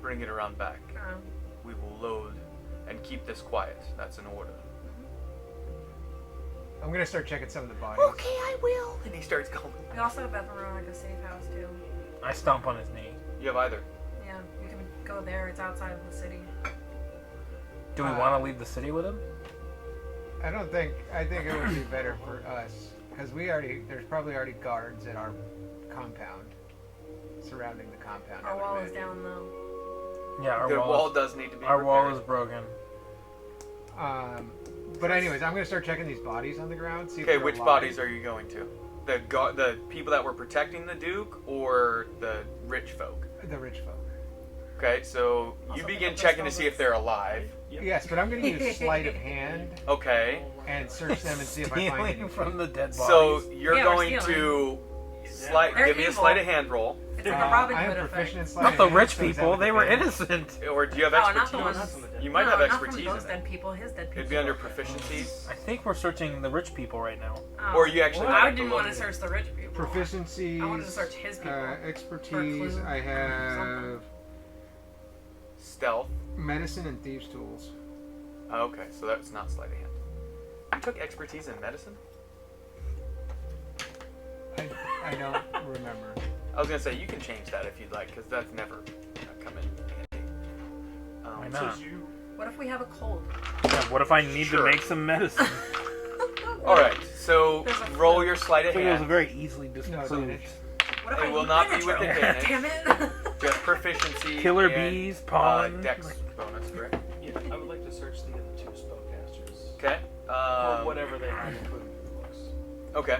bring it around back. We will load and keep this quiet. That's an order. I'm gonna start checking some of the bodies. Okay, I will. And he starts going. We also have Episoe, like a safe house too. I stomp on his knee. You have either. Yeah, we can go there. It's outside of the city. Do we want to leave the city with him? I don't think. I think it would be better for us because there's probably already guards at our compound, surrounding the compound. Our wall is down though. Yeah, our The wall, wall does need to be our wall repaired. is broken. But anyways, I'm gonna start checking these bodies on the ground. See if Okay, they're which alive. bodies are you going to? The people that were protecting the Duke, or the rich folk? The rich folk. Okay, so you Also begin pick up checking the to see if they're alive. Yes, but I'm gonna use sleight of hand Okay, and search them and see if I find Stealing anything. from the dead bodies. so you're Yeah, we're going to They're give me a evil. sleight of hand roll, It's like a Robin I am Hood proficient in effect. sleight not of the hand, rich so is that people. They were advantage? innocent. or do you have Oh, not expertise? the ones. You might have not expertise from those in it. dead people. His dead people. It'd be under proficiencies, I think we're searching the rich people right now. Oh. or you actually. Well, might I have to didn't look- want to search the rich people. Proficiencies. I wanted to search his people. Expertise. For a clue I or have stealth. medicine and thieves' tools. Oh, okay, so that's not sleight of hand. You took expertise in medicine? I don't remember. I was gonna say you can change that if you'd like, because that's never come in handy. Why So not? you What if we have a cold? Yeah, what if I need Sure. to make some medicine? All right, so There's a roll flu. your sleight I of think it was hand. very easily No disproved. advantage. What if It I will need not be Benadryl? with advantage. Damn it! Just proficiency. Killer and, bees, pollen. Dex bonus, correct? yeah, I would like to search the other two spellcasters. Okay. Or whatever they have, including the books. Okay.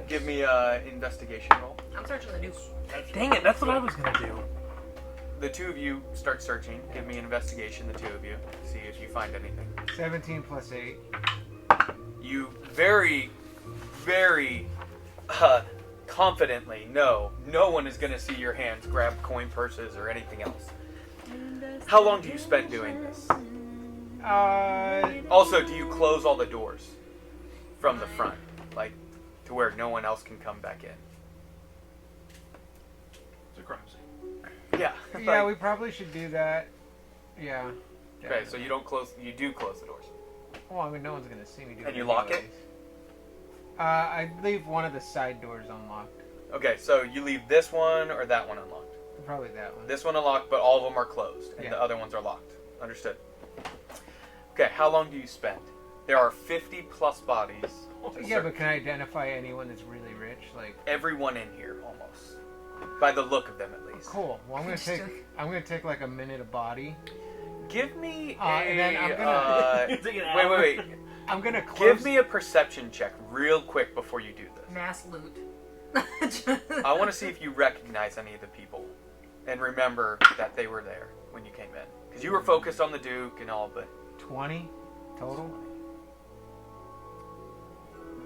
Give me a investigation roll. I'm searching the Duke. Dang it, that's what I was gonna do. The two of you start searching. Give me an investigation, the two of you. See if you find anything. 17 plus 8. You very, very confidently know no one is going to see your hands grab coin purses or anything else. How long do you spend doing this? Also, do you close all the doors from the front, like to where no one else can come back in? It's a crime scene. Yeah. Yeah, like- we probably should do that. Yeah. Okay, so you don't close. You do close the doors. Well, I mean, no one's gonna see me do it. And you lock it? anyways. I leave one of the side doors unlocked. Okay, so you leave this one or that one unlocked. Probably that one. This one unlocked, but all of them are closed, and Yeah. the other ones are locked. Understood. Okay, how long do you spend? There are 50 plus bodies. to Yeah, search. but can I identify anyone that's really rich? Like, Everyone in here, almost, by the look of them at least. cool. Well, I'm gonna take like a minute a body. Give me a. And then I'm gonna- Take an wait, hour. wait. I'm gonna close. Give me a perception check real quick before you do this. Mass loot. I want to see if you recognize any of the people and remember that they were there when you came in. Because you were focused on the Duke and all, but 20 total.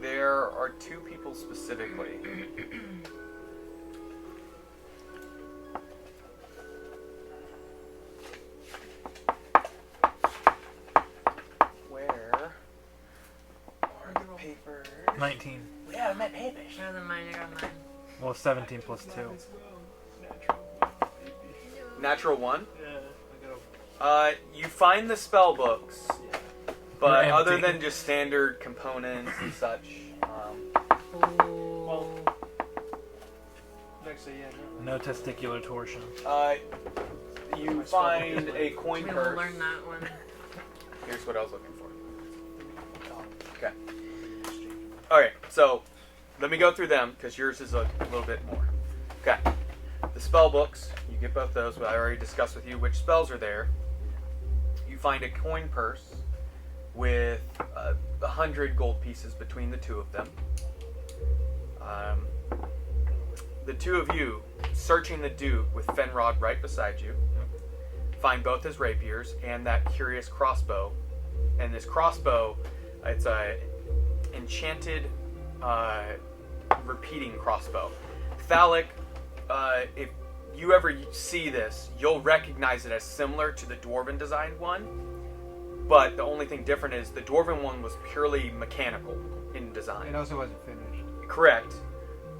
there are two people specifically. Where are the papers? 19. We have my papers. Better than mine. I got 9. Well, 17 plus 2. Natural one. Yeah, I gotta. You find the spell books, but They're other empty. than just standard components and such, Well, actually, yeah. No. No testicular torsion. you find a coin We will purse. learn that one. Here's what I was looking for. Okay. Alright, so let me go through them because yours is a little bit more. Okay. The spell books, you get both those, but I already discussed with you which spells are there. You find a coin purse with 100 gold pieces between the two of them. The two of you searching the Duke with Fenrod right beside you find both his rapiers and that curious crossbow. And this crossbow, it's a enchanted repeating crossbow. Thalic, if you ever see this, you'll recognize it as similar to the dwarven designed one, but the only thing different is the dwarven one was purely mechanical in design. It also wasn't finished. Correct,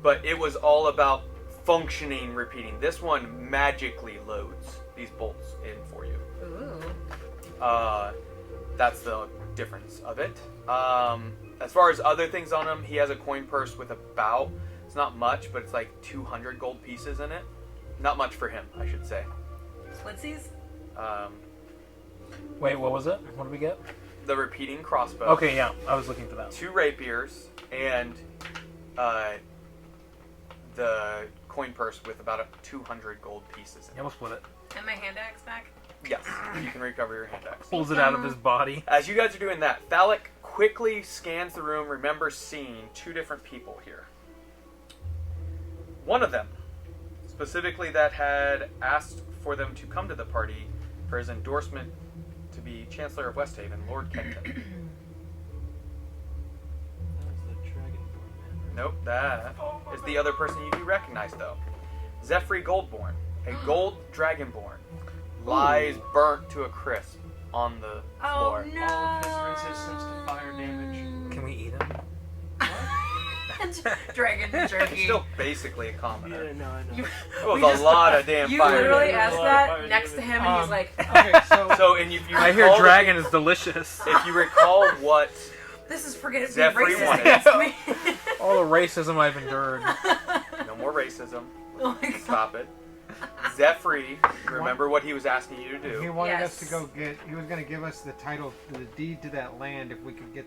but it was all about functioning repeating. This one magically loads these bolts in for you. Ooh. That's the difference of it. As far as other things on him, he has a coin purse with about, it's not much, but it's like 200 gold pieces in it. Not much for him, I should say. Switsies? Wait, what was it? What did we get? The repeating crossbow. Okay, yeah, I was looking for that. 2 rapiers and the coin purse with about 200 gold pieces in Yeah, we'll split it. And my hand axe back? it. Yes, you can recover your hand axe. Pulls it out of his body. As you guys are doing that, Thalic quickly scans the room, remembers seeing 2 different people here. One of them, specifically that had asked for them to come to the party for his endorsement to be Chancellor of Westhaven, Lord Kenton. That was the Dragonborn man. Nope, that is the other person you do recognize, though. Zephyr Goldborn, a gold dragonborn, lies burnt to a crisp on the Oh floor. no! All of his resistance to fire damage. Can we eat him? Dragon It's jerky. still basically a commoner. Yeah, no, I know. You, It was we a just- lot of damn you fire literally damage. asked Fire that damage. next to him, and he's like, Okay, so So, and if you I hear recall- dragon is delicious. If you recall what "This is forget being Zephyr racist wanted. against me." All the racism I've endured. no more racism, Oh my god. stop it. Zephyr, remember what he was asking you to he do. wanted Yes. us to go get. He was going to give us the title, the deed to that land, if we could get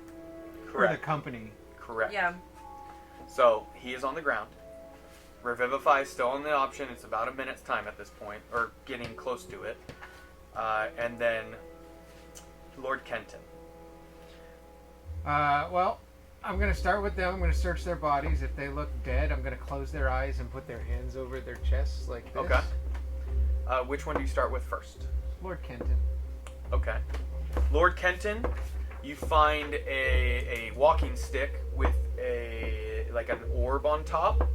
for the Correct. company. Correct. Yeah. So he is on the ground. Revivify is still on the option. It's about a minute's time at this point, or getting close to it. And then Lord Kenton. Well, I'm going to start with them. I'm going to search their bodies. If they look dead, I'm going to close their eyes and put their hands over their chests like this. Okay. Which one do you start with first? Lord Kenton. Okay. Lord Kenton, you find a walking stick with like an orb on top,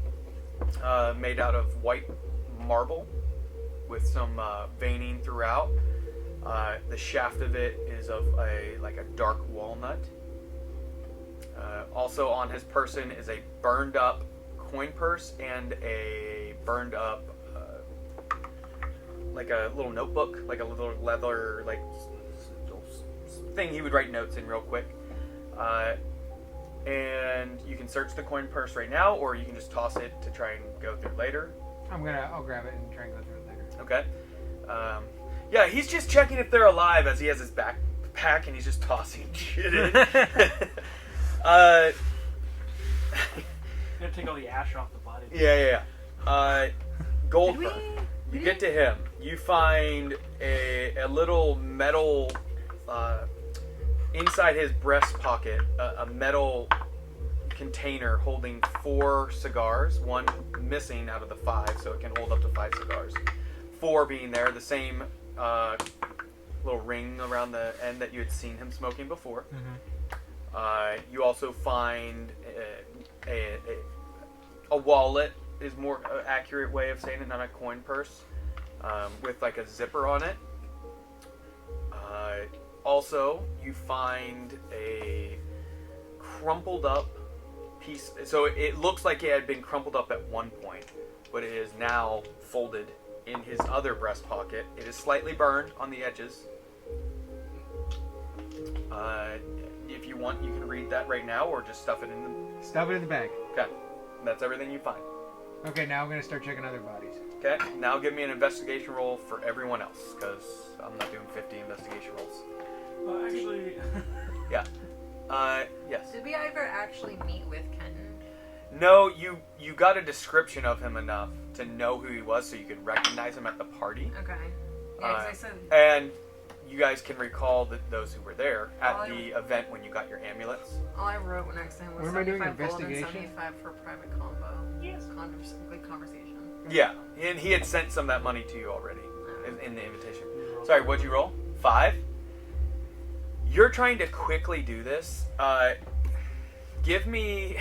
made out of white marble with some veining throughout. The shaft of it is of a dark walnut. Also on his person is a burned up coin purse and a burned up like a little notebook, like a little leather thing he would write notes in real quick. And you can search the coin purse right now, or you can just toss it to try and go through later. I'll grab it and try and go through it later. Okay. Yeah, he's just checking if they're alive as he has his backpack and he's just tossing shit in. You gotta take all the ash off the body. Yeah. Gold Did we- purse. You get to him. You find a little metal inside his breast pocket, a metal container holding 4 cigars, one missing out of the 5, so it can hold up to 5 cigars. 4 being there, the same little ring around the end that you had seen him smoking before. You also find a wallet, is more accurate way of saying it, not a coin purse, with like a zipper on it. Also, you find a crumpled up piece. So it looks like it had been crumpled up at one point, but it is now folded in his other breast pocket. It is slightly burned on the edges. If you want, you can read that right now, or just stuff it in the... Stuff it in the bag. Okay, that's everything you find. Okay, now I'm going to start checking other bodies. Okay, now give me an investigation roll for everyone else, because I'm not doing 50 investigation rolls. Well, actually, Yes. Did we ever actually meet with Kenton? No, you got a description of him enough to know who he was, so you could recognize him at the party. Okay. Yeah, 'cause I said. And you guys can recall those who were there at Oh, the event when you got your amulets. All I wrote next time was What am I doing, 75 gold and investigation? 75 for private combo. Yes. Good conversation. Yeah, and he had sent some of that money to you already in the invitation. Sorry, what'd you roll? 5? You're trying to quickly do this. Give me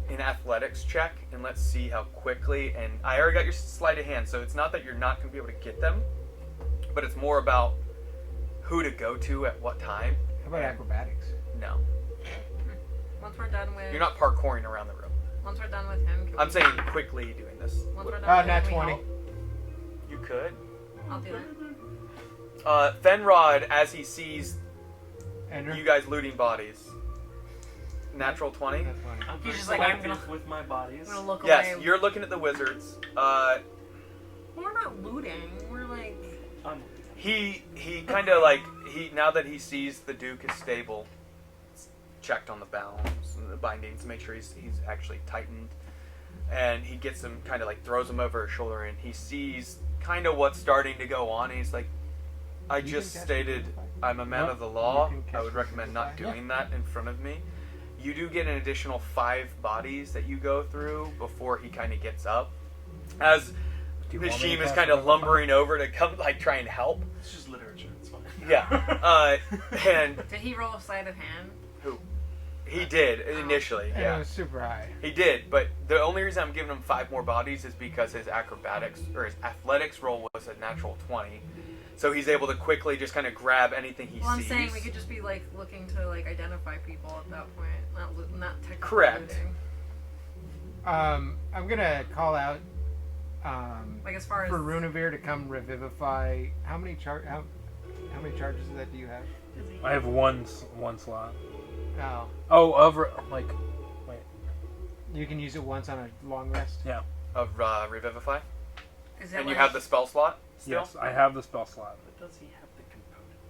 an athletics check, and let's see how quickly. And I already got your sleight of hand, so it's not that you're not going to be able to get them, but it's more about who to go to at what time. How about acrobatics? No. Once we're done with. You're not parkouring around the room. Once we're done with him. I'm saying quickly doing this. Once we're done Oh, with nat him, 20. You could. I'll do that. Fenrod, as he sees Andrew? you guys looting bodies. Natural 20? That's fine. I'm He's very just like, I'm selective gonna- with my bodies. I'm gonna look Yes, away. you're looking at the wizards. We're not looting. We're like. I'm He kind of like now that he sees the Duke is stable, checked on the bounds and the bindings to make sure he's actually tightened, and he gets him kind of like throws him over his shoulder, and he sees kind of what's starting to go on, and he's like, I You just can catch stated me. I'm a man What? of the law. You can I would catch recommend me. not Yeah. doing that in front of me. You do get an additional 5 bodies that you go through before he kind of gets up. As Do you want me to Nishim is cast kind of Revivify? lumbering over to come like try and help. It's just literature. It's fine. Yeah. And Did he roll a sleight of hand? who? He did initially. And it Yeah. was super high. He did, but the only reason I'm giving him 5 more bodies is because his acrobatics or his athletics roll was a natural 20. So he's able to quickly just kind of grab anything he Well, I'm sees. saying we could just be like looking to like identify people at that point, not technically Correct. looting. I'm gonna call out Like as far as for Runavir to come revivify. How many charges of that do you have? I have one slot. Oh, Oh, wait. you can use it once on a long rest. Yeah. Of Revivify. is it And you like- have the spell slot still? Yes, I have the spell slot. But does he have the component?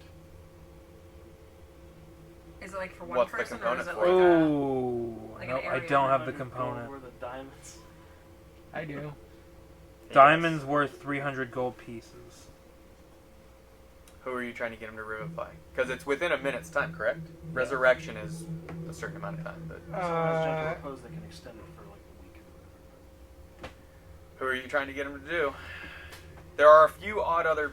Is it like for one What's the person or component is it for like it? Oh, like no, an I area. don't have the 100 gold component. worth of diamonds. I do. Diamonds worth 300 gold pieces. Who are you trying to get him to revivify? Because it's within a minute's time, correct? Resurrection is a certain amount of time. But Sometimes gentle repose, they can extend it for like a week or whatever. who are you trying to get him to do? There are a few odd other,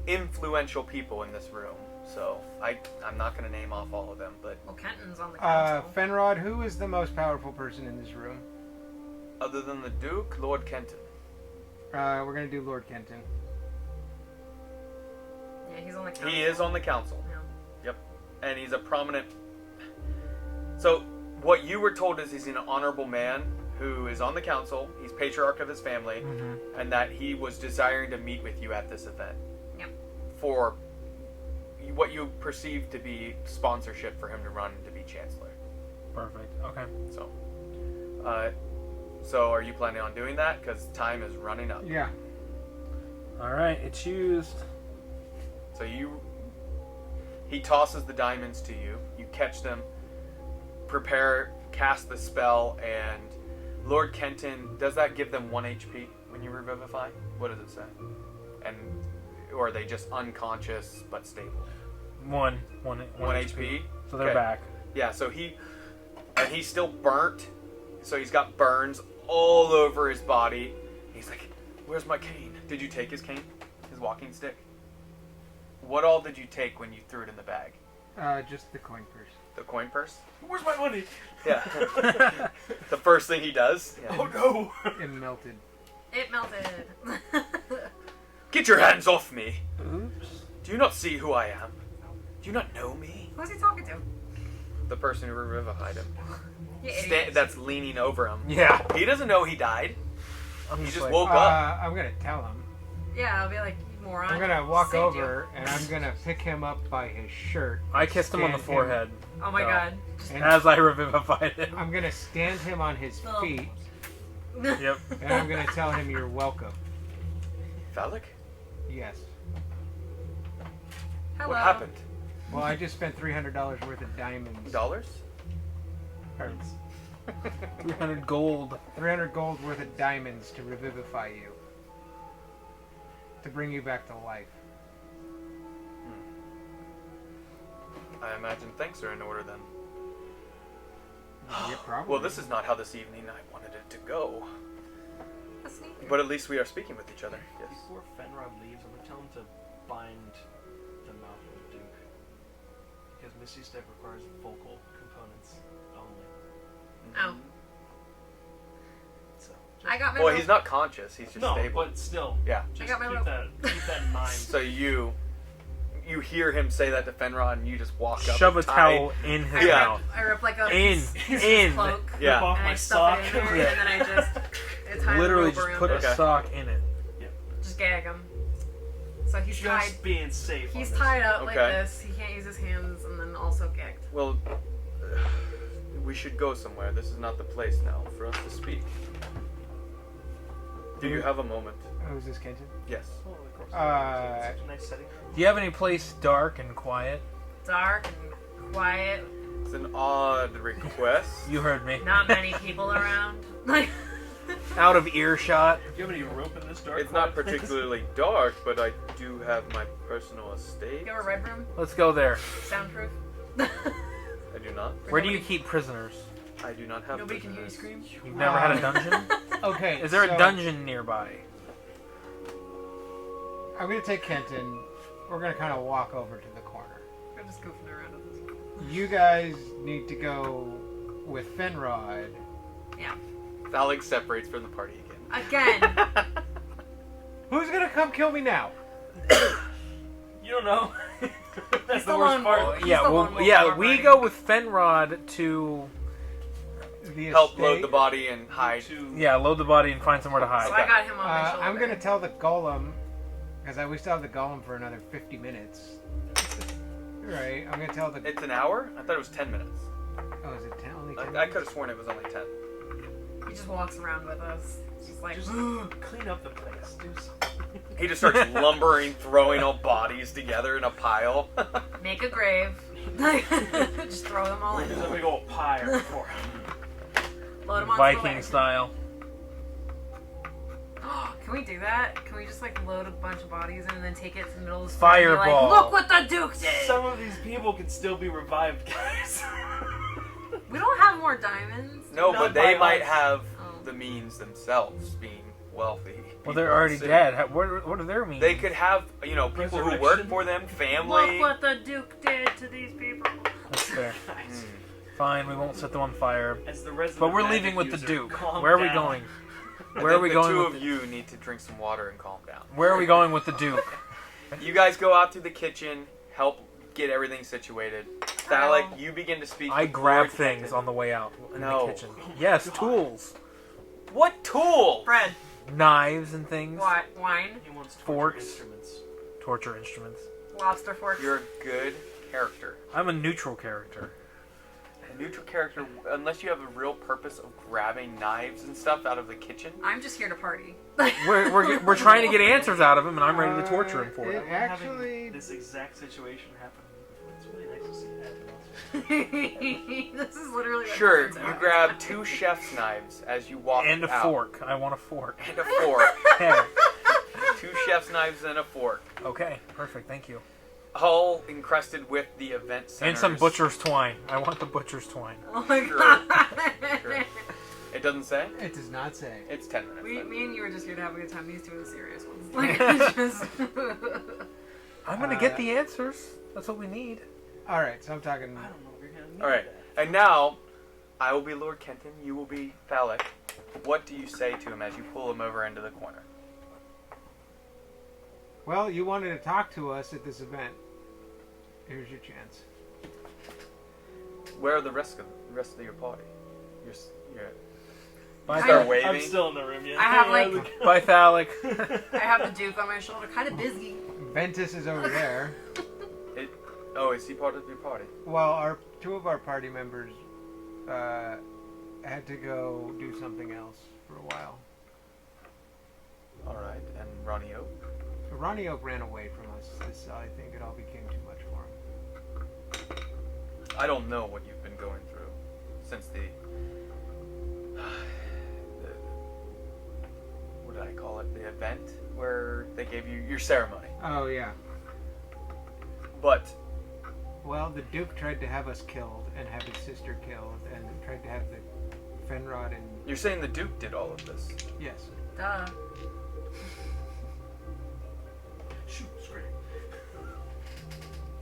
influential people in this room. So I'm not going to name off all of them, but Well, Kenton's on the council. Fenrod, who is the most powerful person in this room? other than the Duke, Lord Kenton. We're gonna do Lord Kenton. Yeah, he's on the council. He is on the council. Yeah. Yep. And he's a prominent... So, what you were told is he's an honorable man who is on the council, he's patriarch of his family, and that he was desiring to meet with you at this event. Yep. For what you perceive to be sponsorship for him to run to be chancellor. Perfect. Okay. So are you planning on doing that? Because time is running up. Yeah. All right. It's used. So he tosses the diamonds to you. You catch them, prepare, cast the spell, and Lord Kenton, does that give them 1 HP when you revivify? What does it say? Or are they just unconscious but stable? One 1 HP? So they're Okay. back. Yeah, so he's still burnt. So he's got burns all over his body. He's like, where's my cane? Did you take his cane? His walking stick? What all did you take when you threw it in the bag? Just the coin purse. The coin purse? Where's my money? Yeah. The first thing he does. Yeah. Oh no! It melted. It melted. Get your hands off me! Oops. Do you not see who I am? Do you not know me? Who's he talking to? The person who revivified him. You idiot. That's leaning over him. Yeah. He doesn't know he died. I'm He just like, woke up. I'm gonna tell him. Yeah, I'll be like, you moron. I'm gonna walk Saved you. over and I'm gonna pick him up by his shirt. I kissed him on the stand forehead. Oh my So, god. And As I revivified him. I'm gonna stand him on his Oh. feet Yep. and I'm gonna tell him you're welcome. Phallic? Yes. Hello. What happened? Well, I just spent $300 worth of diamonds. Dollars? Hearts. 300 gold. 300 gold worth of diamonds to revivify you. To bring you back to life. I imagine thanks are in order then. Yeah, probably. Well, this is not how this evening I wanted it to go. That's neat. But at least we are speaking with each other. Yes. Before Fenrod leaves, I'm gonna tell him to bind the mouth of the Duke. Because Misty Step requires vocal components only. Oh. So, I got my Well, rope. he's not conscious. He's just no, stable. but still. Yeah. Just got my keep rope. keep that in mind. So you hear him say that to Fenrod, and you just walk up. Shove a and tie- towel in his Yeah. mouth. I rip like a In. cloak. Yeah. Rip off And my I stuff sock. it in there, and then I just tie the Literally rope just around put it. a sock in it. Just gag him. So he's tied. Just being safe. He's on this. tied up like Okay. this. He can't use his hands, and then also gagged. Well, we should go somewhere. This is not the place now for us to speak. Do you have a moment? Oh, is this Kenton? Yes. Oh, of course. Uh, Such a nice setting. Do you have any place dark and quiet? Dark and quiet. It's an odd request. You heard me. Not many people around. Like. Out of earshot. Do you have any rope in this dark? It's not quiet place? particularly dark, but I do have my personal estate. You have a red room? Let's go there. Soundproof? I do not. Where do you keep prisoners? I do not have Nobody can hear you prisoners. scream? You've never had a dungeon? Okay. Is there so a dungeon nearby? I'm gonna take Kenton. We're gonna kind of walk over to the corner. We're just goofing around at this point. You guys need to go with Fenrod. Yeah. Alex separates from the party again. Again. Who's gonna come kill me now? You don't know. That's He's the the worst lone part. wolf. He's Yeah, the well, lone wolf yeah, of our we party. go with Fenrod to The Help estate. load the body and hide. load the body and find somewhere to So hide. I got him on my shoulder. I'm gonna tell the golem, because we still have the golem for another 50 minutes. Right, I'm gonna tell the. It's an hour? I thought it was 10 minutes. Oh, is it 10? Only 10? I could have sworn it was only 10. He just walks around with us. Just like, Just clean up the place. Do something. He just starts lumbering, throwing all bodies together in a pile. make a grave. Just throw them all in. There's a big old pyre for him. Load them on Viking style. Can we do that? Can we just like load a bunch of bodies in and then take it to the middle of the square and be Fireball. Like, look what the Duke did! Some of these people can still be revived, guys. We don't have more diamonds. No, Not but they by might us. have Oh. the means themselves, being wealthy. Well, they're people already in the dead. What are their means? They could have, people who work Resurrection? for them, family. Look what the Duke did to these people. That's fair. Guys, Fine, we won't set them on fire. as the resident But we're magic leaving with the user, Duke. calm Where are we down. going? And Where are then we the going two with of you need to drink some water and calm down. Where are we going with the Duke? You guys go out to the kitchen, help get everything situated. Thalek, you begin to speak. I with grab Lord things Kenton. on the way out in No. the kitchen. Yes, tools. What tool? Bread, Knives and things. wine, He wants torture Forks. instruments. Torture instruments. lobster forks. You're a good character. I'm a neutral character. A neutral character, unless you have a real purpose of grabbing knives and stuff out of the kitchen. I'm just here to party. We're trying to get answers out of him, and I'm ready to torture him for it. Actually, Having this exact situation happen. It's really nice to see it happen. This is literally what Sure, happens you every grab time. 2 chef's knives as you walk And a out. fork. I want a fork. And a fork. Yeah. 2 chef's knives and a fork. Okay, perfect. Thank you. All encrusted with the event center. And some butcher's twine. I want the butcher's twine. Oh my Sure. god. Sure. It doesn't say? it does not say. It's 10 minutes. then. Me and you were just here to have a good time. These two are the serious ones. Like, it's just. I'm gonna get the answers. That's what we need. All right, so I'm talking. I don't know if you're gonna need Alright, that. and now, I will be Lord Kenton, you will be Thalek. What do you say to him as you pull him over into the corner? Well, you wanted to talk to us at this event. Here's your chance. Where are the rest of your party? You're Bye, start Thalic. waving. I'm still in the room, yeah. I have, like- Bye, Thalic. I have the Duke on my shoulder, kind of busy. Ventus is over there. Oh, is he part of your party? Well, two of our party members had to go do something else for a while. Alright, and Ronnie Oak? Ronnie Oak ran away from us. I think it all became too much for him. I don't know what you've been going through since the what did I call it? The event where they gave you your ceremony. Oh yeah. But Well, the Duke tried to have us killed and have his sister killed, and tried to have the Fenrod and you're saying the Duke did all of this. yes. Duh. Shoot, scream.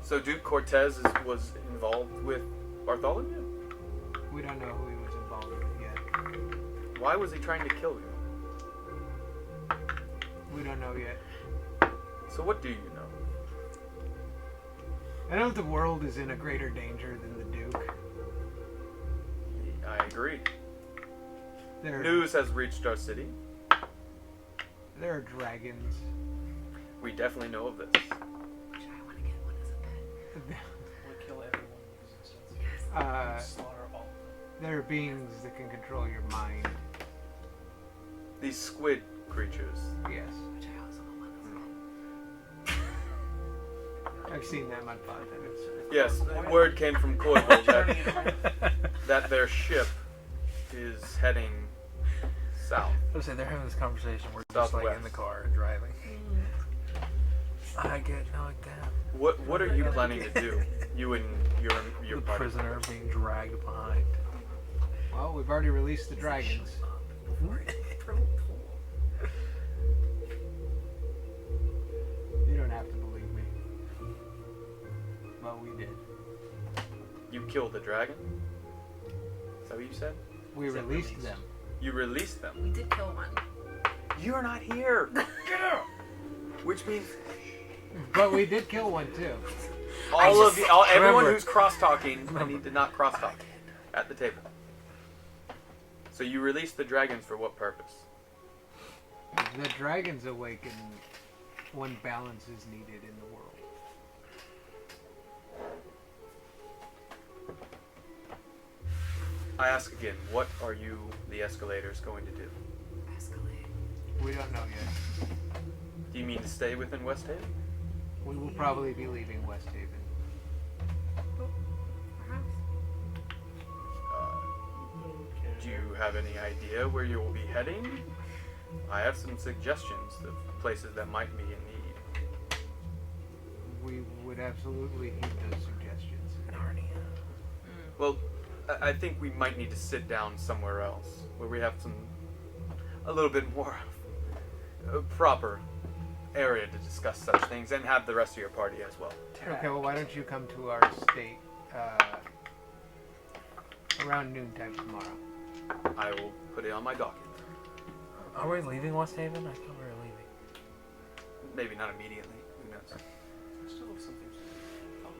So Duke Cortez was involved with Bartholomew? We don't know who he was involved with yet. Why was he trying to kill you? We don't know yet. So what do you know? I know the world is in a greater danger than the Duke. I agree. There, News has reached our city. there are dragons. We definitely know of this. Which I want to get one as a pet. We'll kill everyone in existence. Slaughter all of them. There are beings that can control your mind. These squid creatures. Yes. Which I also want as a pet. I've seen them on pod. Yes, word came from Coyville that their ship is heading south. I was saying they're having this conversation. We're just like in the car and driving. I get knocked down. What are you planning to do? You and your The party? prisoner being dragged behind. Well, we've already released the dragons. You don't have to believe me. But we did. You killed the dragon? Is that what you said? We released them. You released them. We did kill one. You're not here. Get out. Which means But we did kill one too. everyone Remember. who's cross-talking, I need to not cross-talk at the table. So you released the dragons for what purpose? The dragons awaken when balance is needed in the world. I ask again, what are you, the Escalators, going to do? Escalate. We don't know yet. Do you mean to stay within West Haven? We will probably be leaving West Haven. Perhaps. Do you have any idea where you will be heading? I have some suggestions of places that might be in need. We would absolutely heed those suggestions. Narnia. Well, I think we might need to sit down somewhere else where we have a little bit more of a proper area to discuss such things and have the rest of your party as well. Okay, well, why don't you come to our state around noontime tomorrow? I will put it on my docket. Are we leaving West Haven? I thought we were leaving. Maybe not immediately. Who knows? I still have something to talk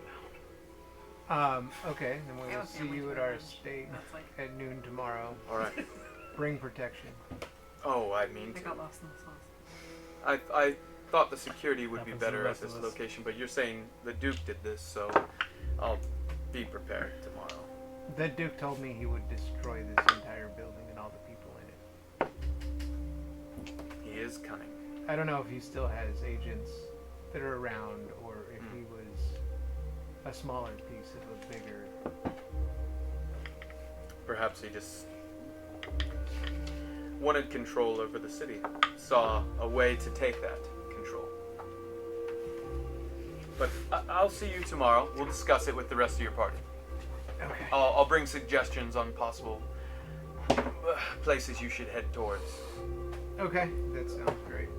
about. Okay, then we Yeah, will see family you at dinner. our state That's like at noon tomorrow. All right. Bring protection. Oh, I mean, I got lost in the sauce. I thought the security would be Happens to the better at rest this of us. location, but you're saying the Duke did this, so I'll be prepared tomorrow. The Duke told me he would destroy this entire building and all the people in it. He is cunning. I don't know if he still has agents that are around or if he was a smaller piece of a bigger... Perhaps he just wanted control over the city, saw a way to take that control. But I'll see you tomorrow. We'll discuss it with the rest of your party. Okay. I'll bring suggestions on possible places you should head towards. Okay, that sounds great.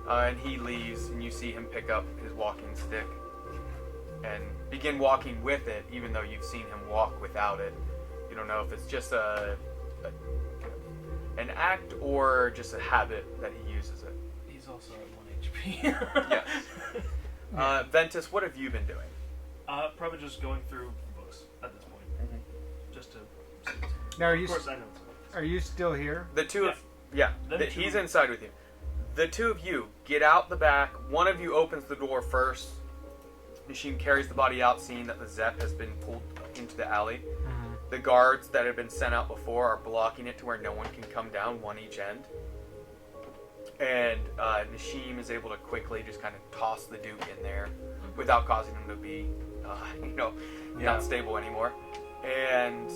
And he leaves, and you see him pick up his walking stick and begin walking with it, even though you've seen him walk without it. You don't know if it's just an act or just a habit that he uses it. He's also at 1 HP. Yes. Ventus, what have you been doing? Probably just going through books at this point. Just to see what's on. Now, Of course, I know it's are you still here? The two Yeah. of yeah, Them two- he's inside with you. The two of you get out the back. One of you opens the door first. Nishim carries the body out, seeing that the Zep has been pulled into the alley. The guards that had been sent out before are blocking it to where no one can come down, one each end. And Nishim is able to quickly just kind of toss the Duke in there without causing him to be, not stable anymore. And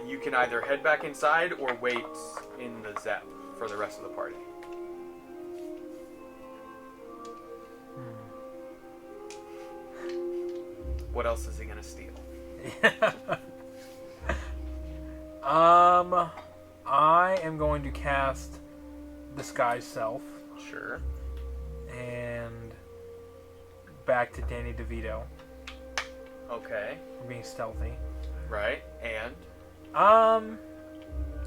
you can either head back inside or wait in the Zep for the rest of the party. What else is he gonna steal? I am going to cast disguise self Sure. and back to Danny DeVito Okay. for being stealthy. Right. And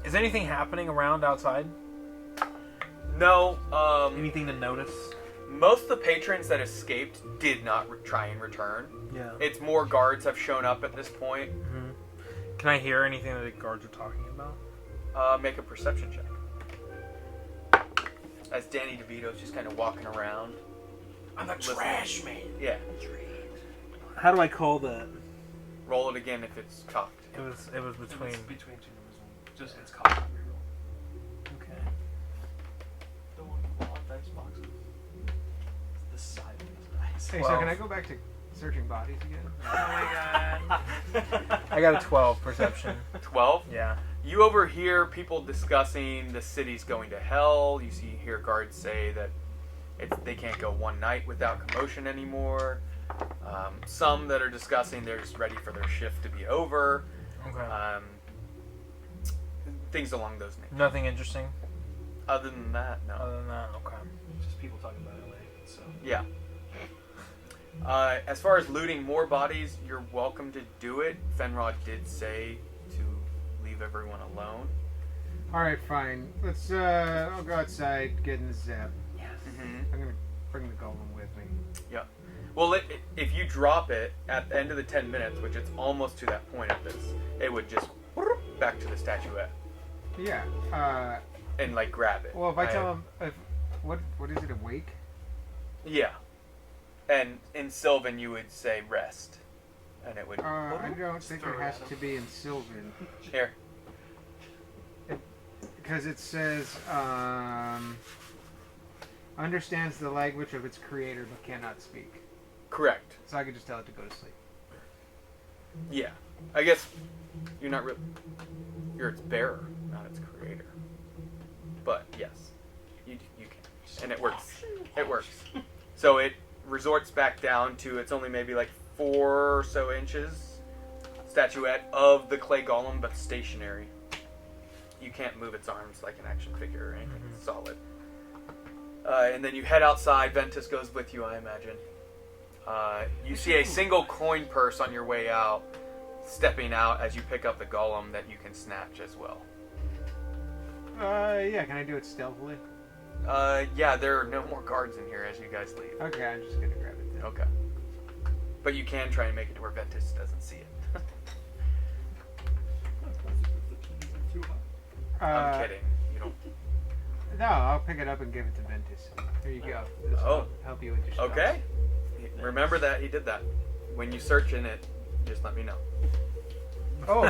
Is anything happening around outside? no. Anything to notice? Most of the patrons that escaped did not try and return. Yeah. It's more guards have shown up at this point. Mm-hmm. Can I hear anything that the guards are talking about? Make a perception check. As Danny DeVito's just kind of walking around. I'm the Listen. trash man. Yeah. How do I call that? Roll it again if it's cocked. It was between. It's between two numbers. Just it's called reroll. Okay. The one on dice box. The side of this dice. Hey, so can I go back to searching bodies again? Oh my god. I got a 12 perception. 12? Yeah. You overhear people discussing the city's going to hell. You hear guards say that they can't go one night without commotion anymore. Some that are discussing they're just ready for their shift to be over. Okay. Things along those names. Nothing interesting. Other than that, no. Other than that, okay. Just people talking about LA. So Yeah. As far as looting more bodies, you're welcome to do it. Fenrod did say to leave everyone alone. Alright, fine. Let's, I'll go outside, get in the zap. Mm-hmm. I'm gonna bring the golem with me. Yeah. Well, if you drop it at the end of the 10 minutes, which it's almost to that point of this, it would just back to the statuette Yeah, and like grab it. well, if I tell him, what is it, awake? Yeah. And in Sylvan, you would say rest, and it would. I don't think it has to be in Sylvan. Here. Because it says, understands the language of its creator but cannot speak. Correct. So I could just tell it to go to sleep. Yeah. I guess you're not really. You're its bearer, not its creator. But yes, you can, and it works. It works. So it resorts back down to it's only maybe like 4 or so inches statuette of the clay golem, but stationary. You can't move its arms like an action figure or anything. It's solid. And then you head outside. Ventus goes with you, I imagine. You see a single coin purse on your way out, stepping out as you pick up the golem that you can snatch as well. Yeah, can I do it stealthily? Yeah, there are no more guards in here as you guys leave. Okay, I'm just gonna grab it then. Okay. But you can try and make it to where Ventus doesn't see it. I'm kidding. You don't. No, I'll pick it up and give it to Ventus. There you go. This will help you with your spells. Okay. Remember that he did that. When you search in it, just let me know. Oh.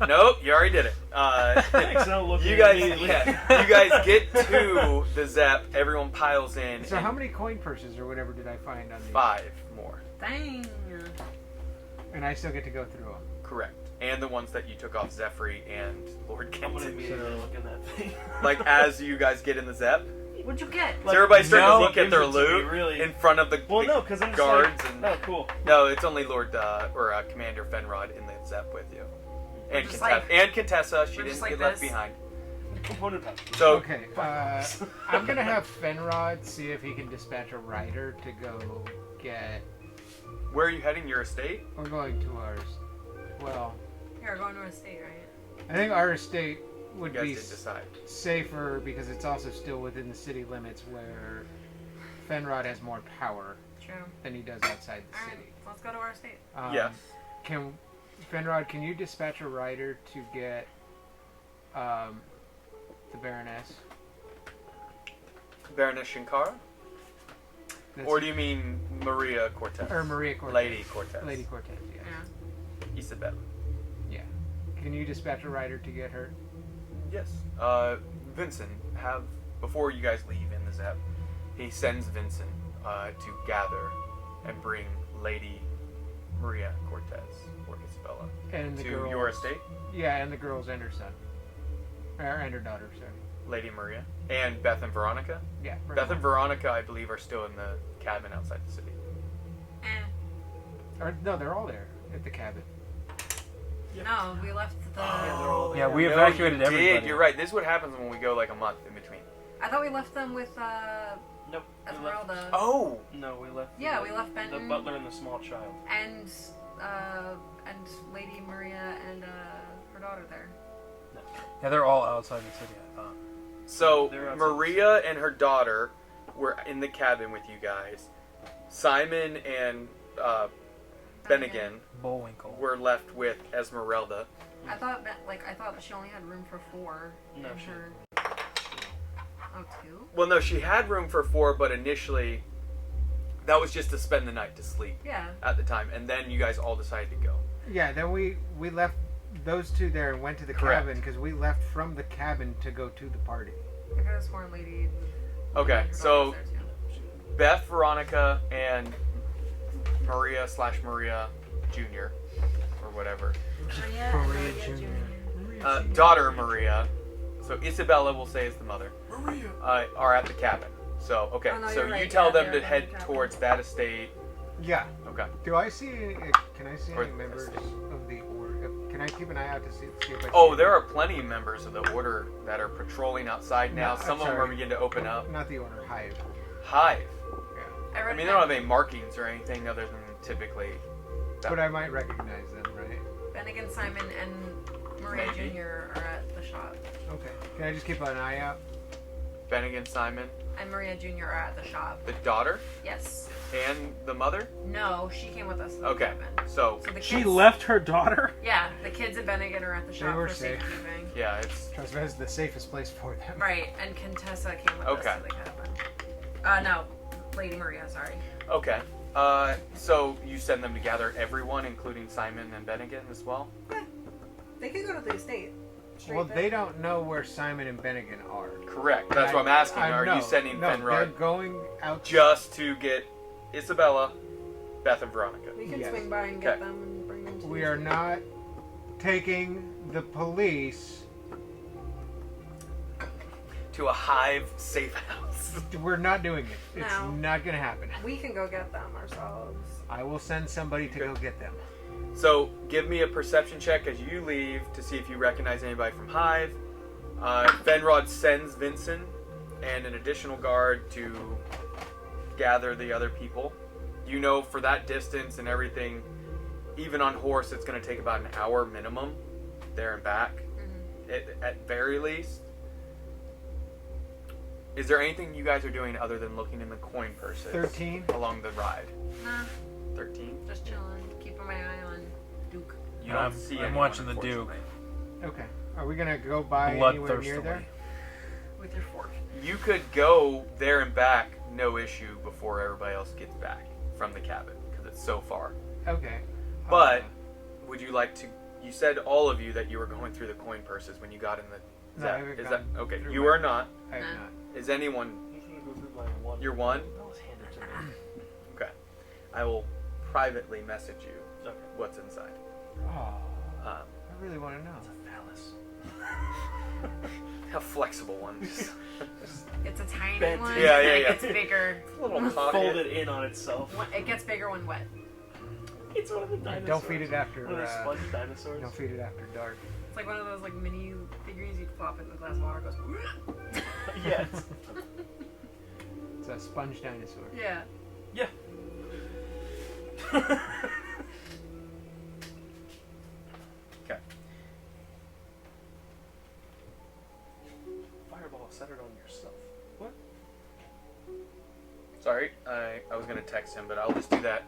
Nope, you already did it. Thanks, I'll look you at guys, it immediately. you guys get to the Zep. Everyone piles in. So and how many coin purses or whatever did I find on these? 5 more. Dang. And I still get to go through them. Correct. And the ones that you took off Zephyr and Lord I'm gonna Kenton. immediately look in that thing. Like as you guys get in the Zep, What'd you get? so everybody's starting no, to look at their gives it to me, loot really. in front of the Well, no, because I'm just guards like, and oh, cool. no, it's only Lord Commander Fenrod in the Zep with you, and just Contessa. She we're didn't just like get left this. behind. Component pack. So Okay, I'm gonna have Fenrod see if he can dispatch a rider to go get. where are you heading? Your estate? We're going to ours. Well, You're going to a state, right? I think our estate would You guys be did decide. safer because it's also still within the city limits where Fenrod has more power True. than he does outside the Alright, city. let's go to our state. Yes. Fenrod, can you dispatch a rider to get the Baroness? Baroness Shinkara? That's- Or do you mean Maria Cortez? or Maria Cortez? Lady Cortez. Lady Cortez, yeah. Yeah. Isabella. Yeah. Can you dispatch a rider to get her? Yes. Vincent, before you guys leave in the Zep, he sends Vincent to gather and bring Lady Maria Cortez or Isabella And the to girls. your estate. Yeah, and the girls and her son. And her daughter, sorry. Lady Maria and Beth and Veronica. Yeah. Beth and Veronica, I believe, are still in the cabin outside the city. No, they're all there at the cabin. No, we left the. Yeah, they're all Yeah, we No, evacuated you everybody. did. You're right. This is what happens when we go like a month in between. I thought we left them with Nope. We left, Esmeralda Oh! no, we left. Yeah, we left the Benton. butler and the small child. and Lady Maria and her daughter there. Yeah, they're all outside the city, I thought. So, They're outside Maria and her daughter were in the cabin with you guys. Simon and Bennigan Bullwinkle. were left with Esmeralda. I thought that she only had room for 4. No, in she- her. Oh, 2? Well, no, she had room for 4, but initially that was just to spend the night to sleep Yeah. at the time. And then you guys all decided to go. Yeah, then we left those two there and went to the Correct. cabin because we left from the cabin to go to the party. I could have sworn Lady. Okay, her so daughter was there, too. Beth, Veronica, and Maria Jr. or whatever. Maria Jr. Daughter Maria, so Isabella will say is the mother, are at the cabin. So, okay, Oh, no, so you're you right, tell yeah, them they're to in head the cabin. towards that estate. Yeah. Okay. Do I see? Can I see Or any members estate. of the order? Can I keep an eye out to see if I Oh, see there are plenty of members of the order that are patrolling outside now. No, Some of them are sorry. beginning to open up. Not the order, Hive. Hive. Yeah. I mean, they don't have any markings or anything other than typically. But I might recognize them, right? Bennigan, Simon, and Maria Maybe. Jr. are at the shop. Okay. Can I just keep an eye out? Bennigan, Simon, And Maria Jr. are at the shop. the daughter, Yes. and the mother. No, she came with us to the Okay, cabin. so So the kids, She left her daughter? Yeah, the kids and Bennigan are at the shop were for safe. safekeeping. yeah, it's Trust me, that's the safest place for them. Right, and Contessa came with Okay. us to the cabin. No, Lady Maria, sorry. okay. So you send them to gather everyone, including Simon and Bennigan as well. They could go to the estate. Well, they don't know where Simon and Bennigan are. Correct. That's what I'm asking. Are no, you sending no, Fenrod they're going out just to get Isabella, Beth, and Veronica? We can Yes. swing by and Okay. get them and bring them to We the are estate. not taking the police. To a Hive safe house. We're not doing it. It's No. not going to happen. We can go get them ourselves. I will send somebody to go get them. So give me a perception check as you leave to see if you recognize anybody from Hive. Fenrod sends Vincent and an additional guard to gather the other people. You know, for that distance and everything, even on horse, it's going to take about an hour minimum there and back, at very least. Is there anything you guys are doing other than looking in the coin purses 13. along the ride? Nah, 13? just chilling, keeping my eye on Duke. You I'm- don't see I'm anyone, watching the Duke. unfortunately. Okay. Are we going to go by anywhere near Bloodthirstily. there? With your fork. You could go there and back, no issue, before everybody else gets back from the cabin because it's so far. Okay. But would you like to? You said all of you that you were going through the coin purses when you got in the. No, I haven't Is that gone okay? through You my- are not. I have Nah. not. Is anyone? I'm just gonna go through my one. You're one. That was handed to me. Okay. I will privately message you Okay. what's inside. Oh, Um, I really want to know. It's a phallus. how flexible one. It's a tiny Bent. one. Yeah, yeah, and yeah. It gets bigger. A little pocket. Folded in on itself. It gets bigger when wet. It's one of the dinosaurs. Don't feed it after. One of those sponge dinosaurs. Don't feed it after dark. It's like one of those like mini figurines you flop in the glass of water. It goes. Yes. It's a sponge dinosaur. Yeah. Yeah. Okay. Fireball, set it on yourself. What? Sorry, I was gonna text him, but I'll just do that.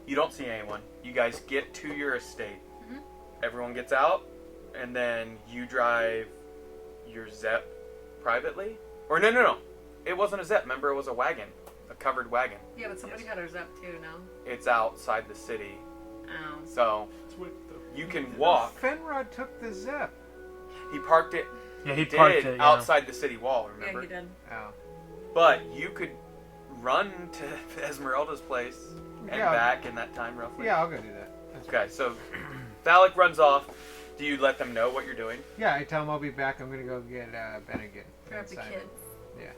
You don't see anyone. You guys get to your estate. Mhm. Everyone gets out, and then you drive your Zep privately. Or no. It wasn't a Zep. Remember, it was a wagon, a covered wagon. Yeah, but somebody had ours up too. No. It's outside the city, Oh. so It's with the... you can walk. Fenrod took the Zep. He parked it. Yeah, he parked did it. Yeah. outside the city wall. Yeah, Remember, he did. Oh. but you could run to Esmeralda's place and Yeah. back in that time roughly. Yeah, I'll go do that. That's Okay, so Thalek runs off. Do you let them know what you're doing? Yeah, I tell him I'll be back. I'm gonna go get Bennigan. Grab the Simon. kids. Yeah.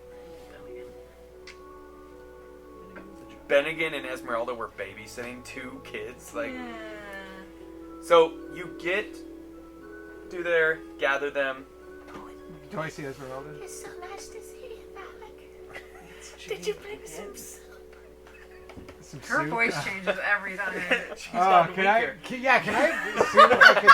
Bennigan and Esmeralda were babysitting 2 kids. Like, Yeah. so you get to there, gather them. Do I see Esmeralda? It's so nice to see Did you bring some Some Her soup? voice changes every time. She's Oh, gotten can I? weaker. Can I see if I could?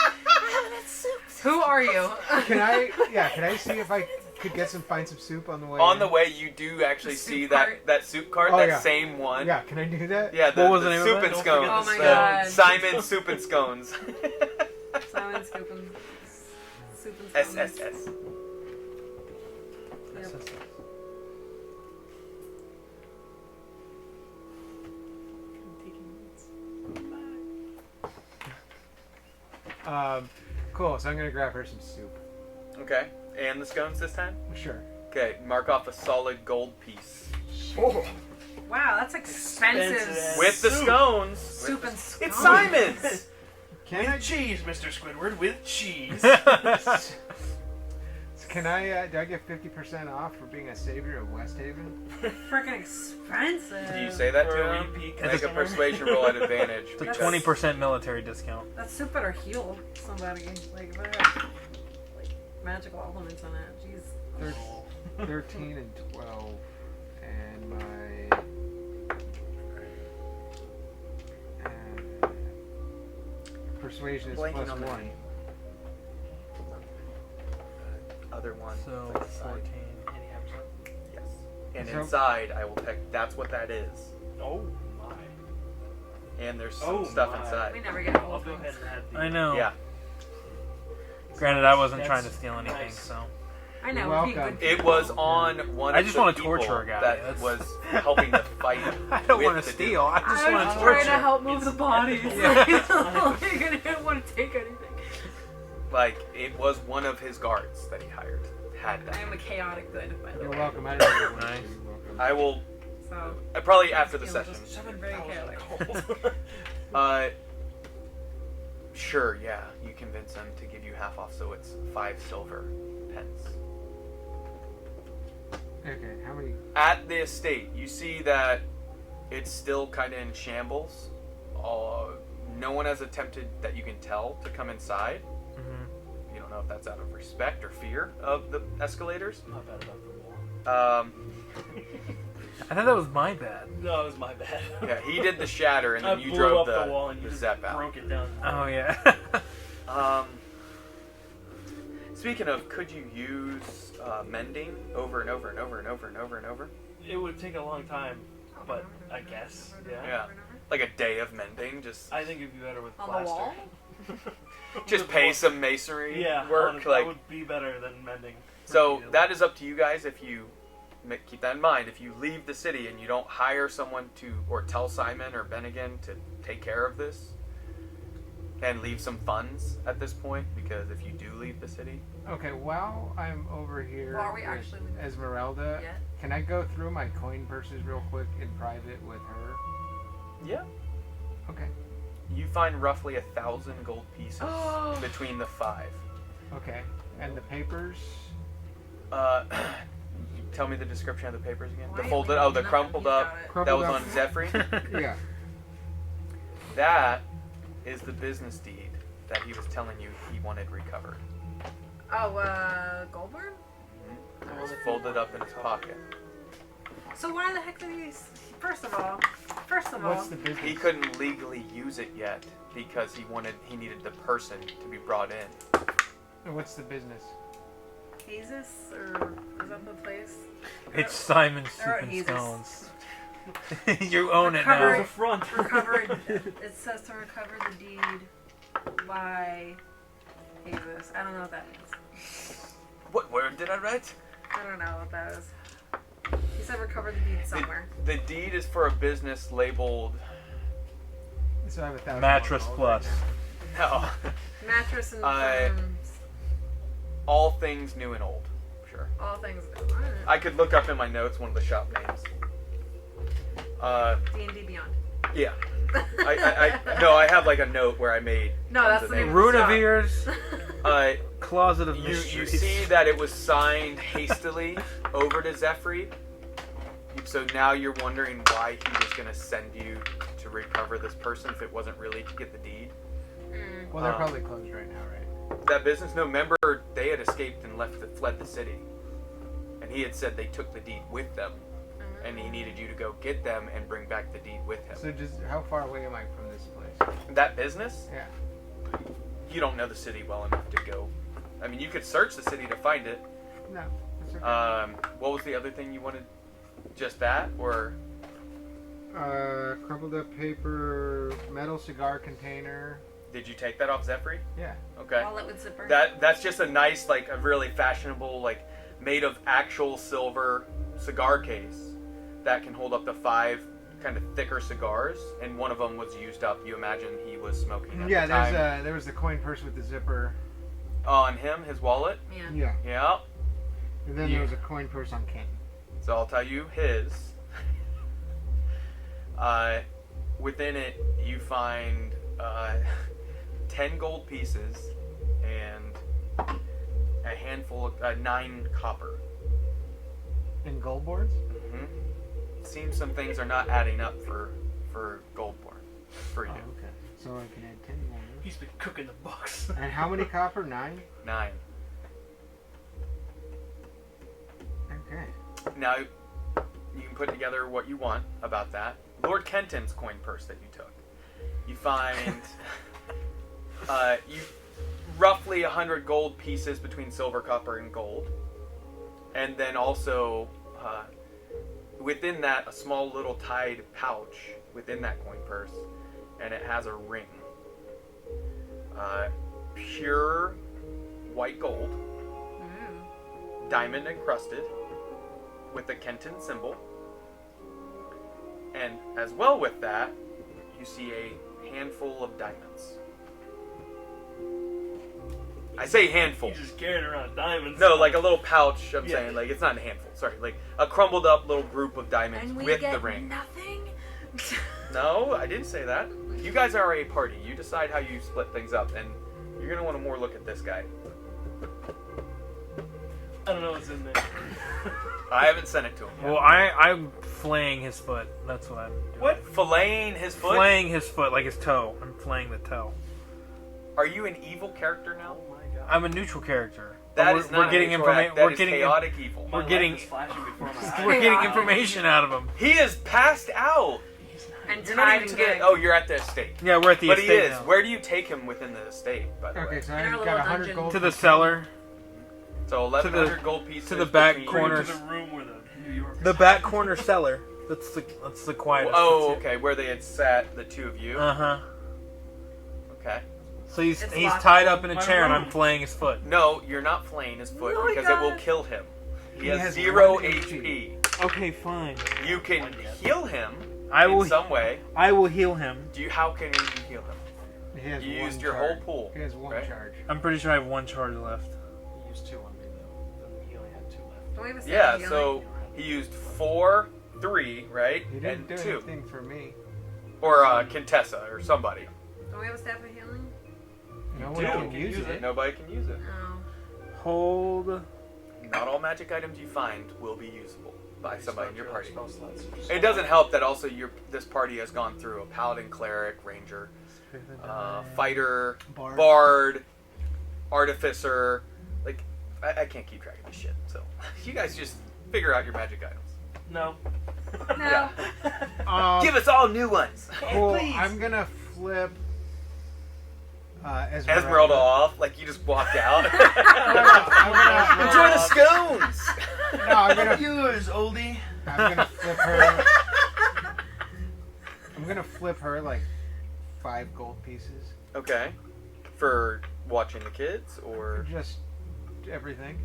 Who are you? Can I? Yeah, can I see if I could find some soup on the way? On in? the way, you do actually The soup see cart? that soup cart, Oh, that yeah. same one. Yeah, can I do that? Yeah, What was the the name of soup it? and Don't scones. forget Oh my the god. Simon Soup and Scones. Simon scooping. Soup and scones. SSS. Yep. Cool. So I'm gonna grab her some soup. Okay, and the scones this time? Sure. Okay, mark off a solid gold piece. Oh, Wow, that's expensive. Expensive. With the Soup. scones. Soup and scones. It's Simon's! Can I? with cheese, Mr. Squidward, with cheese. Can I? Do I get 50% off for being a savior of West Haven? Freaking expensive. Do you say that For to a him? repeat Make a customer. persuasion roll at advantage. It's a because- 20% military discount. That soup better heal somebody. Like, better have, like magical elements in it. Jeez. 13 and 12, and my persuasion is Blanking plus on the 1. name. Other one. So like the side. 14. Yes. And So- inside, I will pick. That's what that is. Oh my. And there's some Oh stuff my. We inside. never get I'll all go ahead things. and add the. I know. Yeah. Granted, I wasn't That's trying to steal anything, nice. so. I know. You're We'd be welcome. good It was on one. I of just the wanna people torture a guy, that that's- was helping to fight. I don't with want the to steal. I just I'm want to just torture. trying to help move the bodies. Yeah. I didn't want to take anything. Like it was one of his guards that he hired. Had I that. am a chaotic good, by the You're way. welcome. I don't know. Nice. You're welcome. I will. So, Probably after the Yeah, session. just- very chaotic. Sure. Yeah. You convince him to give you half off, so it's 5 silver pence. Okay, how many? At the estate, you see that it's still kind of in shambles. No one has attempted, that you can tell, to come inside. Mhm. You don't know if that's out of respect or fear of the escalators. Not bad about the wall. I thought that was my bad. No, it was my bad. Yeah, he did the shatter, and I then you blew drove up the wall and you the just Zep out. broke it down. Oh, yeah. Speaking of, could you use mending over and over and over and over and over and over? It would take a long time, but I guess, yeah. Yeah. Like a day of mending, just I think it'd be better with On the plaster. wall? just With pay wall- some masonry Yeah, work. honestly, Like that would be better than mending. so, Repeatedly. that is up to you guys. If you keep that in mind, if you leave the city and you don't hire someone to, or tell Simon or Bennigan to take care of this, and leave some funds at this point, because if you do leave the city, Okay, while I'm over here Well, are we with actually leaving? Esmeralda, Yet? can I go through my coin purses real quick in private with her? yeah, Okay. you find roughly 1,000 gold pieces between the 5. Okay. And the papers? Tell me the description of the papers again. Why The ain't folded, we oh, the nothing? crumpled He's up. got it. That Crumpled was up. on Zephyr. Yeah. That is the business deed that he was telling you he wanted recovered. Oh, Goldberg? It was folded up in his pocket. So why the heck did he? First of all, What's the business? He couldn't legally use it yet because he needed the person to be brought in. What's the business? Jesus, or is that the place? It's Simon's Or Soup and Jesus. Scones. You own it Recovery. now. There's a front. Recover. It says to recover the deed by Jesus. I don't know what that means. What word did I write? I don't know what that is. He said recover the deed somewhere. The deed is for a business labeled. So I have 1,000 Mattress gold Plus. No. Mattress and I- firms. All things new and old. Sure. All things. Alright. I could look up in my notes one of the shop names. D&D Beyond. Yeah. No, I have like a note where I made. No, tons that's of the name names. of the shop. Runavir's Closet of You Mysteries. see that it was signed hastily over to Zephyr. So now you're wondering why he was going to send you to recover this person if it wasn't really to get the deed. Well, they're probably closed right now, right? That business, no, remember they had escaped and fled the city. And he had said they took the deed with them. and he needed you to go get them and bring back the deed with him. So just how far away am I from this place? That business? Yeah. You don't know the city well enough to go. I mean, you could search the city to find it. No. That's okay. What was the other thing you wanted? Just that, or? Crumpled up paper, metal cigar container. Did you take that off Zephyr? Yeah. Okay. Wallet with zipper. That's just a nice, like, a really fashionable, like, made of actual silver cigar case that can hold up to 5 kind of thicker cigars, and one of them was used up. You imagine he was smoking at the time. There was the coin purse with the zipper. On him, his wallet. Yeah. Yeah. Yeah. And then there was a coin purse on Kenton. So I'll tell you his. Within it, you find 10 gold pieces and a handful of 9 copper. And gold boards? Mm-hmm. Seems some things are not adding up for Goldborn for you. Oh, okay. So I can add 10 more. He's been cooking the books. And how many copper? 9? 9. Okay. Now you can put together what you want about that. Lord Kenton's coin purse that you took. You find you roughly 100 gold pieces between silver, copper, and gold, and then also within that a small little tied pouch within that coin purse, and it has a ring, pure white gold, diamond encrusted, with the Kenton symbol. And as well with that, you see a handful of diamonds. I say handful. He's just carrying around diamonds. No, like a little pouch, I'm Yeah. saying. Like, it's not a handful, sorry. Like, a crumbled up little group of diamonds And we with get the ring. nothing? No, I didn't say that. You guys are a party. You decide how you split things up, and you're going to want to more look at this guy. I don't know what's in there. I haven't sent it to him. Well, I'm flaying his foot. That's what I'm doing. What? Filleting his foot? Flaying his foot, like his toe. I'm flaying the toe. Are you an evil character now? Oh my god. I'm a neutral character. That We're- is not we're getting a neutral act. informa- That we're is getting- chaotic evil. we're My getting- life is flashing before my eyes. We're getting information out of him. He is passed out. And You're not tied even and to get. gagged. Oh, you're at the estate. Yeah, we're at the But he estate is. now. Where do you take him within the estate, by the Okay, way? so In our I've little got 100 dungeon. gold. To the cellar. So 1,100 gold pieces. to the back between- corner. To the room where the New York. The back corner cellar. That's the quietest. Oh, okay. Where they had sat, the two of you. Uh-huh. Okay. So he's It's he's locked. tied up in a My chair and room. I'm flaying his foot. No, you're not flaying his foot Oh my because it will God. kill him. He has has 0 1 HP. Okay, fine. You can heal him I will in some way. I will heal him. How can you heal him? He has You one used your charge. whole pool, He has 1 right? charge. I'm pretty sure I have 1 charge left. He used 2 on me though. Then he only had 2 left. Don't we have a staff Yeah, of healing? so he used 4, 3, right? He didn't And do 2. anything for me. Or Contessa or somebody. Don't we have a staff of healing? No You one do. can use it. Nobody can use it. Oh. Hold. Not all magic items you find will be usable by somebody in your party. Spell slots. It doesn't help that also this party has gone through a paladin, cleric, ranger, fighter, bard, artificer. Like, I can't keep track of this shit. So you guys just figure out your magic items. No. No. Give us all new ones. Cool. please. I'm gonna flip Esmeralda off, like you just walked out. I'm gonna, Enjoy the scones. no, I'm gonna, Yours, oldie. I'm gonna flip her. I'm gonna flip her like 5 gold pieces. Okay. For watching the kids, or Just everything.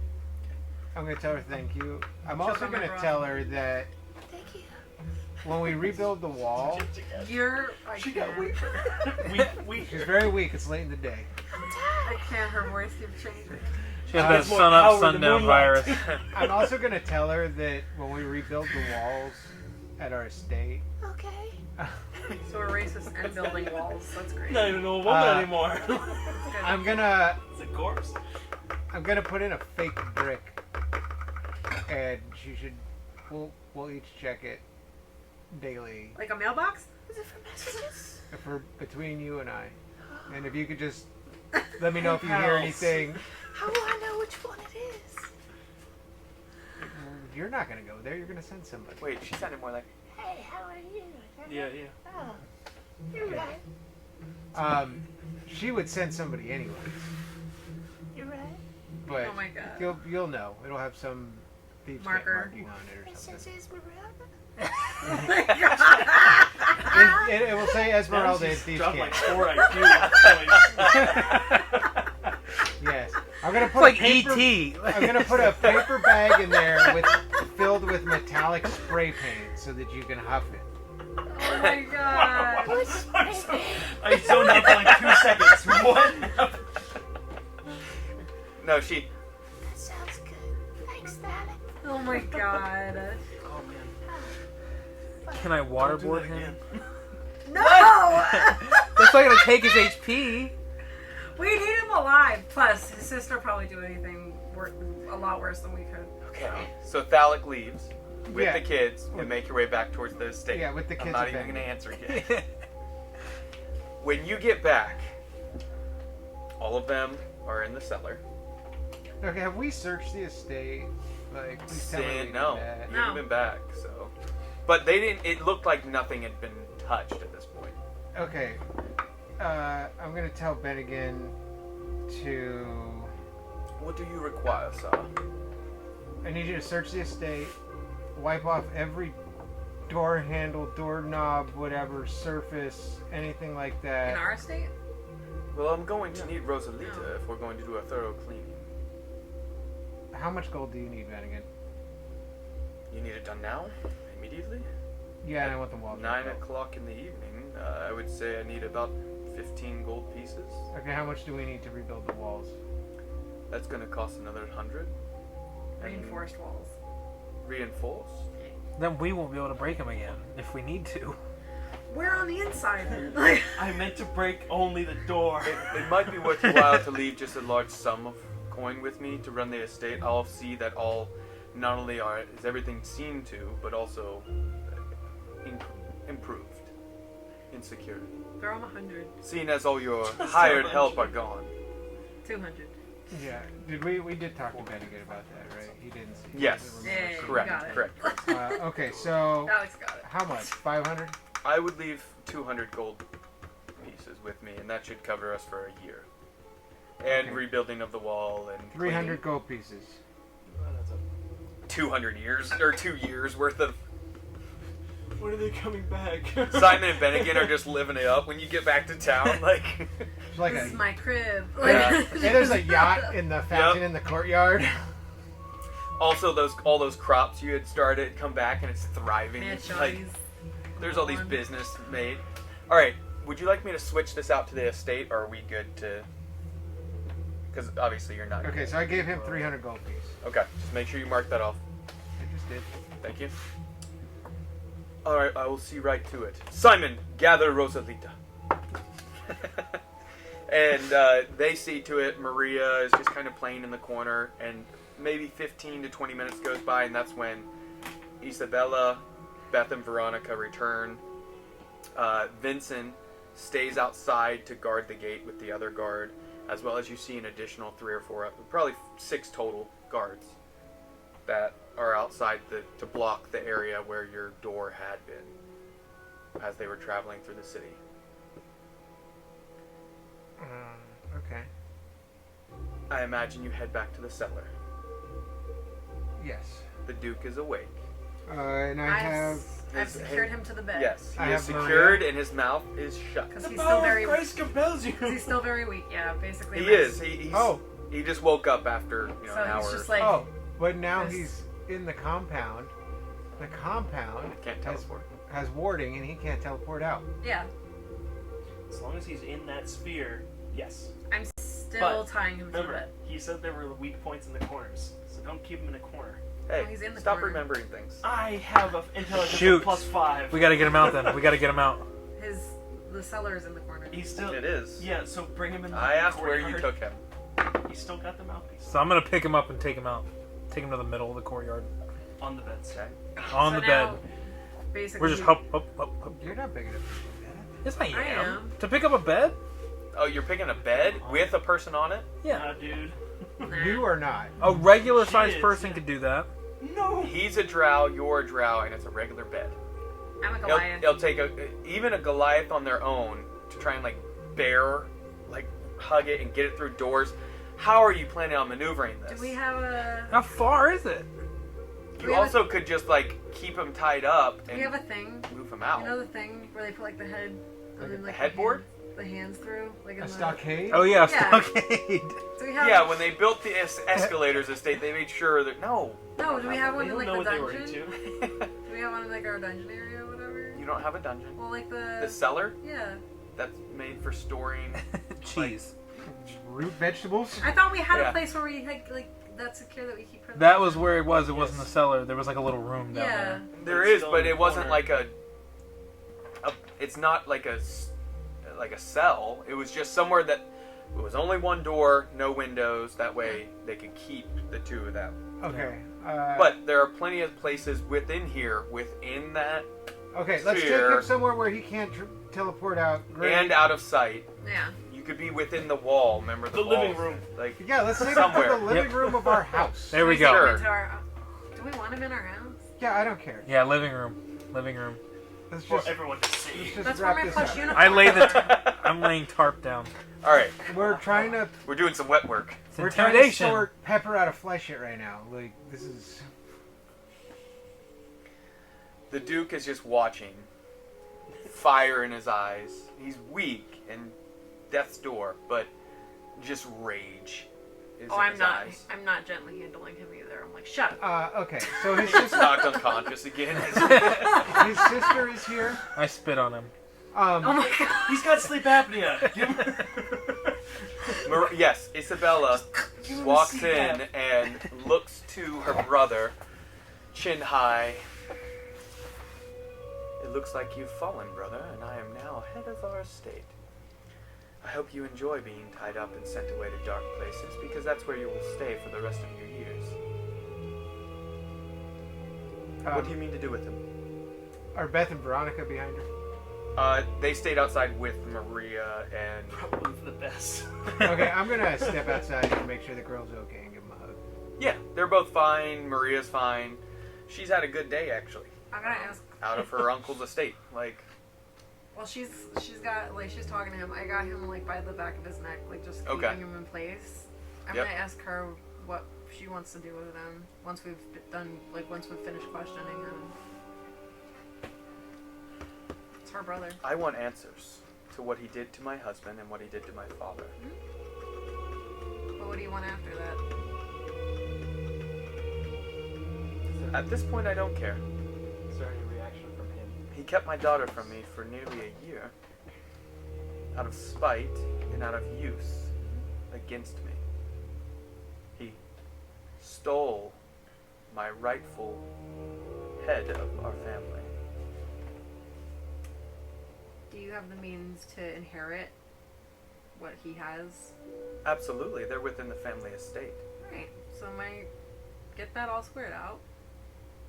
I'm gonna tell her thank you. I'm She'll also come gonna across. tell her that Thank you. when we rebuild the wall, You're. She got weak. weak. she's very weak. It's late in the day. I can't. Her voice keeps changing. She has that It's more sun up, power than sundown moonlight. virus. I'm also gonna tell her that when we rebuild the walls at our estate, Okay. So we're racist and building walls. That's great. Not even a woman anymore. That's good. I'm gonna It's a corpse. put in a fake brick, and she should. We'll each check it daily Like a mailbox? Is it for messages? for between you and I. And if you could just let me know if you hear anything. How will I know which one it is? you're not gonna go there. You're gonna send somebody. Wait, she sounded more like. Hey, how are you? Yeah. Oh, you're right. She would send somebody anyways. You're right. But Oh my god. you'll know. It'll have some thieves' cant Marker. marking on it or something. Esmeralda. Oh my god. It will say Esmeralda and thieves' dropped cant. like 4 IQ points. Yes. I'm gonna It's put like a paper, E.T. I'm gonna put a paper bag in there filled with metallic spray paint so that you can huff it. Oh my god. I zoned out for like 2 seconds. What? No, she. That sounds good. Thanks, Daddy. Oh my god. Oh man. Can I Don't do waterboard that him? again. No! That's not gonna take his HP. We need him alive. Plus, his sister probably do anything a lot worse than we could. Okay. So Thalic leaves with Yeah. the kids and make your way back towards the estate. Yeah, with the kids I'm not and even Ben. going to answer yet. When you get back, all of them are in the cellar. Okay, have we searched the estate? Like, please tell me we Saying did no, that. you haven't been back. So, but they didn't. It looked like nothing had been touched at this point. Okay. I'm gonna tell Bennigan to. What do you require, sir? I need you to search the estate, wipe off every door handle, doorknob, whatever, surface, anything like In that. our estate? Well, I'm going to need Rosalita if we're going to do a thorough cleaning. How much gold do you need, Bennigan? You need it done now, immediately. Yeah, and I want the wall. 9 o'clock in the evening. I would say I need about 15 gold pieces. Okay, how much do we need to rebuild the walls? That's going to cost another 100. Reinforced walls. Reinforced? Then we won't be able to break him again if we need to. We're on the inside then. Like, I meant to break only the door. It might be worth your while to leave just a large sum of coin with me to run the estate. I'll see that all, not only is everything seen to, but also improved in security. throw him 100. Seeing as all your hired help are gone. 200. Yeah, we did talk to Bennigan about that, right? He didn't see. he Yes. doesn't remember Yeah, seeing Correct, got it. correct. Okay, so Alex got it. how much? 500? I would leave 200 gold pieces with me, and that should cover us for a year. And Okay. rebuilding of the wall and 300 gold pieces. That's 200 years or 2 years worth of. When are they coming back? Simon and Bennigan are just living it up when you get back to town. Like, It's like This is my crib. Yeah. and there's a yacht in the fountain in the courtyard. also all those crops you had started come back and it's thriving. Man, Like, Shawty's there's all these on. business made. All right, would you like me to switch this out to the estate, or are we good to? Because obviously you're not. Okay, so I gave him 300 gold piece. Okay, just make sure you mark that off. I just did. Thank you. Alright, I will see right to it. Simon, gather Rosalita. And they see to it. Maria is just kind of playing in the corner, and maybe 15 to 20 minutes goes by, and that's when Isabella, Beth, and Veronica return. Vincent stays outside to guard the gate with the other guard, as well as you see an additional 3 or 4, probably 6 total guards that are outside to block the area where your door had been as they were traveling through the city. Okay. I imagine you head back to the cellar. Yes. The Duke is awake. And I have. I've secured him to the bed. Yes, he I is have Maria. secured and his mouth is shut. Because The he's power still of very Christ compels you. He's still very weak. Yeah, basically. He is. He's, Oh. He just woke up after So an hour. he's just or like. Oh, but now This- he's in the compound. The compound can't teleport. has warding, and he can't teleport out. Yeah, As long as he's in that sphere, yes. I'm still But tying him to the Remember, bed. he said there were weak points in the corners, so don't keep him in a corner. Hey, he's in the stop corner. remembering things. I have an intelligence Shoot. of +5. We gotta get him out then. We gotta get him out. The cellar is in the corner. He's still. It is. Yeah, so bring him in. I asked where you courtyard. took him. He's still got the mouthpiece So I'm gonna pick him up and take him out. Take him to the middle of the courtyard. on the bed. Okay. On So the now, bed. Basically, We're just hop. You're not big enough to do that. Yes, I I am. am. To pick up a bed? Oh, you're picking a bed with a person on it? Yeah. Nah, dude. Nah. You are not. A regular sized She is, person yeah. could do that. No. He's a drow, you're a drow, and it's a regular bed. I'm a Goliath. It'll take even a Goliath on their own to try and like hug it and get it through doors. How are you planning on maneuvering this? Do we have a... How far is it? You also could just like keep him tied up Do and we have a thing? move him out. You know the thing where they put like the head... and then, the like, headboard? The hands through? Like in A the... stockade? Oh yeah, Yeah. stockade. Do we have... Yeah, when they built the Escalators estate, they made sure that No, do we have They one in don't like know the what they were dungeon? into. Do we have one in like our dungeon area or whatever? you don't have a dungeon. Well, like the... The cellar Yeah. that's made for storing. Cheese. Root vegetables? I thought we had Yeah. a place where we had like that secure that we keep. That was where it was. It wasn't the cellar. There was like a little room down Yeah. there. There It's is, still but in the it wasn't corner. like a. It's not like a cell. It was just somewhere that it was only one door, no windows. That way they could keep the two of them. Okay. But there are plenty of places within here, within that, Okay, let's take sphere. him somewhere where he can't teleport out. Great. and out of sight. Yeah. You could be within the wall. Remember The living walls? room. Like Yeah, let's take him Somewhere. to the living room of our house. There we Can go. Sure. into our- Do we want him in our house? Yeah, I don't care. Yeah, living room. Living room. Let's For just, everyone to see. let's just That's wrap where my this plush up. uniform. I lay the. I'm laying tarp down. All right, We're trying to we're doing some wet work. It's we're trying to intimidation. sort Pepper out of flesh it right now. Like this is. The Duke is just watching, fire in his eyes. He's weak and death's door, but just rage is Oh, in I'm his not. eyes. I'm not gently handling him either. I'm like, shut up. Okay, so his He's sister, knocked unconscious again. his sister is here. I spit on him. Oh my god. He's got sleep apnea. Give him- Yes, Isabella give him a walks CPAP. in and looks to her brother, chin high. It looks like you've fallen, brother, and I am now head of our estate. I hope you enjoy being tied up and sent away to dark places, because that's where you will stay for the rest of your years. What do you mean to do with him? Are Beth and Veronica behind her? They stayed outside with Maria and... Probably for the best. Okay, I'm gonna step outside and make sure the girl's okay and give him a hug. Yeah, they're both fine. Maria's fine. She's had a good day, actually. I'm gonna ask. Out of her uncle's estate. Like, Well, she's got like she's talking to him. I got him like by the back of his neck, like just keeping Okay. him in place. I'm Yep. gonna ask her what she wants to do with him once we've once we've finished questioning him. It's her brother. I want answers to what he did to my husband and what he did to my father. But what do you want after that? At this point, I don't care. Is there any reaction from him? He kept my daughter from me for nearly a year. Out of spite and out of use against me. He stole my rightful head of our family. Do you have the means to inherit what he has? Absolutely, they're within the family estate. Right. So might get that all squared out.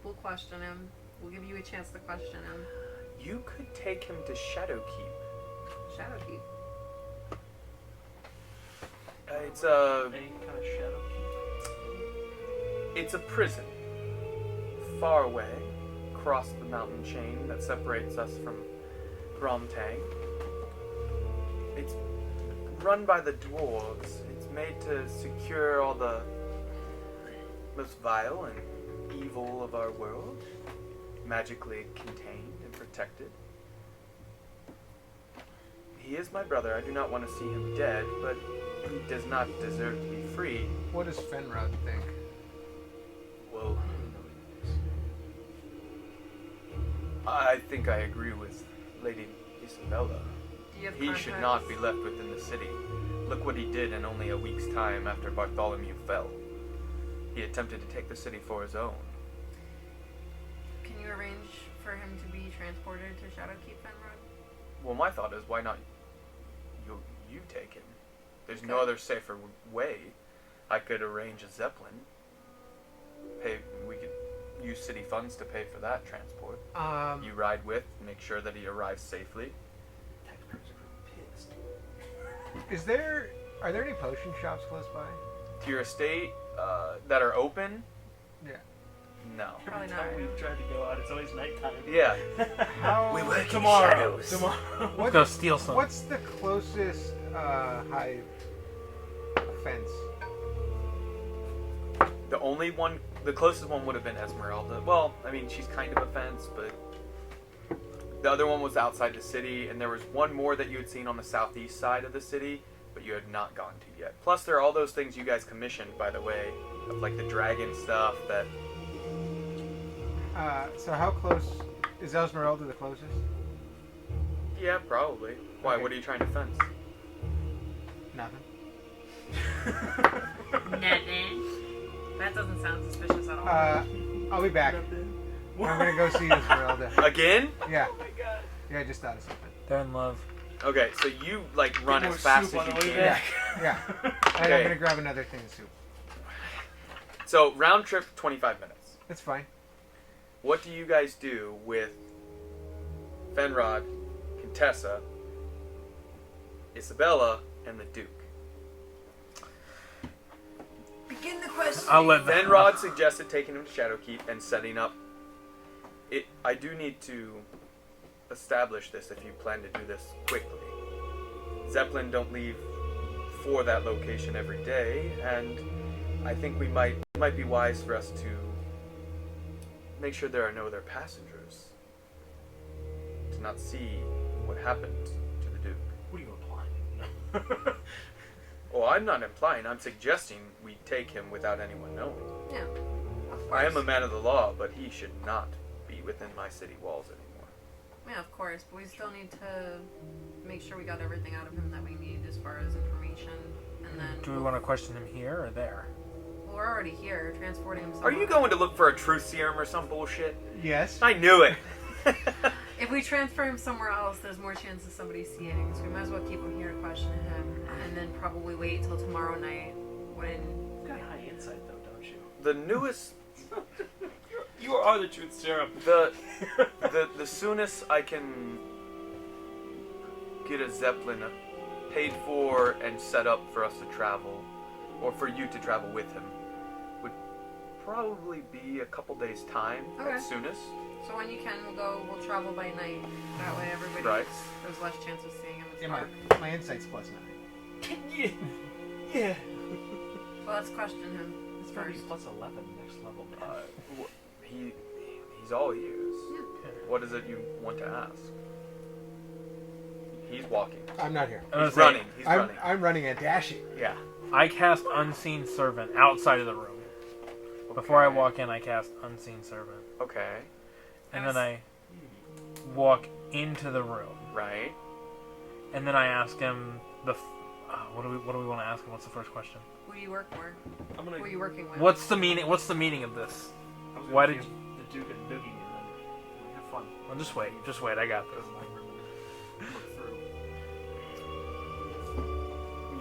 We'll question him. We'll give you a chance to question him. You could take him to Shadowkeep. Shadowkeep. It's a Any kind of shadow? It's a prison, far away, across the mountain chain that separates us from Gromtang. It's run by the dwarves. It's made to secure all the most vile and evil of our world, magically contained and protected. He is my brother. I do not want to see him dead, but he does not deserve to be free. What does Fenrod think? Well, I think I agree with Lady Isabella. Do you have He should contacts? not be left within the city. Look what he did in only a week's time after Bartholomew fell. He attempted to take the city for his own. Can you arrange for him to be transported to Shadowkeep, Fenrod? Well, my thought is, why not you take him? There's no Okay. other safer way. I could arrange a zeppelin. We could use city funds to pay for that transport. You ride with, make sure that he arrives safely. Taxpayers are pissed. Are there any potion shops close by? To your estate that are open? Yeah. No. Probably Every not. time we try to go out, it's always nighttime. Yeah. How, We work Tomorrow. in shadows. Tomorrow. what, Go steal some. what's the closest hive fence? The closest one would have been Esmeralda. Well, I mean, she's kind of a fence, but the other one was outside the city, and there was one more that you had seen on the southeast side of the city, but you had not gone to yet. Plus, there are all those things you guys commissioned, by the way, of like the dragon stuff that. So how close is Esmeralda the closest? Yeah, probably. Why? Okay. What are you trying to fence? Nothing. Nothing. That doesn't sound suspicious at all. I'll be back. Nothing. I'm gonna go see Esmeralda. Again? Yeah. Oh my god. Yeah, I just thought of something. They're in love. Okay, so you like run Get as more fast soup as on you the way can. back. Yeah. And Okay. I'm gonna grab another thing of soup. So round trip, 25 minutes. That's fine. What do you guys do with Fenrod, Contessa, Isabella, and the Duke? Begin the question. I'll let them. Fenrod suggested taking him to Shadowkeep and setting up. I do need to establish this if you plan to do this quickly. Zeppelin don't leave for that location every day, and I think it might be wise for us to make sure there are no other passengers to not see what happened to the Duke. What are you implying? Well, I'm not implying. I'm suggesting we take him without anyone knowing. Yeah. Of I am a course. man of the law, but he should not be within my city walls anymore. Yeah, of course. But we still need to make sure we got everything out of him that we need as far as information. And then. Do we want to question him here or there? Well, we're already here, transporting him Are somewhere. you going to look for a truth serum or some bullshit? Yes. I knew it. If we transfer him somewhere else, there's more chance of somebody seeing. So we might as well keep him here to question him, and then probably wait till tomorrow night when. You've got high insight, though, don't you? The newest, You are the truth serum. the soonest I can get a Zeppelin paid for and set up for us to travel, or for you to travel with him, would probably be a couple days' time Okay. at soonest. So when you can, we'll travel by night. That way everybody Right. there's less chance of seeing him. It's Yeah, dark. my insight's +9. Yeah. Yeah. So let's question him It's gonna be first. plus 11 next level. He's all ears. Yeah. What is it you want to ask? He's walking. I'm not here. I was He's gonna say, running. He's running. I'm running and dashing. Yeah. I cast Unseen Servant outside of the room. Before I Okay. walk in, I cast Unseen Servant. Okay. And then I walk into the room. Right. And then I ask him what do we want to ask him? What's the first question? Who do you work for? I'm gonna. Who are you working with? What's the meaning of this? I was gonna why did give the Duke and Boogie and then have fun. Well, just wait, I got this. Look through.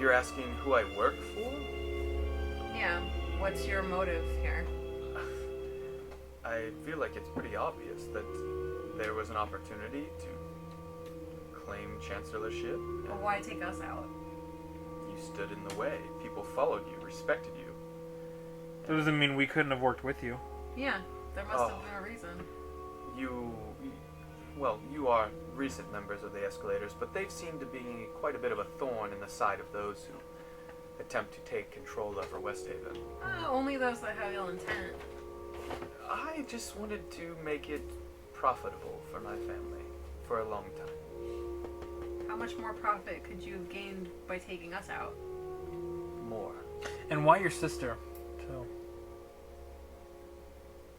You're asking who I work for? Yeah. What's your motive here? I feel like it's pretty obvious that there was an opportunity to claim chancellorship. Well, And why take us out? you stood in the way. People followed you, respected you. That doesn't mean we couldn't have worked with you. Yeah. There must Oh. have been a reason. You are recent members of the Escalators, but they've seemed to be quite a bit of a thorn in the side of those who attempt to take control over Westhaven. Only those that have ill intent. I just wanted to make it profitable for my family for a long time. How much more profit could you have gained by taking us out? More. And why your sister, too?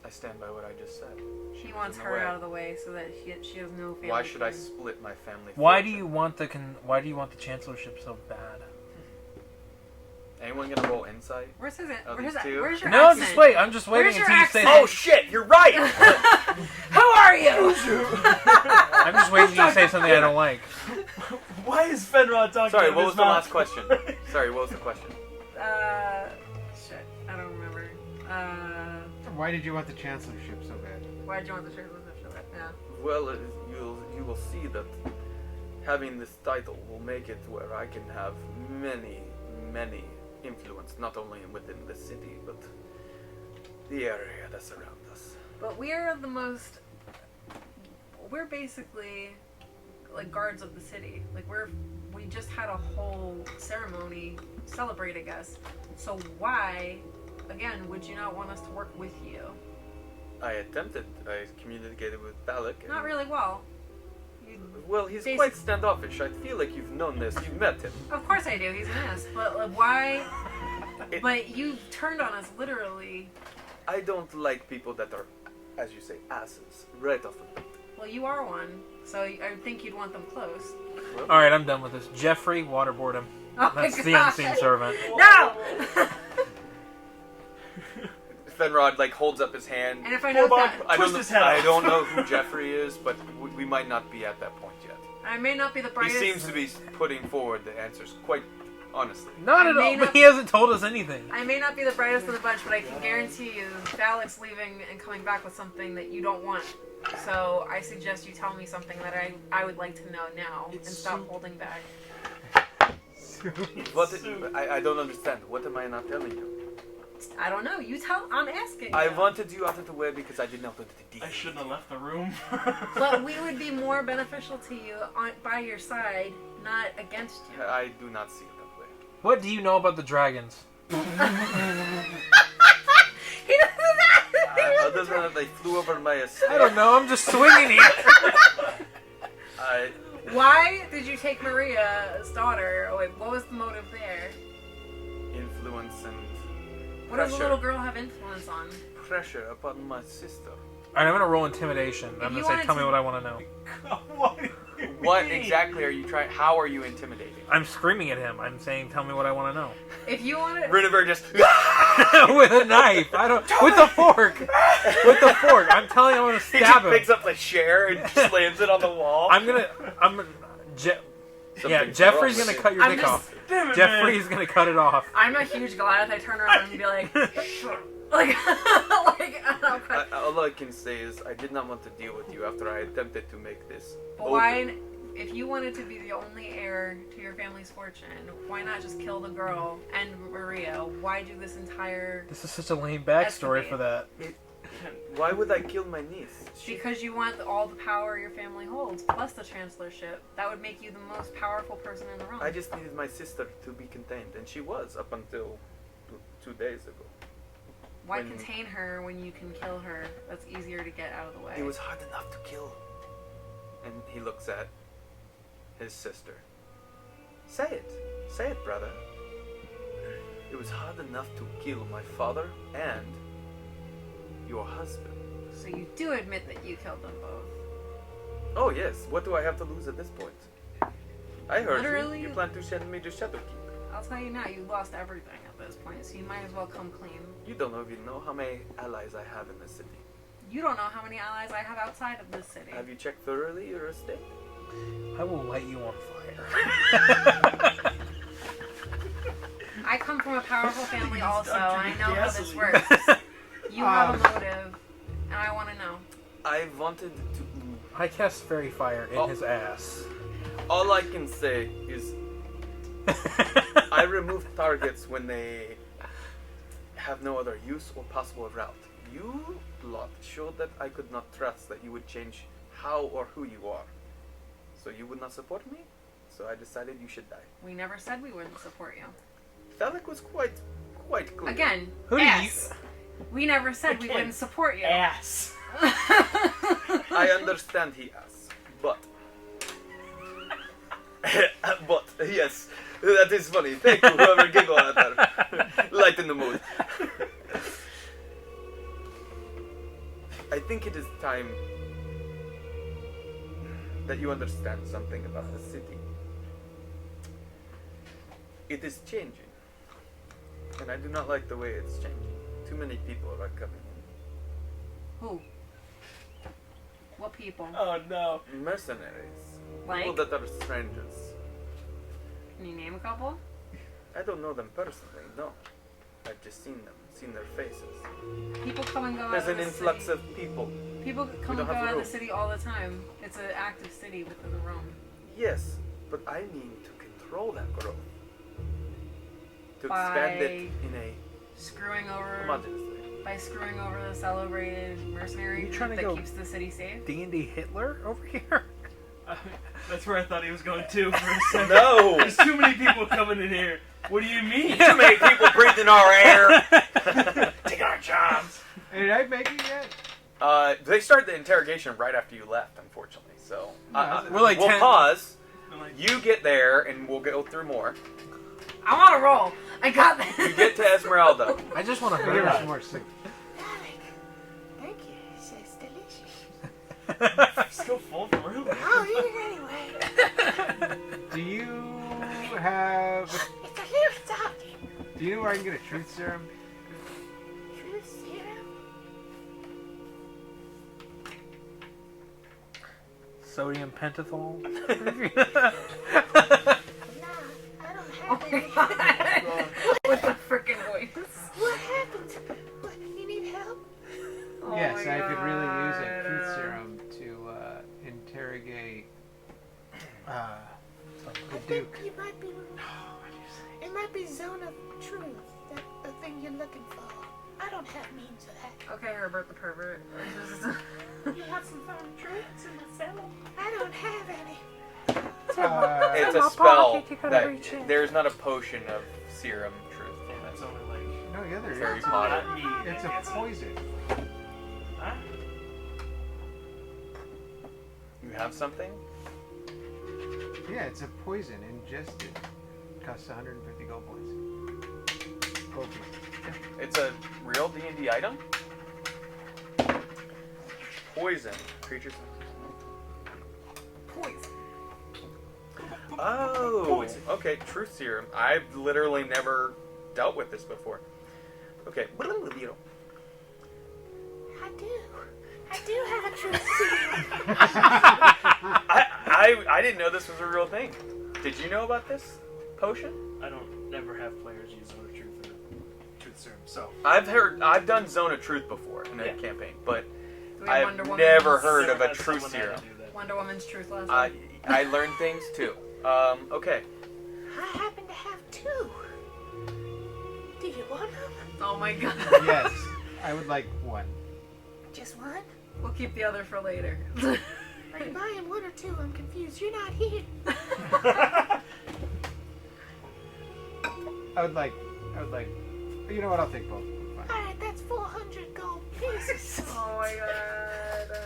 I stand by what I just said. She He was wants in the her way. out of the way so that she has no family. Why should I feud. split my family? Why do fortune? you want the chancellorship so bad? Anyone gonna roll insight? Where's his? Oh, Where's, these two? where's your No, accent? just wait. I'm just waiting Where's your until you say. accent? Oh shit! You're right. Who are you? I'm just waiting until you say something I don't like. Why is Fenrod talking? Sorry. out of What his was the mouth? last question? Sorry. What was the question? Shit. I don't remember. Why did you want the chancellorship so bad? Why'd you want the shirt with the shirt? Yeah. Well, you will see that having this title will make it where I can have many influence, not only within the city, but the area that's around us. But we're the most. We're basically like guards of the city. Like we just had a whole ceremony celebrate, I guess. So why, again, would you not want us to work with you? I attempted. I communicated with Balak. Not really well. Well, he's quite standoffish. I feel like you've known this. You've met him. Of course I do. He's an ass. But like, why? But you turned on us literally. I don't like people that are, as you say, asses. Right off the bat. Well, you are one. So I think you'd want them close. Well, Alright, I'm done with this. Jeffrey, waterboard him. Oh That's my the God. unseen servant. No! Fenrod like holds up his hand. And if I know that, I don't know who Jeffrey is, but we might not be at that point yet. I may not be the brightest. He seems to be putting forward the answers quite honestly. Not I at may all. not- He hasn't told us anything. I may not be the brightest of the bunch, but I can guarantee you, Balak's leaving and coming back with something that you don't want. So I suggest you tell me something that I would like to know now and stop holding back. I don't understand. What am I not telling you? I don't know. You tell. I'm asking. I you. wanted you out of the way because I did not want to I shouldn't have left the room. But we would be more beneficial to you by your side, not against you. I do not see it that way. What do you know about the dragons? He doesn't Other than that, they flew over my estate. I don't know. I'm just swinging here. Why did you take Maria's daughter? Oh, wait, what was the motive there? Influence and What does a pressure. little girl have influence on? Pressure upon my sister. Alright, I'm gonna roll intimidation. I'm you gonna say, wanted tell me to- what I want to know. What exactly are you trying? How are you intimidating? I'm screaming at him. I'm saying, tell me what I want to know. If you want to, Rinneberg just. With a knife. I don't. With the fork. With the fork. I'm telling him I'm gonna He stab just him. picks up the chair and slams it on the wall. I'm gonna. Yeah, Jeffrey's gonna cut your I'm dick just- off. Jeffrey's gonna cut it off. I'm a huge Goliath. I turn around and be like, like, I'll cut. All I can say is I did not want to deal with you after I attempted to make this. But why, if you wanted to be the only heir to your family's fortune, why not just kill the girl and Maria? Why do this entire? This is such a lame backstory Escapade. for that. Why would I kill my niece? Because you want all the power your family holds, plus the chancellorship. That would make you the most powerful person in the realm. I just needed my sister to be contained, and she was up until 2 days ago. Why when- contain her when you can kill her? That's easier to get out of the way. It was hard enough to kill. And he looks at his sister. Say it, brother. It was hard enough to kill my father and your husband. So you do admit that you killed them both. Oh yes, what do I have to lose at this point? I heard Literally- you plan to send me to Shadowkeep. I'll tell you now, you lost everything at this point, so you might as well come clean. You don't even know how many allies I have in the city. You don't know how many allies I have outside of this city. Have you checked thoroughly your estate? I will light you on fire. I come from a powerful family also, and I know how this gasoline. works. You have a motive, and I want to know. I wanted to... I cast fairy fire in his ass. All I can say is I remove targets when they have no other use or possible route. You lot showed that I could not trust that you would change how or who you are. So you would not support me? So I decided you should die. We never said we wouldn't support you. Thalek was quite clear. Again, Who do ass. We never said we wouldn't support you. Ass. I understand he asked, but... but, yes, that is funny. Thank you, whoever giggled at that. Lighten the mood. I think it is time that you understand something about the city. It is changing. And I do not like the way it's changing. Too many people are coming in. Who? What people? Oh no. Mercenaries. Like? People that are strangers. Can you name a couple? I don't know them personally, no. I've just seen them, seen their faces. People come and go There's out of an the influx city. of people. People come We and don't go have out the of the room. city all the time. It's an active city within the realm. Yes, but I mean to control that growth. To By expand it in a Screwing over homogeneous way. By screwing over the celebrated mercenary You trying to that go- keeps the city safe? D&D Hitler over here? That's where I thought he was going too for a second. No! There's too many people coming in here. What do you mean? Too many people breathing our air. Taking our jobs. Did I make it yet? They started the interrogation right after you left, unfortunately. So We're like we'll 10 pause. I'm like, You get there, and we'll go through more. I want to roll. I got this. You get to Esmeralda. I just want to Give hurt her her. some more soup. Thank you. It's delicious. still full for real. I'll eat it anyway. Do you have? It's a little salty. Do you know where I can get a truth serum? Truth serum? Sodium pentothal? Nah, I don't have any. With the freaking voice. What happened? What, you need help? Oh Yes, my I could really use a God. truth serum to interrogate I the think Duke. you might be. It might be zone of truth. That the thing you're looking for. I don't have means of that. Okay, Herbert the pervert. You want some zone of truth? It's in my cellar. I don't have any. It's In a my spell pocket, you gotta that reach in. there's not a potion of serum truth. Yeah, that's only like. No, yeah, there Harry is. Potter. Not me. It's a poison. Huh? You have something? Yeah, it's a poison ingested. Costs 150 gold points. Gold pieces. It's a real D&D item? Poison. Creatures. Poison. Oh, okay. Truth serum. I've literally never dealt with this before. Okay. I do have a truth serum. I didn't know this was a real thing. Did you know about this potion? I don't never have players use Zone of Truth in a truth serum. So I've done Zone of Truth before in a Yeah. campaign, but Do we have I've Wonder Woman's- never heard never of a had truth someone had serum. to do that. Wonder Woman's truth lesson. I learned things too. Okay. I happen to have two. Do you want them? Oh my god. Yes, I would like one. Just one? We'll keep the other for later. Are you buying one or two? I'm confused. You're not here. I would like. You know what? I'll take both. Fine. Alright, that's 400 gold pieces. Oh my god.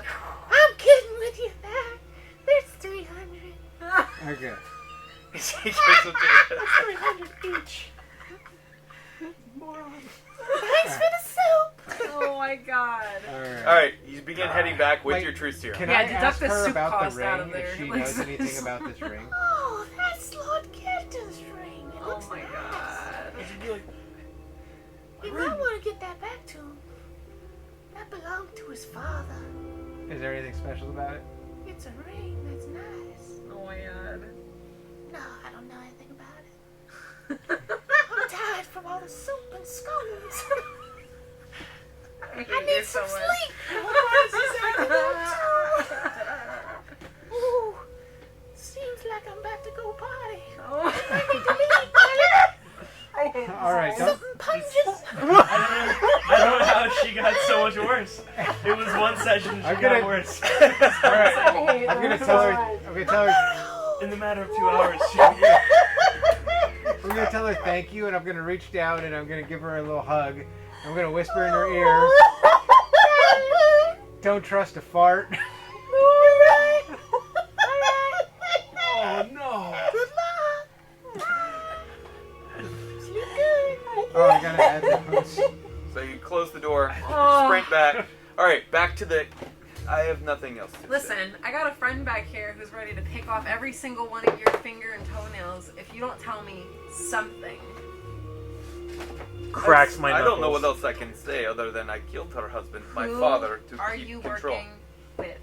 I'm kidding with you there. There's 300. Okay. She gives it to you. That's 300 each. Moron. Thanks for the soup. Oh my god. Alright. All right, you begin heading back with Wait, your truth serum. Can Yeah, I deduct ask the her soup about cost the out of ring there. if she Like, knows anything about this ring? Oh, that's Lord Kelter's ring. It Oh looks my nice. god. Would you be like, You might want to get that back to him. That belonged to his father. Is there anything special about it? It's a ring that's nice. Oh my god. No, I don't know anything about it. I'm tired from all the soup and scones. I need some sleep. Ooh, seems like I'm about to go party. Oh. I need to leave. Alright, don't. Something punches. I don't know how she got so much worse. It was one session and I'm she gonna- got worse. Alright, I'm gonna tell her. In the matter of 2 hours, she I'm gonna tell her thank you, and I'm gonna reach down and I'm gonna give her a little hug. I'm gonna whisper in her ear, "Don't trust a fart." Oh no! Good luck. Sleep good. Oh, I gotta add the boots. So you close the door, Oh. sprint back. All right, back to the. I have nothing else to say. Listen, I got a friend back here who's ready to pick off every single one of your finger and toenails if you don't tell me something. Cracks my I knuckles. don't know what else I can say other than I killed her husband, my Who father, to are keep you control. working with?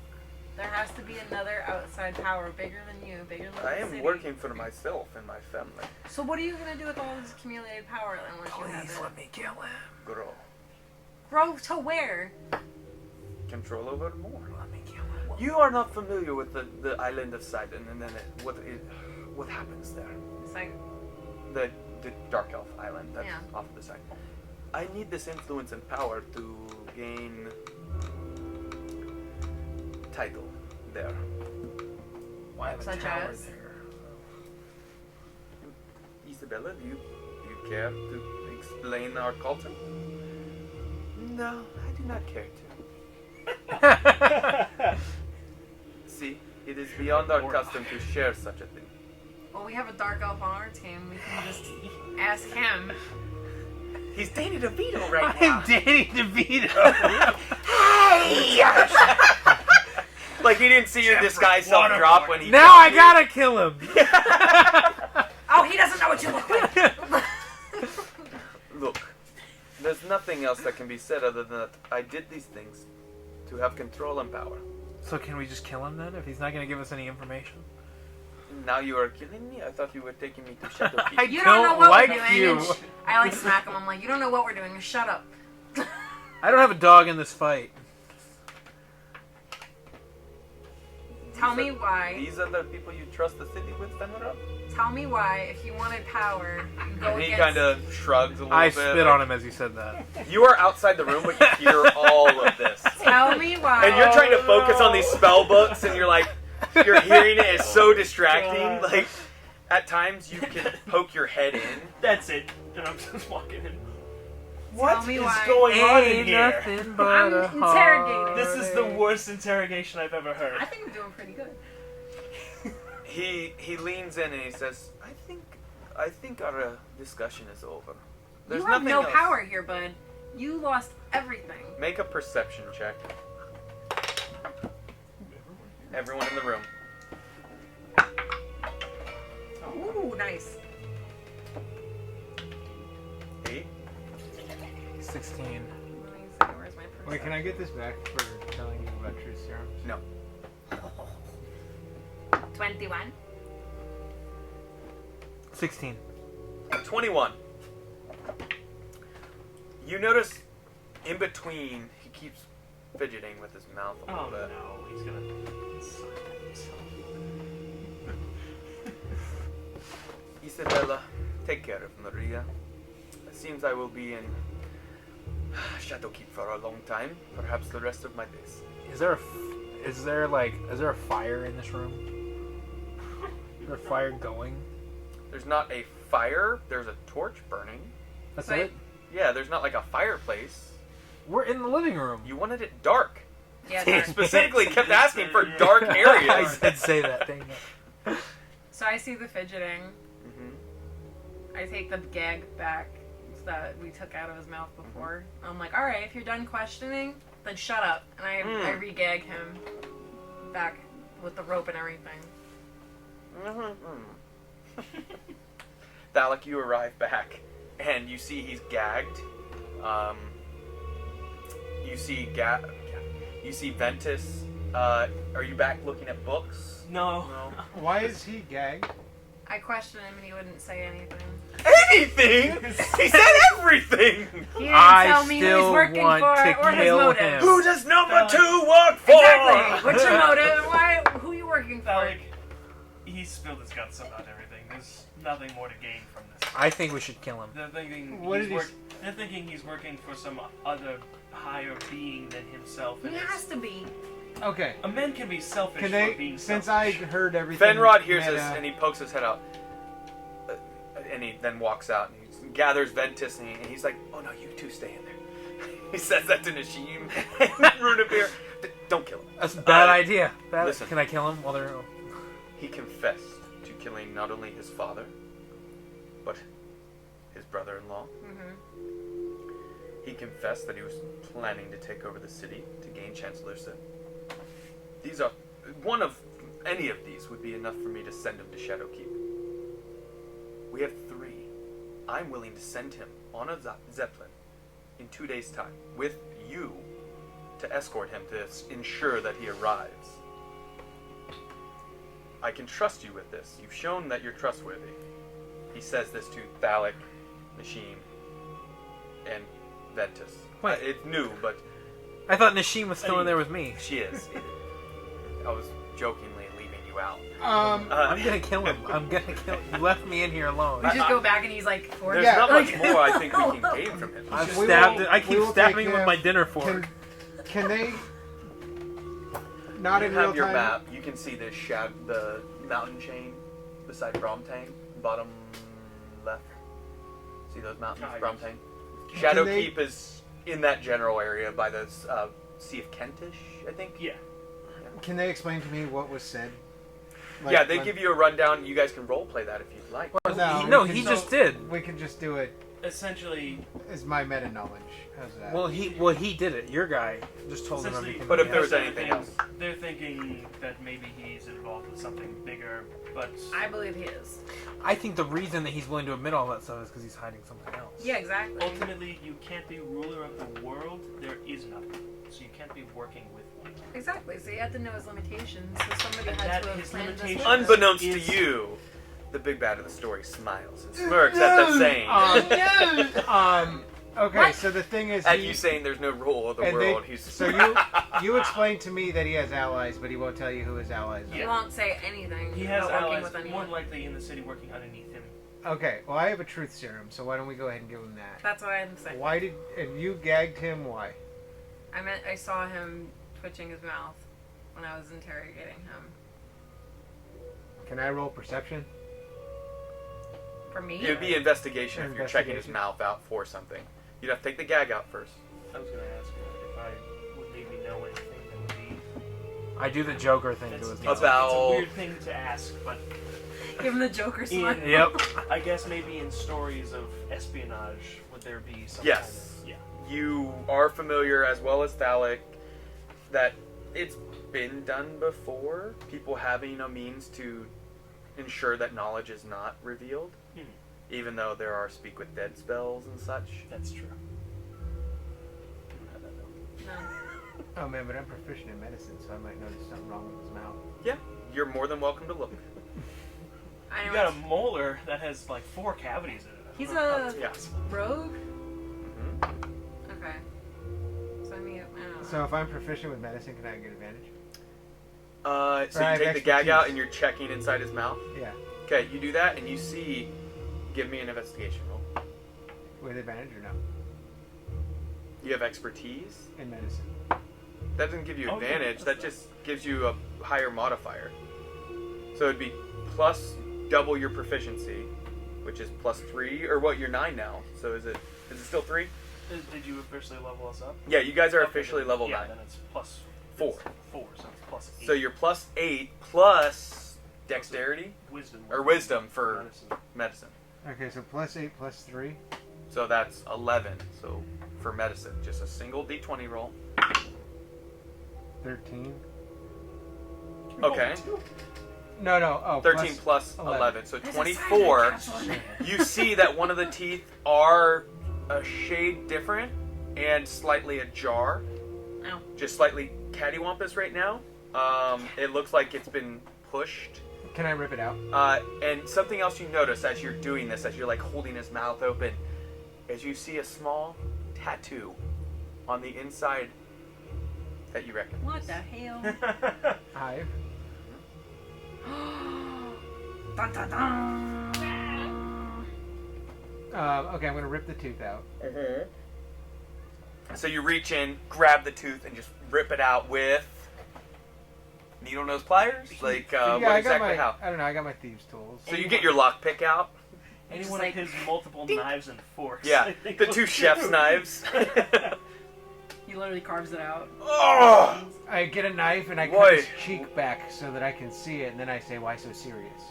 There has to be another outside power bigger than you, bigger than I the am city. working for myself and my family. So what are you gonna do with all this accumulated power then once you have it? me kill him. Grow. Grow to where? Control over more. Let me kill him. You are not familiar with the island of Sidon, and then what happens there? It's like, The Dark Elf Island that's Yeah. off to the side. I need this influence and power to gain title there. Why have a Such tower as? there? Isabella, do you care to explain our culture? No, I do not care to. See, it is beyond our custom to share such a thing. Well, we have a dark elf on our team. We can just ask him. He's Danny DeVito right now. I'm Danny DeVito. Like he didn't see your disguise self drop when he. Now I gotta kill him. Oh, he doesn't know what you look like. Look, there's nothing else that can be said other than that I did these things to have control and power. So can we just kill him then if he's not gonna give us any information? Now you are killing me? I thought you were taking me to Shadowkeep. I You don't know what like we're doing. you. And I like smack him. I'm like, you don't know what we're doing. Shut up. I don't have a dog in this fight. Tell me why. These are the people you trust the city with, Fenrir? Tell me why. If you wanted power, you go And he against. kind of shrugs a little I bit. spit on him as he said that. You are outside the room, but you hear all of this. Tell me why. And you're trying to focus on these spell books, and you're like, your hearing it is so distracting. Like, at times you can poke your head in. That's it. And I'm just walking in. Tell What me is why. going on in Ain't here? nothing but I'm a interrogating. This is the worst interrogation I've ever heard. I think I'm doing pretty good. He leans in and he says, I think our discussion is over. There's You have nothing no else. power here, bud. You lost everything. Make a perception check. Everyone in the room. Ooh, nice. 8. 16. Let me see, where's my perception? Wait, can I get this back for telling you about truth serums? No. 21. 16. 21. You notice in between he keeps fidgeting with his mouth a little Oh bit. no, he's gonna inside himself. Isabella, take care of Maria. It seems I will be in Shadowkeep for a long time, perhaps the rest of my days. Is there a fire in this room? Is there a fire going? There's not a fire, there's a torch burning. That's Wait. it? Yeah, there's not like a fireplace. We're in the living room. You wanted it dark. Yeah, He dark. specifically kept asking for dark I areas. did say that. Dang it. So I see the fidgeting. Mhm. I take the gag back that we took out of his mouth before. I'm like, all right, if you're done questioning, then shut up. And I re-gag him back with the rope and everything. Thalek, you arrive back, and you see he's gagged. You see Ventus. Are you back looking at books? No. No. Why is he gagged? I questioned him and he wouldn't say anything. Anything? He said everything. He didn't I tell me who he's still working want for to or his kill motive. him. Who does number 2 work for? Exactly. What's your motive? Why? Who are you working for? Like, he spilled his guts about everything. There's nothing more to gain from this. I think we should kill him. They're thinking What he's did he they're thinking he's working for some other higher being than himself. He And has to be. Okay. a man can be selfish Can for they? being Since I selfish. heard everything. Fenrod hears meta- this and he pokes his head out, and he then walks out and he gathers Ventus and he's like, "Oh no, you two stay in there." He says that to Nashim and Runavir. Don't kill him. That's a bad Uh, idea. listen. Can I kill him while they're... He confessed to killing not only his father, but his brother-in-law. Mm-hmm. He confessed that he was planning to take over the city to gain chancellorship. These are one of any of these would be enough for me to send him to Shadowkeep. We have 3. I'm willing to send him on a zeppelin in 2 days' time with you to escort him to ensure that he arrives. I can trust you with this. You've shown that you're trustworthy. He says this to Thalek, Nashim, and Ventus. Wait. It's new, but I thought Nashim was still in there with me. she is. I was jokingly leaving you out. I'm gonna kill him. You left me in here alone. We just go back and he's like, There's Yeah. not much more I think we can gain from him. I We keep will stabbing take him with him. my dinner fork. Can they? Not You in real have your time. map. You can see the mountain chain beside Bromtang, bottom left. See those mountains, Ah, yes. Bromtang? Shadow they- Keep is in that general area by the Sea of Kentish, I think. Yeah. Can they explain to me what was said? Yeah, they give you a rundown. You guys can role play that if you'd like. No, he we can- just did. We can just do it Essentially, as my meta knowledge. How's that? Well, he did it. Your guy just told him essentially everything. But if he there has. was anything else. They're thinking that maybe he's involved with something bigger, but I believe he is. I think the reason that he's willing to admit all that stuff is because he's hiding something else. Yeah, exactly. ultimately you can't be ruler of the world. There is nothing, so you can't be working with one. Exactly. So he had to know his limitations. So somebody And had that to have his planned this. limitations- with him. Unbeknownst Is- to you, the big bad of the story smiles and smirks at that saying. Okay, What? so the thing is, At he- you saying there's no rule of the and world, they, he's so you explained to me that he has allies, but he won't tell you who his allies are. He Yeah. won't say anything. He has about working allies with more anyone. likely in the city working underneath him. Okay, well I have a truth serum, so why don't we go ahead and give him that? That's what I'm saying. Why did and you gagged him? Why? I saw him twitching his mouth when I was interrogating him. Can I roll perception? For me? It would be investigation if you're checking his Investigation. mouth out for something. You'd have to take the gag out first. I was going to ask if I would maybe know anything that would be. I do the Joker thing It's, to his it's, mouth. a, it's a About- weird thing to ask, but Give him the Joker smile. Yep. I guess maybe in stories of espionage would there be some Yes. kind of, yeah. You are familiar, as well as Thalic, that it's been done before. People having a means to ensure that knowledge is not revealed, even though there are speak with dead spells and such. That's true. No. Oh man, but I'm proficient in medicine, so I might notice something wrong with his mouth. Yeah, you're more than welcome to look. I You know. got a molar that has like 4 cavities in it. He's a Yes. rogue? Mhm. Okay. So I mean, I don't know. So if I'm proficient with medicine, can I get advantage? So Or I you have take the gag out expertise. and you're checking inside his mouth. Yeah, Okay, you do that and you see. Give me an investigation roll. with advantage or no? You have expertise. In medicine. That doesn't give you Oh, yeah, advantage. that's That right. just gives you a higher modifier. So it'd be plus double your proficiency, which is plus 3, or what? You're 9 now. So is it still 3? Did you officially level us up? Yeah, you guys are Okay, officially then- level yeah, 9. then it's plus 4. 4, so it's plus 8. So you're plus 8 plus dexterity wisdom or wisdom for medicine. medicine. Okay, so plus 8 plus 3. So that's 11. So for medicine, just a single d20 roll. 13. Okay. No. Oh, 13 plus plus 11. So There's a 24. cyanide capsule in there. You see that one of the teeth are a shade different and slightly ajar. Ow. Just slightly cattywampus right now. It looks like it's been pushed. Can I rip it out? And something else you notice as you're doing this, as you're like holding his mouth open, is you see a small tattoo on the inside that you recognize. What the hell? Hive. Dun, dun, dun. Okay, I'm gonna rip the tooth out. So you reach in, grab the tooth, and just rip it out with needle nose pliers? Like, yeah, what I got exactly my. how? I don't know. I got my thieves' tools. So you get your lockpick out. Any Just one like, of his multiple knives and forks. Yeah, I think the will 2 do. chef's knives. He literally carves it out. Oh! I get a knife and I Boy. cut his cheek back so that I can see it, and then I say, "Why so serious?"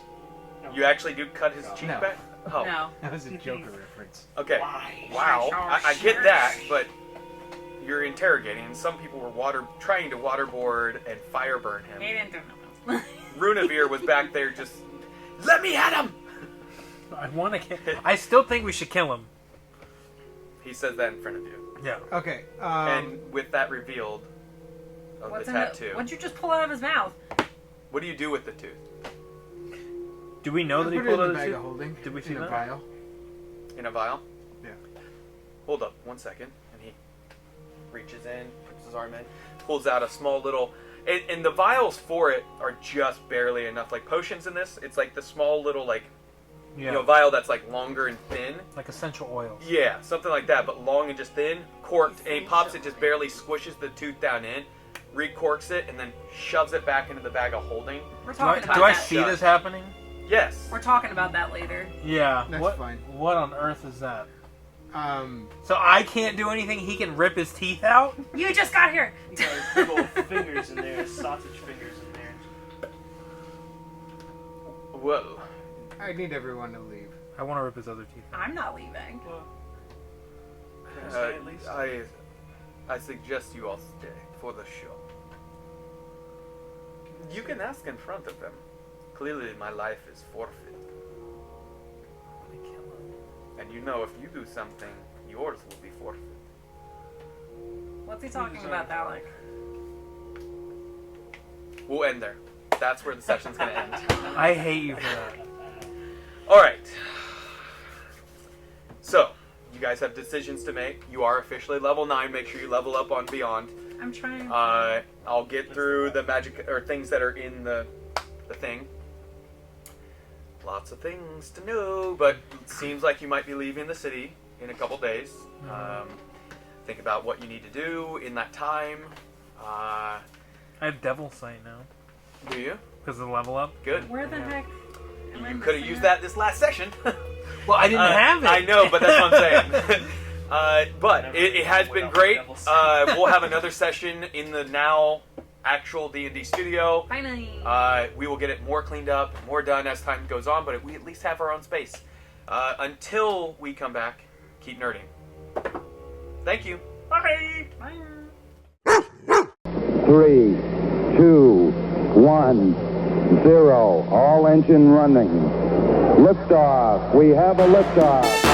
You actually do cut his cheek No. back? Oh, No. That was a Joker reference. okay. Why? Wow, I get that, but you're interrogating, and some people were trying to waterboard and fire burn He him. didn't do nothing. Runavir was back there just, let me at him! I want to kill. I still think we should kill him. He says that in front of you. Yeah. Okay. And with that revealed of What's the in the, tattoo, what'd you just pull out of his mouth? what do you do with the tooth? Do we know that he put it in pulled the out bag his of holding. Did we see in a that? vial? In a vial? Yeah. Hold up, 1 second. And he reaches in, puts his arm in, pulls out a small little. And the vials for it are just barely enough. Like potions in this, it's like the small little like vial that's like longer and thin. Like essential oils. Yeah, something like that, but long and just thin, corked, and he pops it, just barely squishes the tooth down in, recorks it, and then shoves it back into the bag of holding. We're talking about Do I that. see this happening? Yes. We're talking about that later. Yeah. That's fine. What on earth is that? So I can't do anything. He can rip his teeth out. You just got here. You got big old fingers in there, sausage fingers in there. Whoa. I need everyone to leave. I want to rip his other teeth out. I'm not leaving. Well, can I stay at least? I suggest you all stay for the show. You can ask in front of them. Clearly, my life is forfeit. And you know, if you do something, yours will be forfeit. What's he talking about, Dalek? We'll end there. That's where the session's going to end. I hate you for that. Alright. So, you guys have decisions to make. You are officially level 9. Make sure you level up on Beyond. I'm trying. I'll get through the magic, or things that are in the thing. Lots of things to know, but it seems like you might be leaving the city in a couple days. Think about what you need to do in that time. I have Devil Sight now. Do you? Because of the level up. Good. Where the heck? Am I You could have missing used it? that this last session. Well, I didn't have it. I know, but that's what I'm saying. But it has been great. We'll have another session in the now actual D&D studio. Finally. We will get it more cleaned up, more done as time goes on, but we at least have our own space. Until we come back, keep nerding. Thank you. Bye. Bye. 3, 2, 1, 0. All engine running. Liftoff. We have a liftoff.